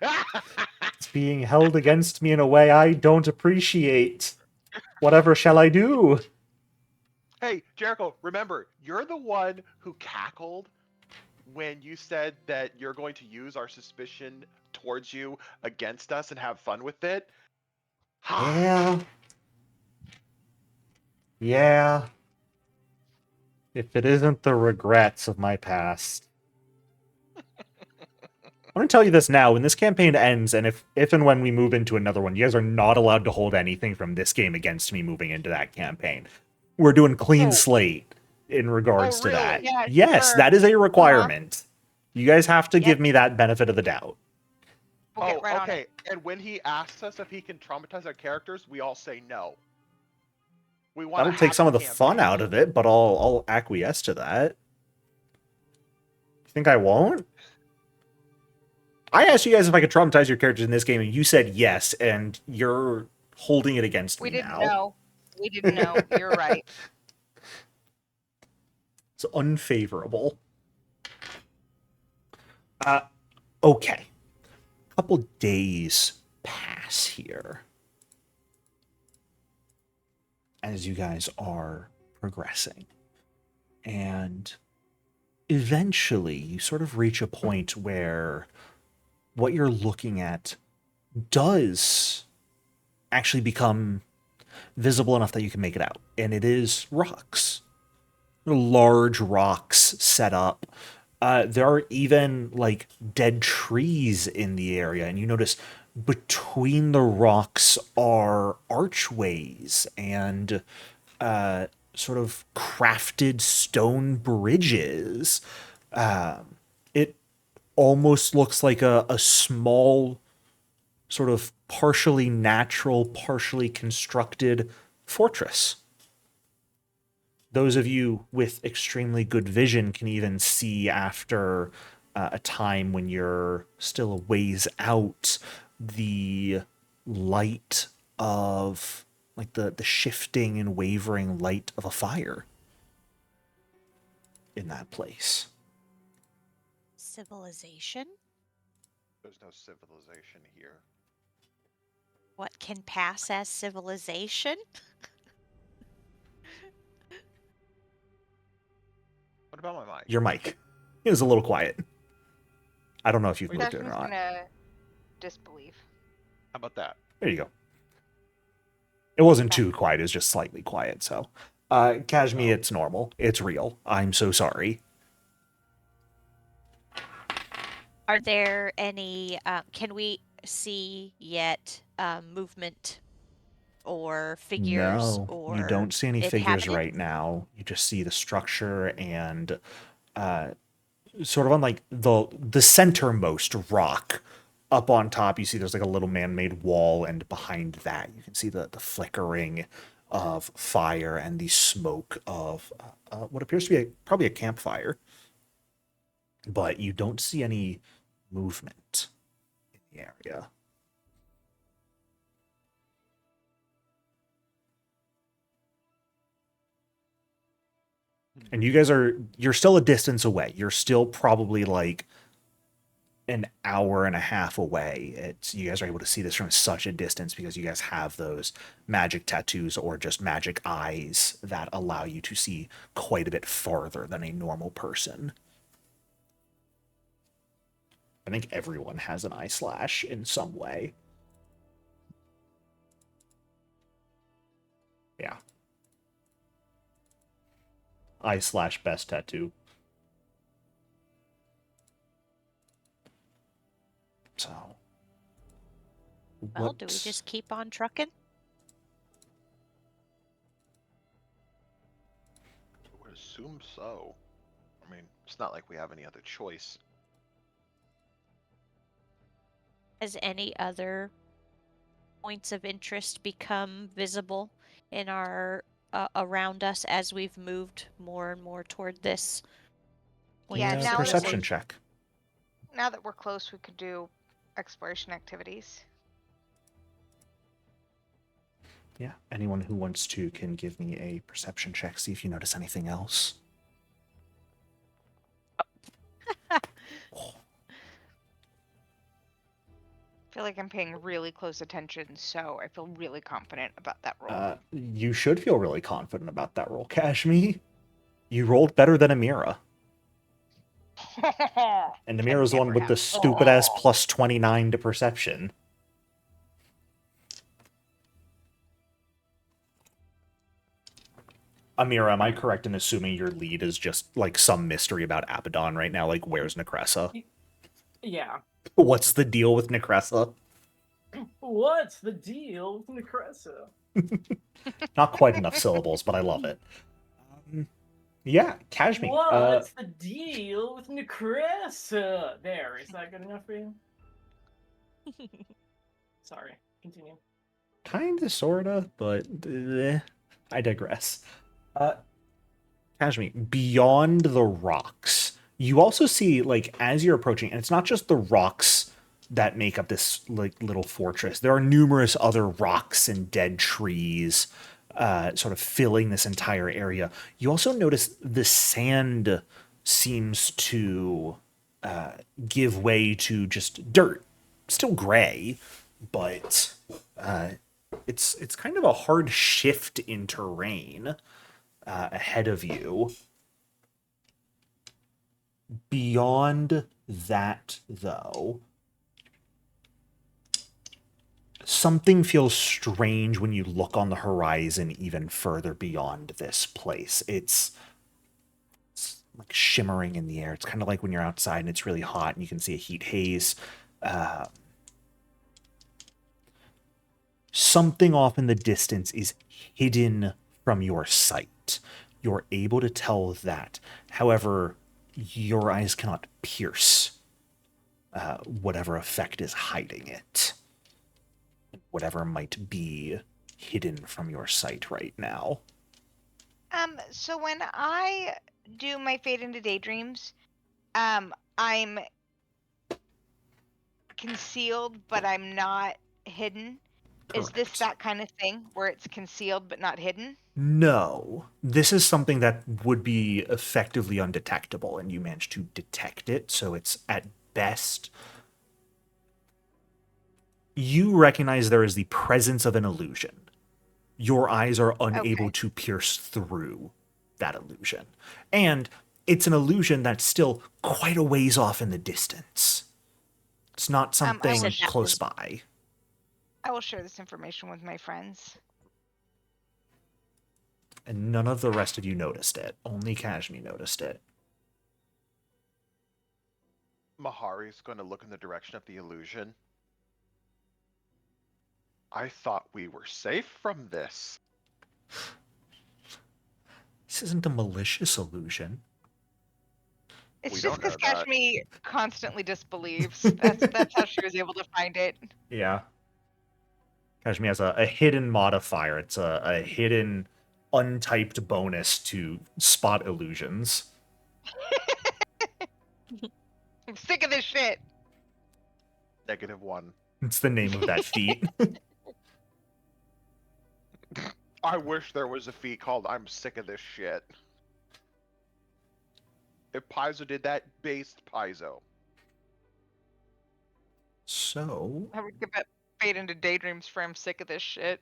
It's being held against me in a way I don't appreciate. Whatever shall I do? Hey, Jericho, remember, you're the one who cackled when you said that you're going to use our suspicion towards you against us and have fun with it. Yeah. Yeah. If it isn't the regrets of my past. I'm going to tell you this now. When this campaign ends, and if and when we move into another one, you guys are not allowed to hold anything from this game against me moving into that campaign. We're doing clean slate in regards to that. really? Yeah, Yes, sure. that is a requirement. You guys have to Yep. give me that benefit of the doubt. We'll get right on okay. it. And when he asks us if he can traumatize our characters, we all say no. We want That'll to take some of the fun out of it, but I'll acquiesce to that. You think I won't? I asked you guys if I could traumatize your characters in this game, and you said yes, and you're holding it against We me didn't now. know. We didn't know. You're right. It's unfavorable. Okay. A couple days pass here as you guys are progressing. And eventually you sort of reach a point where what you're looking at does actually become visible enough that you can make it out. And it is rocks. Large rocks set up. There are even like dead trees in the area, and you notice between the rocks are archways and sort of crafted stone bridges. It almost looks like a small, sort of partially natural, partially constructed fortress. Those of you with extremely good vision can even see after a time when you're still a ways out the light of, like the shifting and wavering light of a fire in that place. Civilization? There's no civilization here. What can pass as civilization? What about my mic? Your mic is a little quiet. I don't know if you've Wait, moved it or Jasmine's not. gonna disbelieve. How about that? There you go. It wasn't too quiet, it was just slightly quiet, so. Kashmi, it's normal. It's real. I'm so sorry. Are there any, can we see yet movement or figures No, or you don't see any figures inhabited? right now. You just see the structure and sort of on like the centermost rock up on top, you see there's like a little man-made wall, and behind that you can see the flickering of fire and the smoke of what appears to be probably a campfire. But you don't see any movement in the area. And you guys you're still a distance away. You're still probably like an hour and a half away. You guys are able to see this from such a distance because you guys have those magic tattoos or just magic eyes that allow you to see quite a bit farther than a normal person. I think everyone has an eye slash in some way. Yeah. Eye slash best tattoo. So. Well, do we just keep on trucking? I would assume so. I mean, it's not like we have any other choice. Has any other points of interest become visible in our around us as we've moved more and more toward this? Yeah, now perception check. Now that we're close, we could do exploration activities. Yeah, anyone who wants to can give me a perception check, see if you notice anything else. I feel like I'm paying really close attention, so I feel really confident about that roll. You should feel really confident about that roll, Kashmi. You rolled better than Amira. And Amira's the one with the stupid-ass plus 29 to perception. Amira, am I correct in assuming your lead is just, like, some mystery about Abaddon right now? Like, where's Necressa? Yeah. What's the deal with Necressa? What's the deal with Necressa? Not quite enough syllables, but I love it. Yeah, Kashmi. What's the deal with Necressa? There, is that good enough for you? Sorry, continue. Kinda, sorta, but I digress. Kashmi, beyond the rocks, you also see, like, as you're approaching, and it's not just the rocks that make up this like little fortress. There are numerous other rocks and dead trees sort of filling this entire area. You also notice the sand seems to give way to just dirt. Still gray, but it's kind of a hard shift in terrain ahead of you. Beyond that, though, something feels strange when you look on the horizon even further beyond this place. It's like shimmering in the air. It's kind of like when you're outside and it's really hot and you can see a heat haze. Something off in the distance is hidden from your sight. You're able to tell that. However, your eyes cannot pierce whatever effect is hiding it. Whatever might be hidden from your sight right now. So when I do my fade into daydreams, I'm concealed, but I'm not hidden. Is this Correct. that kind of thing where it's concealed but not hidden? No. This is something that would be effectively undetectable, and you managed to detect it, so it's at best. You recognize there is the presence of an illusion. Your eyes are unable to pierce through that illusion. And it's an illusion that's still quite a ways off in the distance. It's not something said that close was- by. I will share this information with my friends. And none of the rest of you noticed it. Only Kashmi noticed it. Mahari's going to look in the direction of the illusion. I thought we were safe from this. This isn't a malicious illusion. It's We just don't know because that. Kashmi constantly disbelieves. That's how she was able to find it. Yeah. Kashmi has a hidden modifier. It's a hidden untyped bonus to spot illusions. I'm sick of this shit. -1. It's the name of that feat. I wish there was a feat called I'm sick of this shit. If Paizo did that, based Paizo. So, I would give it fade into daydreams for I'm sick of this shit.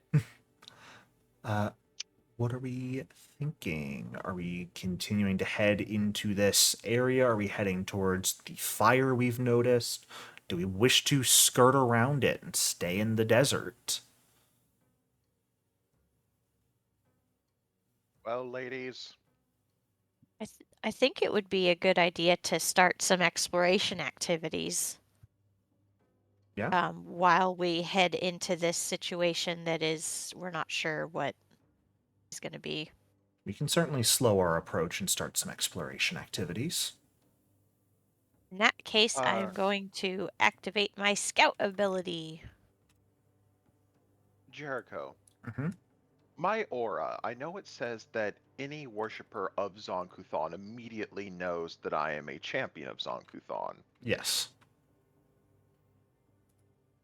what are we thinking? Are we continuing to head into this area? Are we heading towards the fire we've noticed? Do we wish to skirt around it and stay in the desert? Well, ladies, I think it would be a good idea to start some exploration activities. Yeah. While we head into this situation that is, we're not sure what is going to be. We can certainly slow our approach and start some exploration activities. In that case, I'm going to activate my scout ability. Jericho. Mm-hmm. My aura, I know it says that any worshipper of Zonkuthon immediately knows that I am a champion of Zonkuthon. Yes.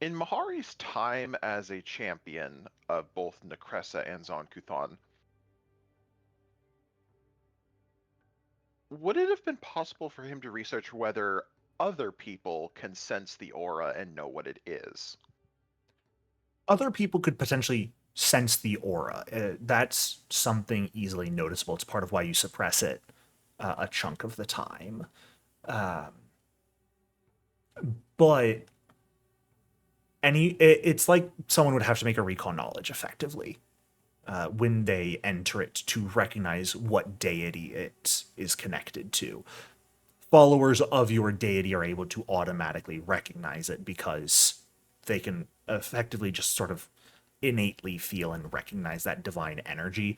In Mahari's time as a champion of both Necressa and Zonkuthon, would it have been possible for him to research whether other people can sense the aura and know what it is? Other people could potentially sense the aura. That's something easily noticeable. It's part of why you suppress it a chunk of the time. But it's like someone would have to make a recall knowledge effectively when they enter it to recognize what deity it is connected to. Followers of your deity are able to automatically recognize it because they can effectively just sort of innately feel and recognize that divine energy.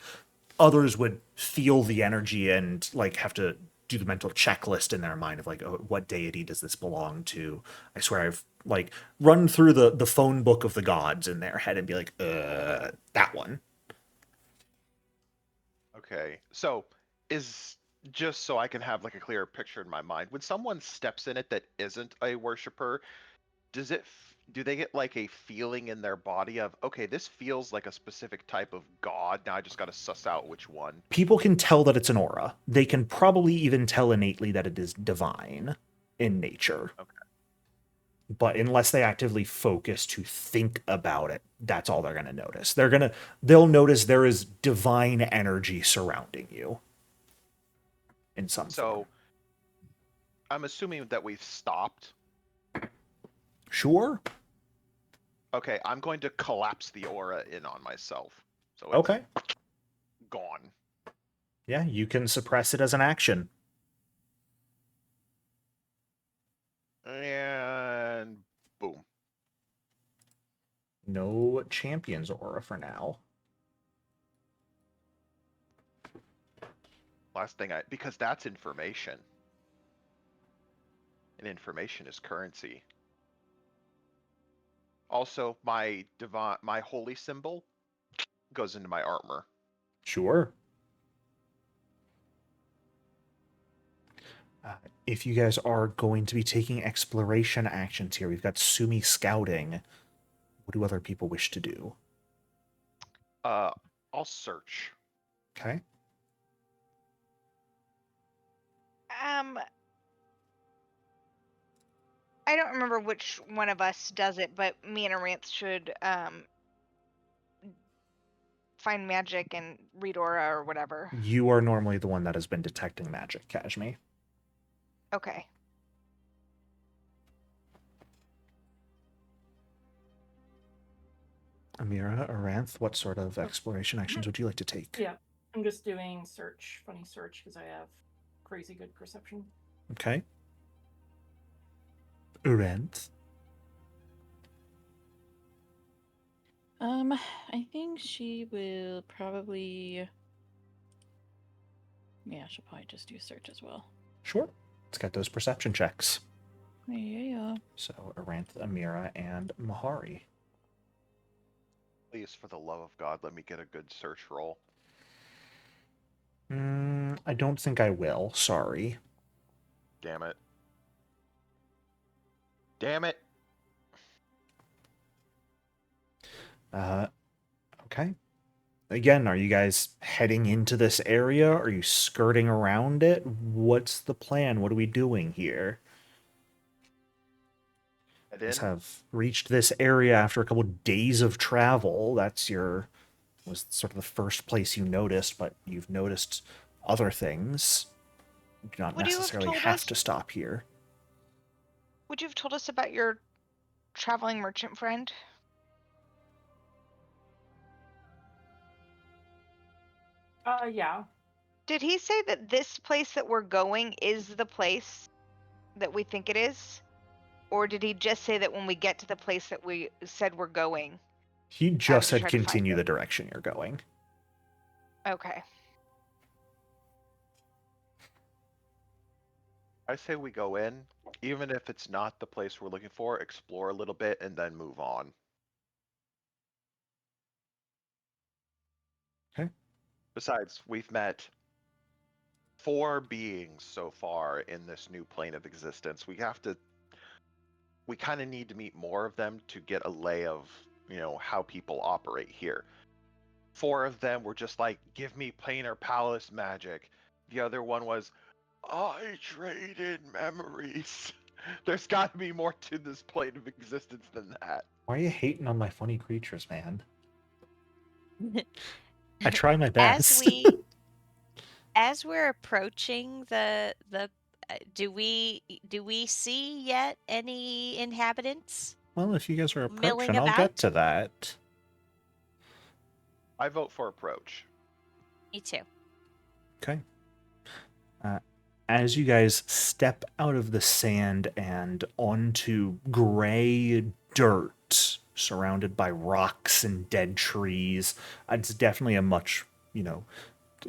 Others would feel the energy and like have to do the mental checklist in their mind of like, oh, what deity does this belong to? I swear I've like run through the phone book of the gods in their head and be like, that one. Okay, so is just so I can have like a clearer picture in my mind, when someone steps in it that isn't a worshiper, do they get like a feeling in their body of, okay, this feels like a specific type of god. Now I just got to suss out which one. People can tell that it's an aura. They can probably even tell innately that it is divine in nature. Okay. But unless they actively focus to think about it, that's all they're going to notice. They'll notice there is divine energy surrounding you in some form. So I'm assuming that we've stopped. Sure. Okay, I'm going to collapse the aura in on myself. So it's Okay. gone. Yeah, you can suppress it as an action. And boom. No champion's aura for now. Last thing because that's information. And information is currency. Also, my holy symbol goes into my armor. Sure. If you guys are going to be taking exploration actions here, we've got Sumi scouting. What do other people wish to do? I'll search. Okay. I don't remember which one of us does it, but me and Aranth should find magic and read aura or whatever. You are normally the one that has been detecting magic, Kashmi. Okay. Amira, Aranth, what sort of exploration actions would you like to take? Yeah, I'm just doing funny search, because I have crazy good perception. Okay. Aranth. I think she will probably. Yeah, she'll probably just do search as well. Sure. Let's get those perception checks. Yeah. So Aranth, Amira, and Mahari. Please, for the love of God, let me get a good search roll. I don't think I will. Sorry. Damn it. Damn it. Okay. Again, are you guys heading into this area? Are you skirting around it? What's the plan? What are we doing here? You guys have reached this area after a couple days of travel. Was sort of the first place you noticed, but you've noticed other things. You do not necessarily have to stop here. Would you have told us about your traveling merchant friend? Yeah. Did he say that this place that we're going is the place that we think it is? Or did he just say that when we get to the place that we said we're going? He just said continue the direction you're going. Okay. I say we go in, even if it's not the place we're looking for, explore a little bit and then move on. Okay. Besides, we've met 4 beings so far in this new plane of existence. We kind of need to meet more of them to get a lay of, how people operate here. 4 of them were just like, give me planar palace magic. The other one was, I trade in memories. There's got to be more to this plane of existence than that. Why are you hating on my funny creatures, man? I try my best. As we're approaching do we see yet any inhabitants? Well, if you guys are approaching, I'll get to that. I vote for approach. Me too. Okay. As you guys step out of the sand and onto gray dirt surrounded by rocks and dead trees, it's definitely a much,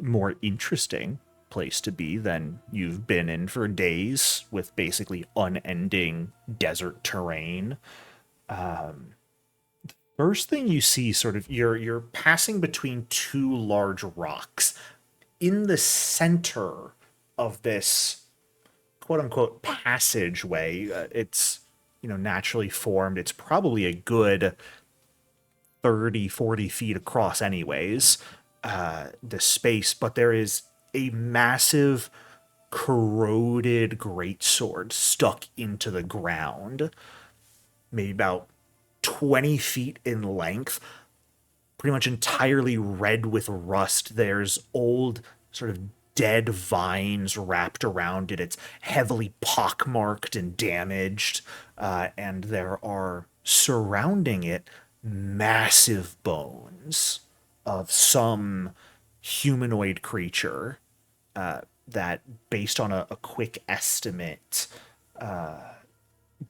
more interesting place to be than you've been in for days with basically unending desert terrain. First thing you see, sort of, you're passing between 2 large rocks. In the center of this quote-unquote passageway, it's naturally formed. It's probably a good 30, 40 feet across anyways, the space, but there is a massive corroded greatsword stuck into the ground, maybe about 20 feet in length, pretty much entirely red with rust. There's old, sort of dead vines wrapped around it. It's heavily pockmarked and damaged, and there are surrounding it massive bones of some humanoid creature that, based on a quick estimate,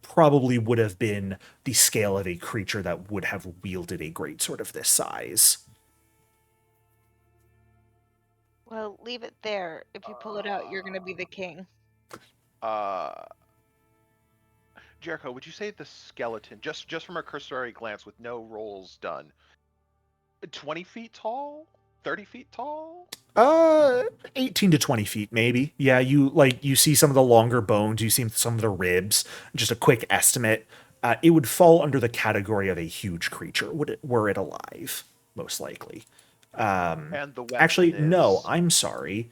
probably would have been the scale of a creature that would have wielded a greatsword of this size. Well, leave it there. If you pull it out, you're going to be the king. Jericho, would you say the skeleton, just from a cursory glance with no rolls done, 20 feet tall? 30 feet tall? 18 to 20 feet, maybe. Yeah, you see some of the longer bones, you see some of the ribs. Just a quick estimate. It would fall under the category of a huge creature, were it alive, most likely. And the weapon Actually, no, is... I'm sorry.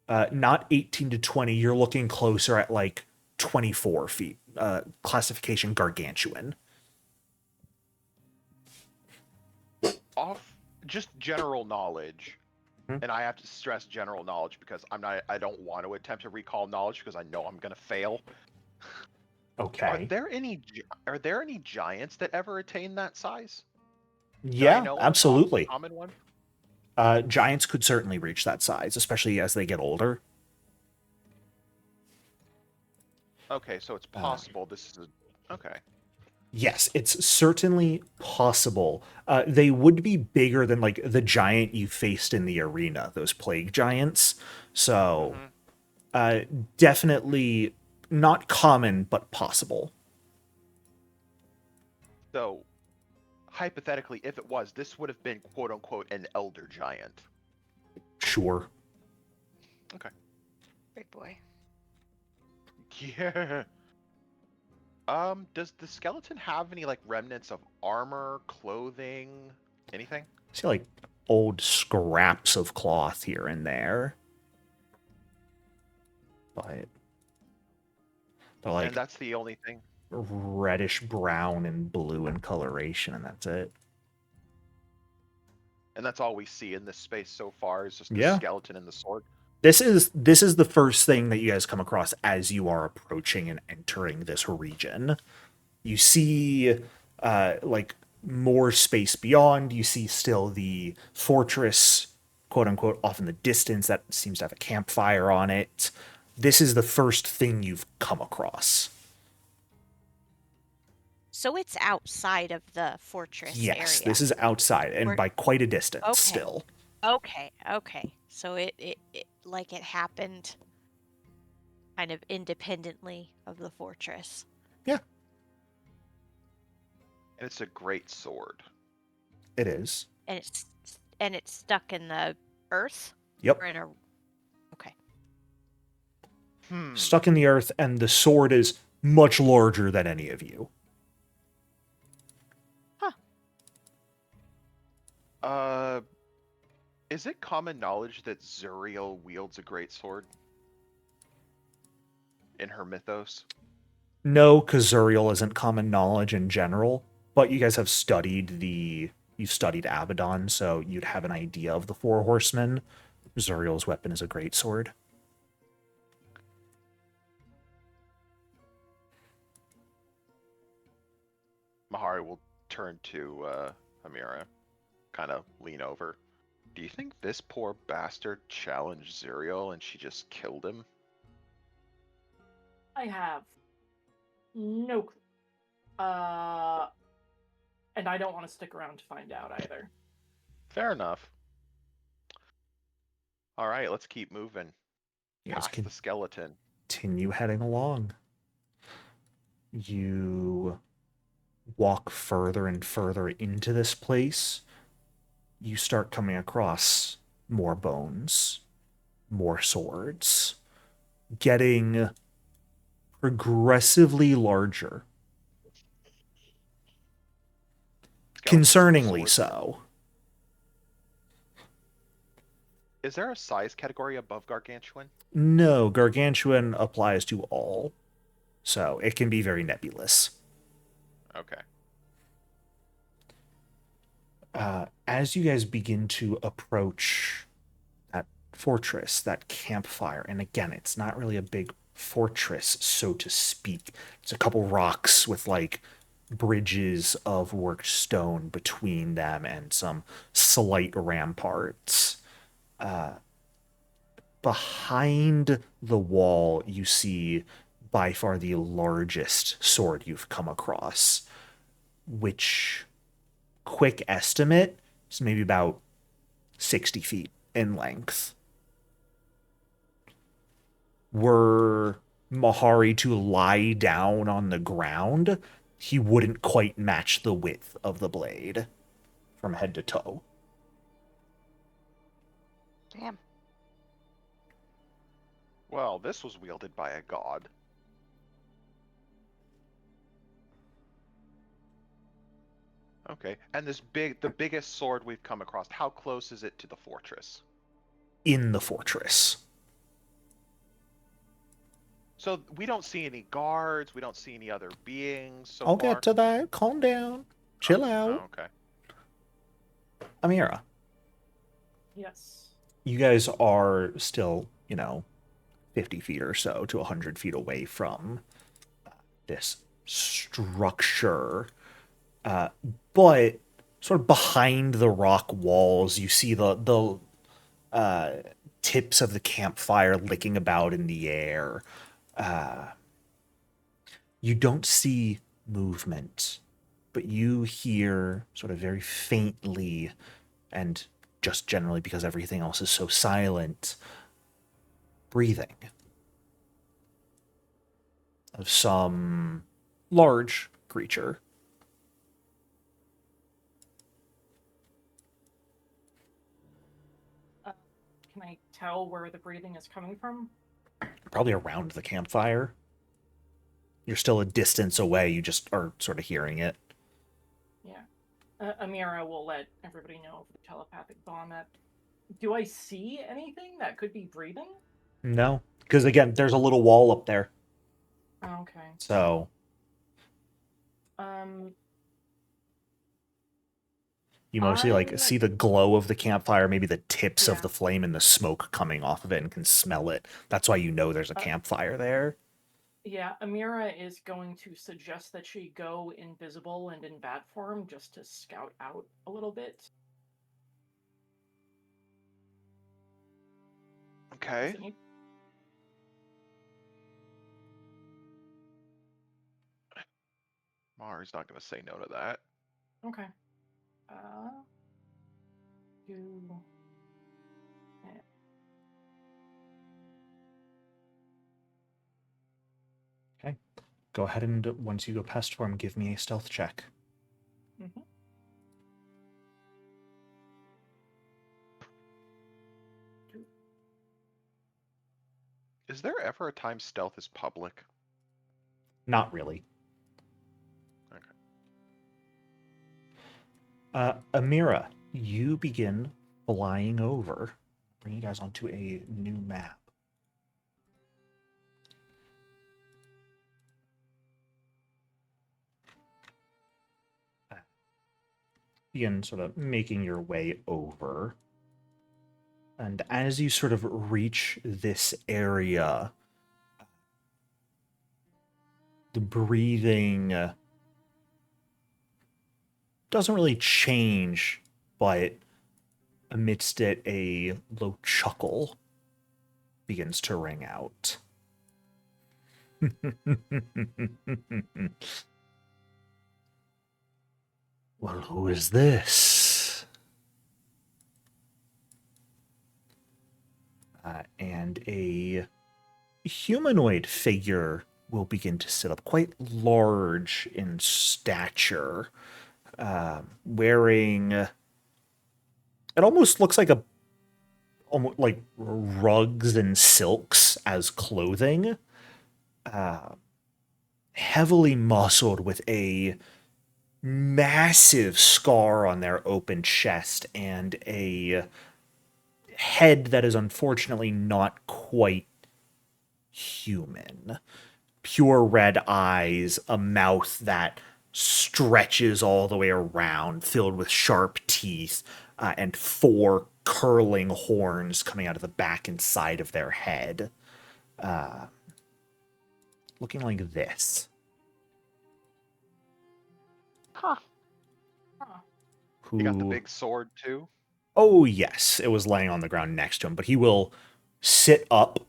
Not 18 to 20. You're looking closer at like 24 feet. Classification gargantuan. Off just general knowledge, and I have to stress general knowledge because I don't want to attempt to recall knowledge because I know I'm gonna fail. Okay. Are there any giants that ever attain that size? Yeah, absolutely. Common one? Giants could certainly reach that size, especially as they get older. Okay, so it's possible this is okay. Yes, it's certainly possible. They would be bigger than like the giant you faced in the arena, those plague giants. So, definitely not common, but possible. So, hypothetically, if it was, this would have been quote unquote an elder giant. Sure. Okay. Big boy. Yeah. Does the skeleton have any like remnants of armor, clothing, anything? See like old scraps of cloth here and there. But they're like And that's the only thing. reddish brown and blue in coloration, and that's it. And that's all we see in this space so far is just the Yeah. skeleton and the sword. This is the first thing that you guys come across as you are approaching and entering this region. You see like more space beyond. You see still the fortress, quote unquote, off in the distance that seems to have a campfire on it. This is the first thing you've come across. So it's outside of the fortress area. Yes, this is outside and by quite a distance Okay. still. Okay. So it like it happened kind of independently of the fortress. Yeah. And it's a great sword. It is. And it's stuck in the earth? Yep. Or in a... Okay. Stuck in the earth, and the sword is much larger than any of you. Is it common knowledge that Zuriel wields a great sword in her mythos? No, because Zuriel isn't common knowledge in general, but you guys have studied you've studied Abaddon, so you'd have an idea of the Four Horsemen. Zuriel's weapon is a great sword. Mahari will turn to Amira, kind of lean over. Do you think this poor bastard challenged Zuriel and she just killed him? I have no clue. And I don't want to stick around to find out either. Fair enough. All right, let's keep moving. You guys Past the skeleton. continue heading along. You walk further and further into this place. You start coming across more bones, more swords, getting progressively larger. Skeletons with Concerningly swords. so. Is there a size category above gargantuan? No, gargantuan applies to all, so it can be very nebulous. Okay. As you guys begin to approach that fortress, that campfire, and again, it's not really a big fortress, so to speak. It's a couple rocks with like bridges of worked stone between them and some slight ramparts. Behind the wall, you see by far the largest sword you've come across, which, quick estimate, is maybe about 60 feet in length. Were Mahari to lie down on the ground, he wouldn't quite match the width of the blade from head to toe. Damn. Well, this was wielded by a god. Okay, and the biggest sword we've come across, how close is it to the fortress? In the fortress. So we don't see any guards, we don't see any other beings so I'll far? get to that. Calm down. Chill out. Oh, okay. Amira, Yes. you guys are still, 50 feet or so to 100 feet away from this structure. But sort of behind the rock walls, you see the tips of the campfire licking about in the air. You don't see movement, but you hear sort of very faintly, and just generally because everything else is so silent, breathing of some large creature. Can I tell where the breathing is coming from? Probably around the campfire. You're still a distance away, you just are sort of hearing it. Yeah. Amira will let everybody know of the telepathic bond. Do I see anything that could be breathing? No, because again, there's a little wall up there. Okay. So you mostly see the glow of the campfire, maybe the tips of the flame and the smoke coming off of it, and can smell it. That's why you know there's a campfire there. Yeah, Amira is going to suggest that she go invisible and in bat form just to scout out a little bit. Okay. Mari's not going to say no to that. Okay. Okay. Go ahead and, once you go past form, give me a stealth check. Mm-hmm. Is there ever a time stealth is public? Not really. Okay. Amira, you begin flying over. Bring you guys onto a new map. Begin sort of making your way over. And as you sort of reach this area, the breathing doesn't really change, but amidst it, a low chuckle begins to ring out. Well, who is this? And a humanoid figure will begin to sit up, quite large in stature, wearing, it almost looks like almost like rugs and silks as clothing. heavily muscled with a massive scar on their open chest and a head that is unfortunately not quite human. Pure red eyes, a mouth that stretches all the way around, filled with sharp teeth, and 4 curling horns coming out of the back and side of their head. Looking like this. Huh. You got the Who... big sword too? Oh, yes. It was laying on the ground next to him, but he will sit up,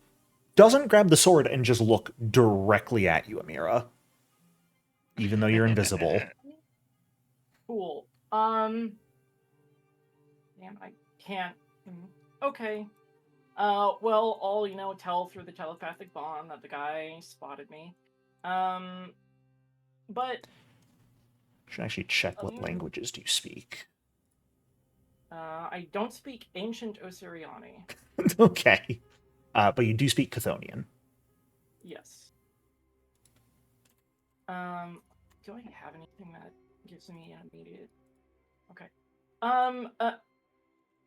doesn't grab the sword, and just look directly at you, Amira. Even though you're invisible. Cool. Damn, I can't. Okay. Well, I'll, tell through the telepathic bond that the guy spotted me. But Should actually check what languages do you speak. I don't speak ancient Osiriani. Okay. But you do speak Chthonian. Yes. Do I have anything that gives me an immediate? Okay.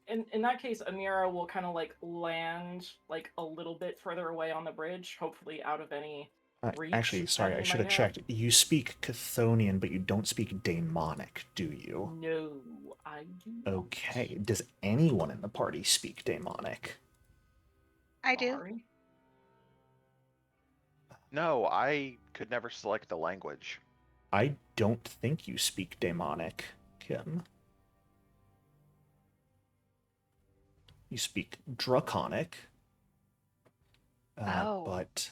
In that case, Amira will kind of land a little bit further away on the bridge, hopefully out of any reach. Actually, sorry, I should have checked. You speak Chthonian, but you don't speak Daemonic, do you? No, I do not. Okay. Does anyone in the party speak Daemonic? I do. Sorry. No, I could never select the language. I don't think you speak Daemonic, Kim. You speak Draconic. But...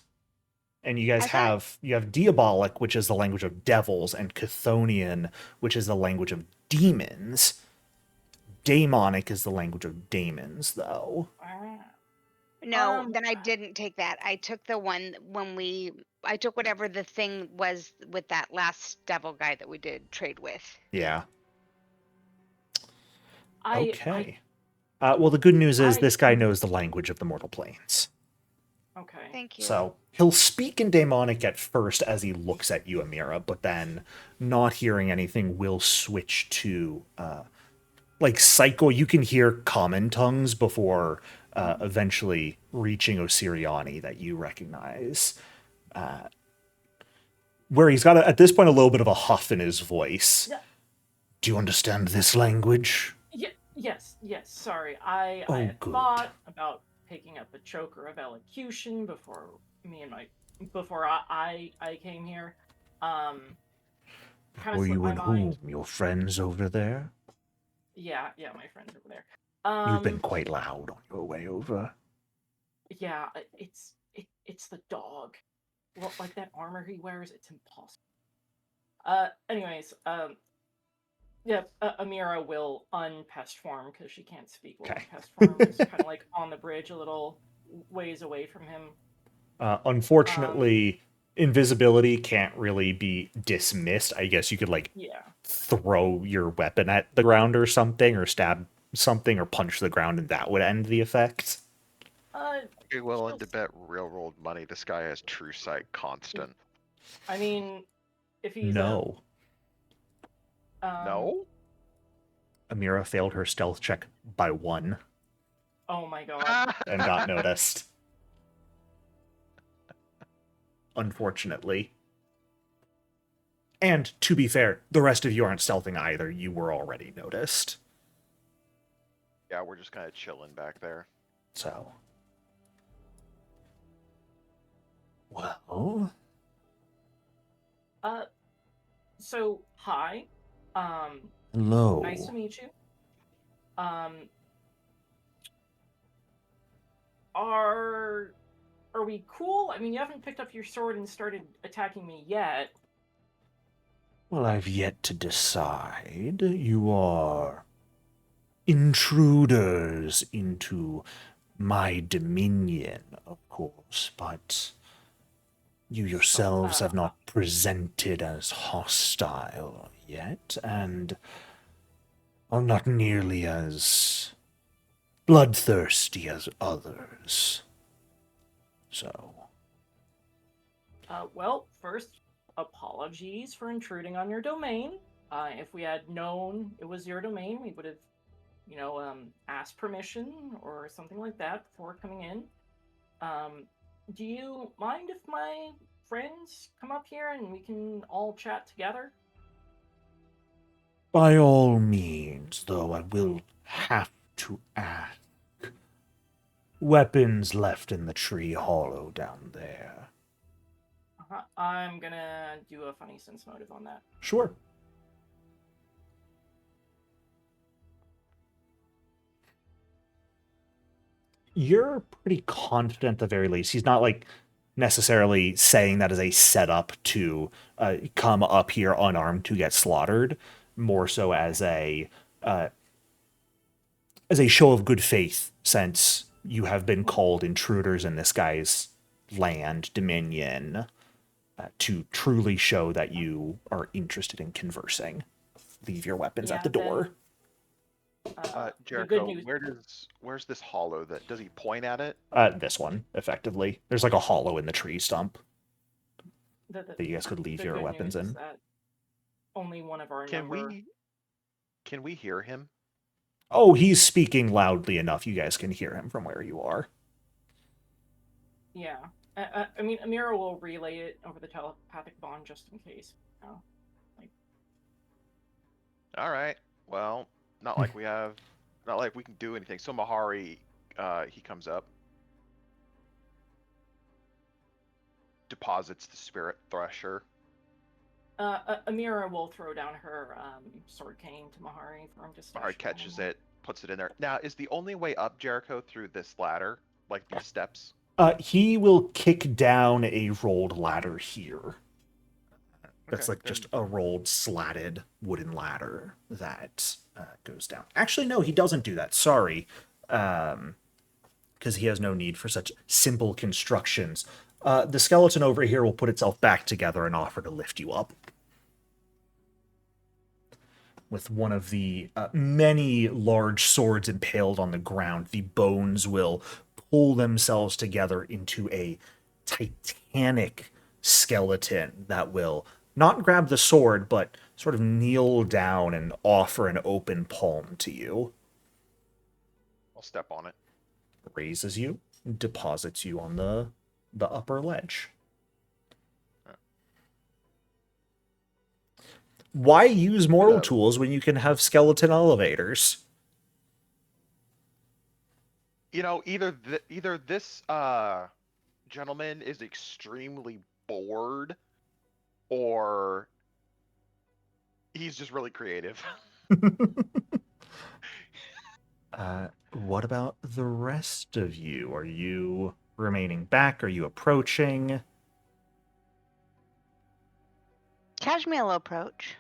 And you guys have Diabolic, which is the language of devils, and Chthonian, which is the language of demons. Daemonic is the language of daemons, though. No, then I didn't take that. I took the one I took whatever the thing was with that last devil guy that we did trade with. Yeah. Okay. Well, the good news is this guy knows the language of the mortal planes. Okay. Thank you. So he'll speak in Daemonic at first as he looks at you, Amira, but then, not hearing anything, will switch to Psycho. You can hear common tongues before eventually reaching Osiriani that you recognize. Where he's got, at this point, a little bit of a huff in his voice. Yeah. Do you understand this language? Yes. Sorry, I had thought about picking up a choker of elocution before I came here. Were you and whom? Your friends over there? Yeah, my friends over there. You've been quite loud on your way over. Yeah, it's the dog. Well, like that armor he wears, it's impossible. Anyways, Amira will unpest form because she can't speak well. Okay. Pest form is kind of on the bridge a little ways away from him. Unfortunately, invisibility can't really be dismissed. I guess you could throw your weapon at the ground or something, or stab something, or punch the ground, and that would end the effect. You're willing to bet real world money this guy has true sight constant. I mean, if he's no. No? Amira failed her stealth check by 1. Oh my god. And got noticed. Unfortunately. And, to be fair, the rest of you aren't stealthing either. You were already noticed. Yeah, we're just kind of chilling back there. So. Well. So, hi. Hello. Nice to meet you. Are we cool? I mean, you haven't picked up your sword and started attacking me yet. Well, I've yet to decide. You are intruders into my dominion, of course, but you yourselves have not presented as hostile yet, and are not nearly as bloodthirsty as others. So. Well, first, apologies for intruding on your domain. If we had known it was your domain, we would have, asked permission or something like that before coming in. Do you mind if my friends come up here and we can all chat together? By all means, though I will have to ask. Weapons left in the tree hollow down there. I'm gonna do a funny sense motive on that. Sure. You're pretty confident at the very least. He's not like necessarily saying that as a setup to come up here unarmed to get slaughtered, more so as a show of good faith, since you have been called intruders in this guy's land, dominion, to truly show that you are interested in conversing. Leave your weapons at the door. Jericho, where's this hollow? That does he point at it? This one, effectively. There's like a hollow in the tree stump that you guys could leave your weapons in. That only one of our Can we hear him? Oh, he's speaking loudly enough. You guys can hear him from where you are. Yeah. I mean, Amira will relay it over the telepathic bond just in case. All right. Well, not like we can do anything. So Mahari, he comes up, deposits the spirit thresher. Amira will throw down her sword cane to Mahari for him to stash. Mahari catches it, puts it in there. Now, is the only way up Jericho through this ladder, like these steps? He will kick down a rolled ladder here. That's Okay, like just a rolled, slatted wooden ladder that goes down. Actually, no, he doesn't do that. Sorry. Because he has no need for such simple constructions. The skeleton over here will put itself back together and offer to lift you up. With one of the many large swords impaled on the ground, the bones will pull themselves together into a titanic skeleton that will not grab the sword, but sort of kneel down and offer an open palm to you. I'll step on it. Raises you, deposits you on the upper ledge. Why use mortal tools when you can have skeleton elevators? Either this gentleman is extremely bored, or he's just really creative. What about the rest of you? Are you remaining back? Are you approaching? Casual will approach.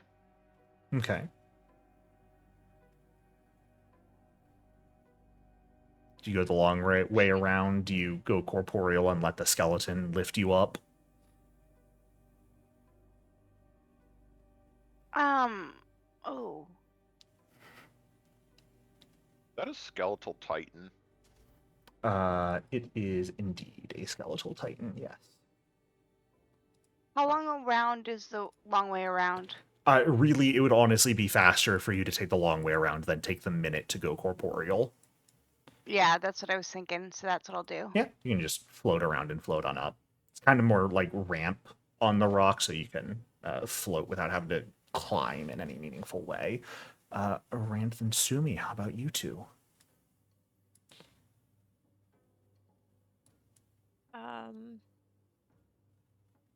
Okay. Do you go the long way around? Do you go corporeal and let the skeleton lift you up? Oh. That is skeletal titan. It is indeed a skeletal titan, yes. How long around is the long way around? Really, it would honestly be faster for you to take the long way around than take the minute to go corporeal. Yeah, that's what I was thinking, so that's what I'll do. Yeah, you can just float around and float on up. It's kind of more like ramp on the rock, so you can float without having to climb in any meaningful way. Ranth and Sumi, how about you two?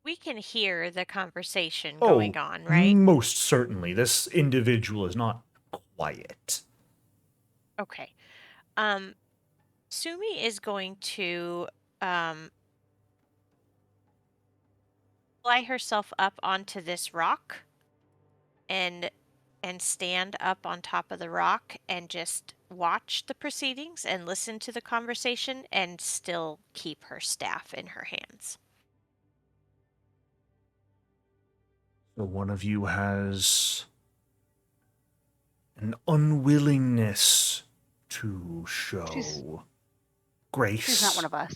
We can hear the conversation going on, right? Most certainly. This individual is not quiet. Okay. Sumi is going to fly herself up onto this rock and stand up on top of the rock and just watch the proceedings and listen to the conversation and still keep her staff in her hands. So one of you has an unwillingness to show grace. She's not one of us.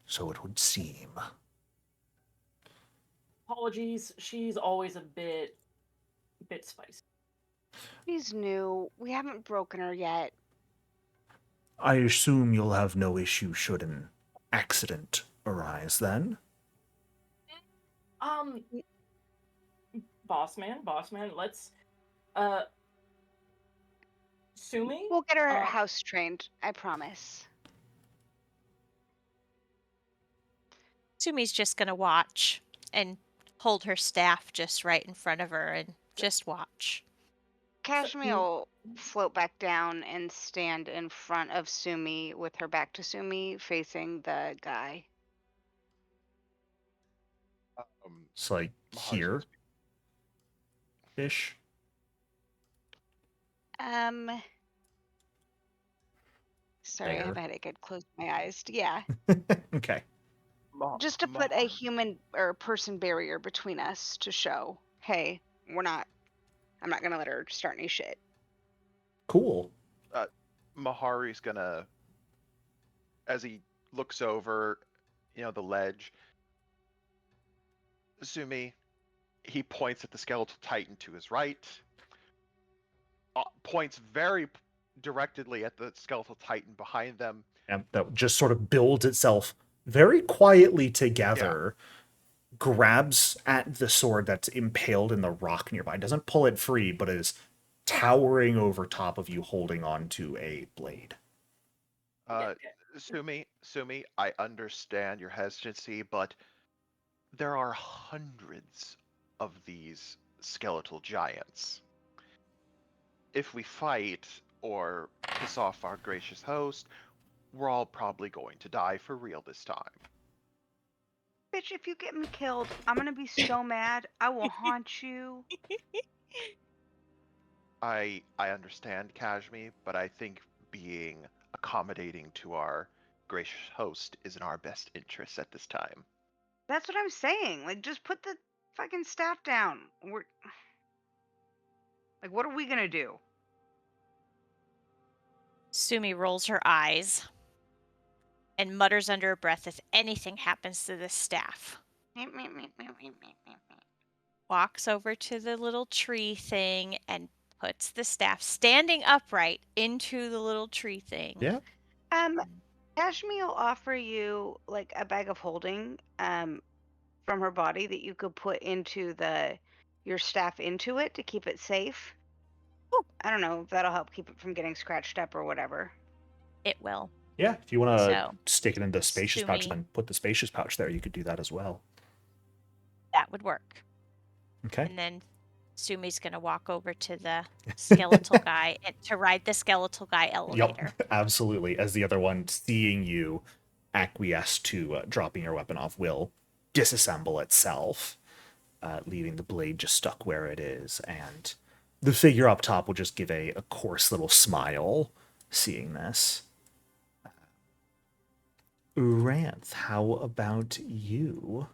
So it would seem. apologies. She's always a bit spicy. She's new. We haven't broken her yet. I assume you'll have no issue should an accident arise then? Boss man, let's Sumi? We'll get her house trained, I promise. Sumi's just gonna watch and hold her staff just right in front of her and just watch. Kashmir will float back down and stand in front of Sumi with her back to Sumi, facing the guy. It's like here ish. Sorry, I have a headache. I'd close my eyes. Yeah. Okay. Just to put a human or person barrier between us to show, hey, I'm not gonna let her start any shit. Cool. Mahari's gonna, as he looks over, the ledge, Sumi, he points at the skeletal titan to his right, points very directly at the skeletal titan behind them. And that just sort of builds itself very quietly together, grabs at the sword that's impaled in the rock nearby, doesn't pull it free, but is towering over top of you, holding on to a blade. Sumi, I understand your hesitancy, but there are hundreds of these skeletal giants. If we fight or piss off our gracious host, we're all probably going to die for real this time. Bitch, if you get me killed, I'm gonna be so mad. I will haunt you. I understand, Kashmir, but I think being accommodating to our gracious host is in our best interest at this time. That's what I'm saying. Like, just put the fucking staff down. What are we gonna do? Sumi rolls her eyes and mutters under her breath if anything happens to the staff. Walks over to the little tree thing and puts the staff standing upright into the little tree thing. Yeah. Kashmir will offer you like a bag of holding from her body that you could put into your staff into it to keep it safe. Ooh. I don't know if that'll help keep it from getting scratched up or whatever. It will. Yeah, if you want to stick it in the spacious pouch and then put the spacious pouch there, you could do that as well. That would work. Okay. And then Sumi's going to walk over to the skeletal guy and to ride the skeletal guy elevator. Yep, absolutely. As the other one, seeing you acquiesce to dropping your weapon off, will disassemble itself, leaving the blade just stuck where it is. And the figure up top will just give a coarse little smile seeing this. Ranth, how about you?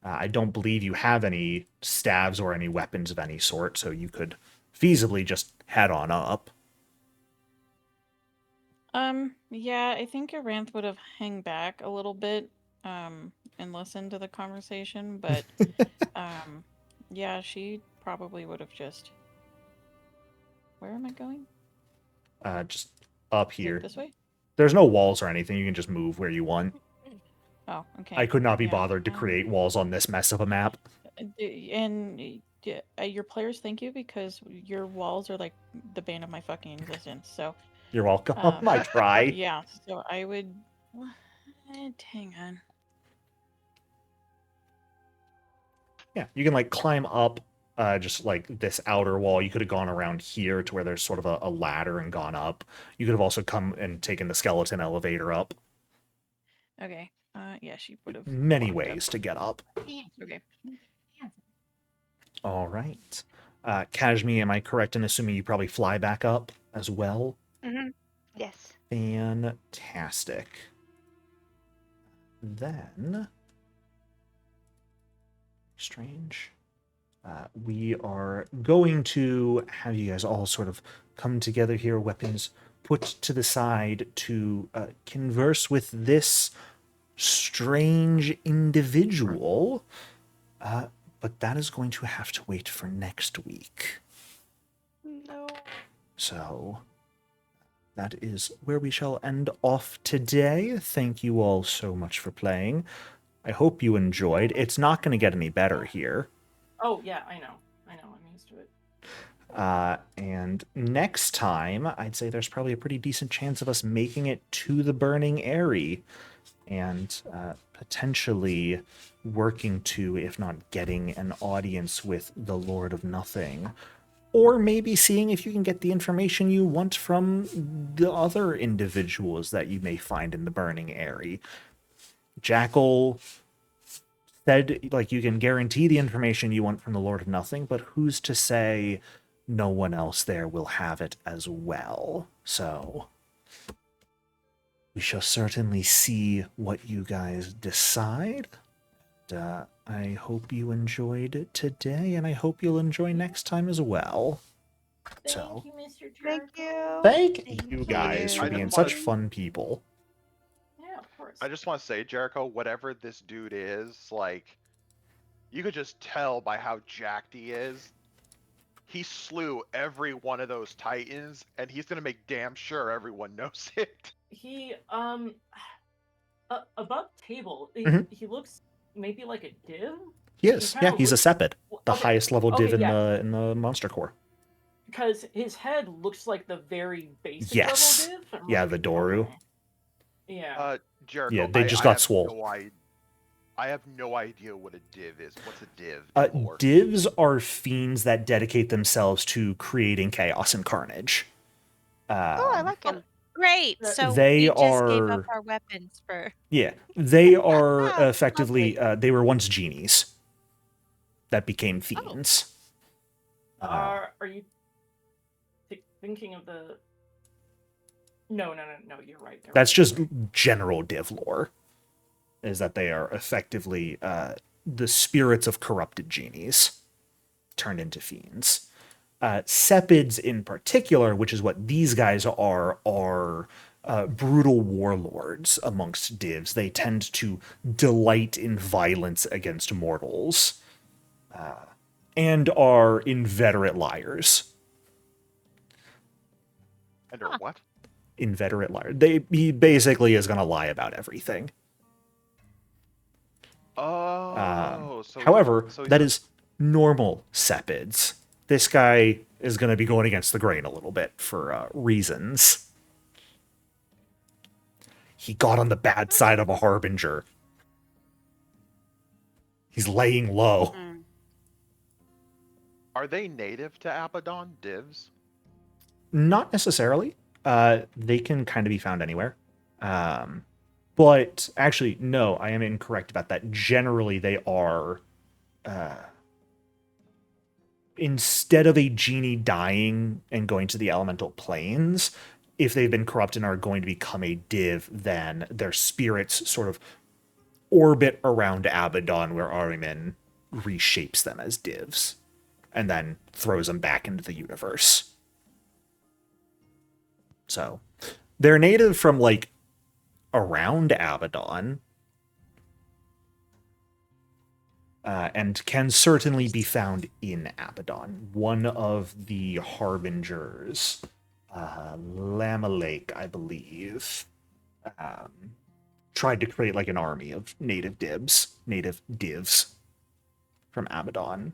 I don't believe you have any staves or any weapons of any sort, so you could feasibly just head on up. Yeah, I think Aranth would have hung back a little bit, and listened to the conversation, but, yeah, she probably would have just... Where am I going? Just up here. This way? There's no walls or anything. You can just move where you want. Oh, okay. I could not be bothered to create walls on this mess of a map. And your players thank you, because your walls are like the bane of my fucking existence. So you're welcome. I try. Yeah. So I would. Hang on. Yeah, you can like climb up, just like this outer wall. You could have gone around here to where there's sort of a ladder and gone up. You could have also come and taken the skeleton elevator up. Okay. Yeah, she would have. Many ways to get up. Okay. All right. Kashmir, am I correct in assuming you probably fly back up as well? Mm-hmm. Yes. Fantastic. Then... Strange. We are going to have you guys all sort of come together here, weapons put to the side, to converse with this strange individual. But that is going to have to wait for next week. No. So that is where we shall end off today. Thank you all so much for playing. I hope you enjoyed. It's not going to get any better here. Oh, yeah, I know. I'm used to it. And next time, I'd say there's probably a pretty decent chance of us making it to the Burning Eyrie and potentially working to, if not getting, an audience with the Lord of Nothing. Or maybe seeing if you can get the information you want from the other individuals that you may find in the Burning Eyrie. Jackal said, like, you can guarantee the information you want from the Lord of Nothing, but who's to say no one else there will have it as well? So we shall certainly see what you guys decide. I hope you enjoyed today, and I hope you'll enjoy next time as well. Thank you, Mr. Thank Jericho. you. Thank you guys you. for I being just such wanna- fun people. Yeah, of course. I just want to say, Jericho, whatever this dude is, like, you could just tell by how jacked he is. He slew every one of those titans, and he's gonna make damn sure everyone knows it. He above table. Mhm. He looks maybe like a div. He is. kinda Yeah, he's a looks- Sepid, the Okay, highest level div okay, in the Monster Core. because his head looks like the very basic Yes. level div. I'm Yeah, like, the Doru. okay. Yeah. Jericho, Yeah, they just I got have swole. I have no idea what a div is. What's a div? Lore? Divs are fiends that dedicate themselves to creating chaos and carnage. Oh, I like him. Great. That- So They we just gave up are- our weapons for. Yeah, they are Ah, effectively, they were once genies that became fiends. Are you thinking of the? No. You're right. they're That's right, just they're right. general div lore, is that they are effectively the spirits of corrupted genies turned into fiends. Sepids in particular, which is what these guys are brutal warlords amongst divs. They tend to delight in violence against mortals and are inveterate liars. And or what? Inveterate liar. He basically is going to lie about everything. Oh, However, so he's that is normal Sepids. This guy is going to be going against the grain a little bit for reasons. He got on the bad side of a Harbinger. He's laying low. Are they native to Abaddon, divs? Not necessarily. They can kind of be found anywhere. But actually, no, I am incorrect about that. Generally, they are... instead of a genie dying and going to the elemental planes, if they've been corrupted and are going to become a div, then their spirits sort of orbit around Abaddon, where Ahriman reshapes them as divs and then throws them back into the universe. So they're native from, like, around Abaddon, and can certainly be found in Abaddon. One of the Harbingers, Lamalake, I believe, tried to create like an army of native divs from Abaddon.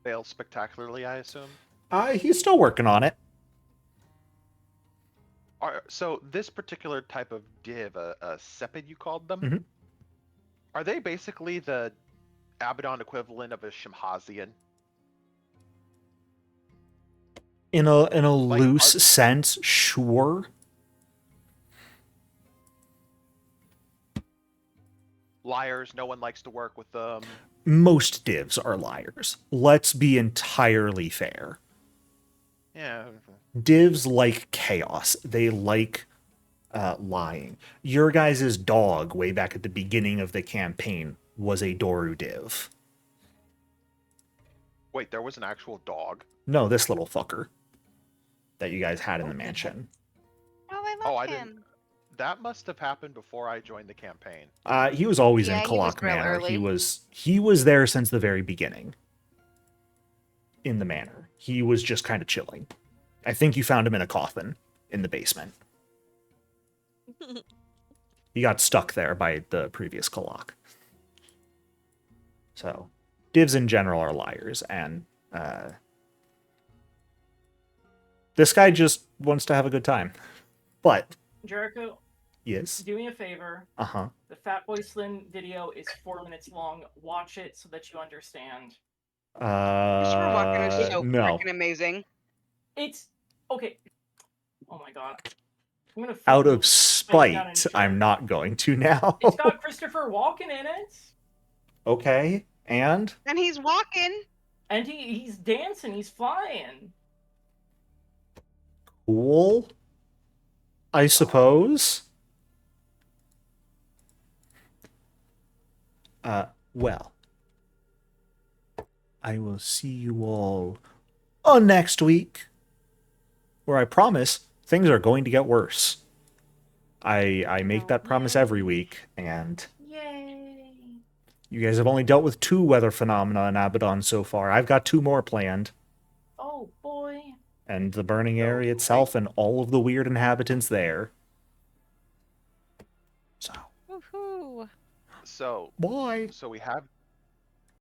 Failed spectacularly, I assume. He's still working on it. So this particular type of div, a Sepid, you called them? Mhm. Are they basically the Abaddon equivalent of a Shimhazian? In a loose sense, sure. Liars, no one likes to work with them. Most divs are liars. Let's be entirely fair. Yeah. Divs like chaos. They like lying. Your guys' dog, way back at the beginning of the campaign, was a Doru div. Wait, there was an actual dog? No, this little fucker that you guys had in the mansion. Oh, I Oh, like I him. that must have happened before I joined the campaign. He was always Yeah, in he was Kalak real Manor. early. He was there since the very beginning. In the manor. He was just kind of chilling. I think you found him in a coffin in the basement. He got stuck there by the previous Kalak. So, divs in general are liars, and this guy just wants to have a good time. But, Jericho, yes. do me a favor. Uh-huh. The Fatboy Slim video is 4 minutes long. Watch it so that you understand. Christopher Walken is so No. freaking amazing. It's okay. Oh my god. I'm gonna Out flip of the spike down in spite, chat. I'm not going to now. It's got Christopher Walken in it. Okay, and? And he's walking. And he's dancing, he's flying. Cool, I suppose. Well, I will see you all next week, where I promise things are going to get worse. I make that promise every week, and Yay. you guys have only dealt with 2 weather phenomena in Abaddon so far. I've got 2 more planned. Oh boy. And the burning area itself and all of the weird inhabitants there. So. Woohoo! So Bye. so we have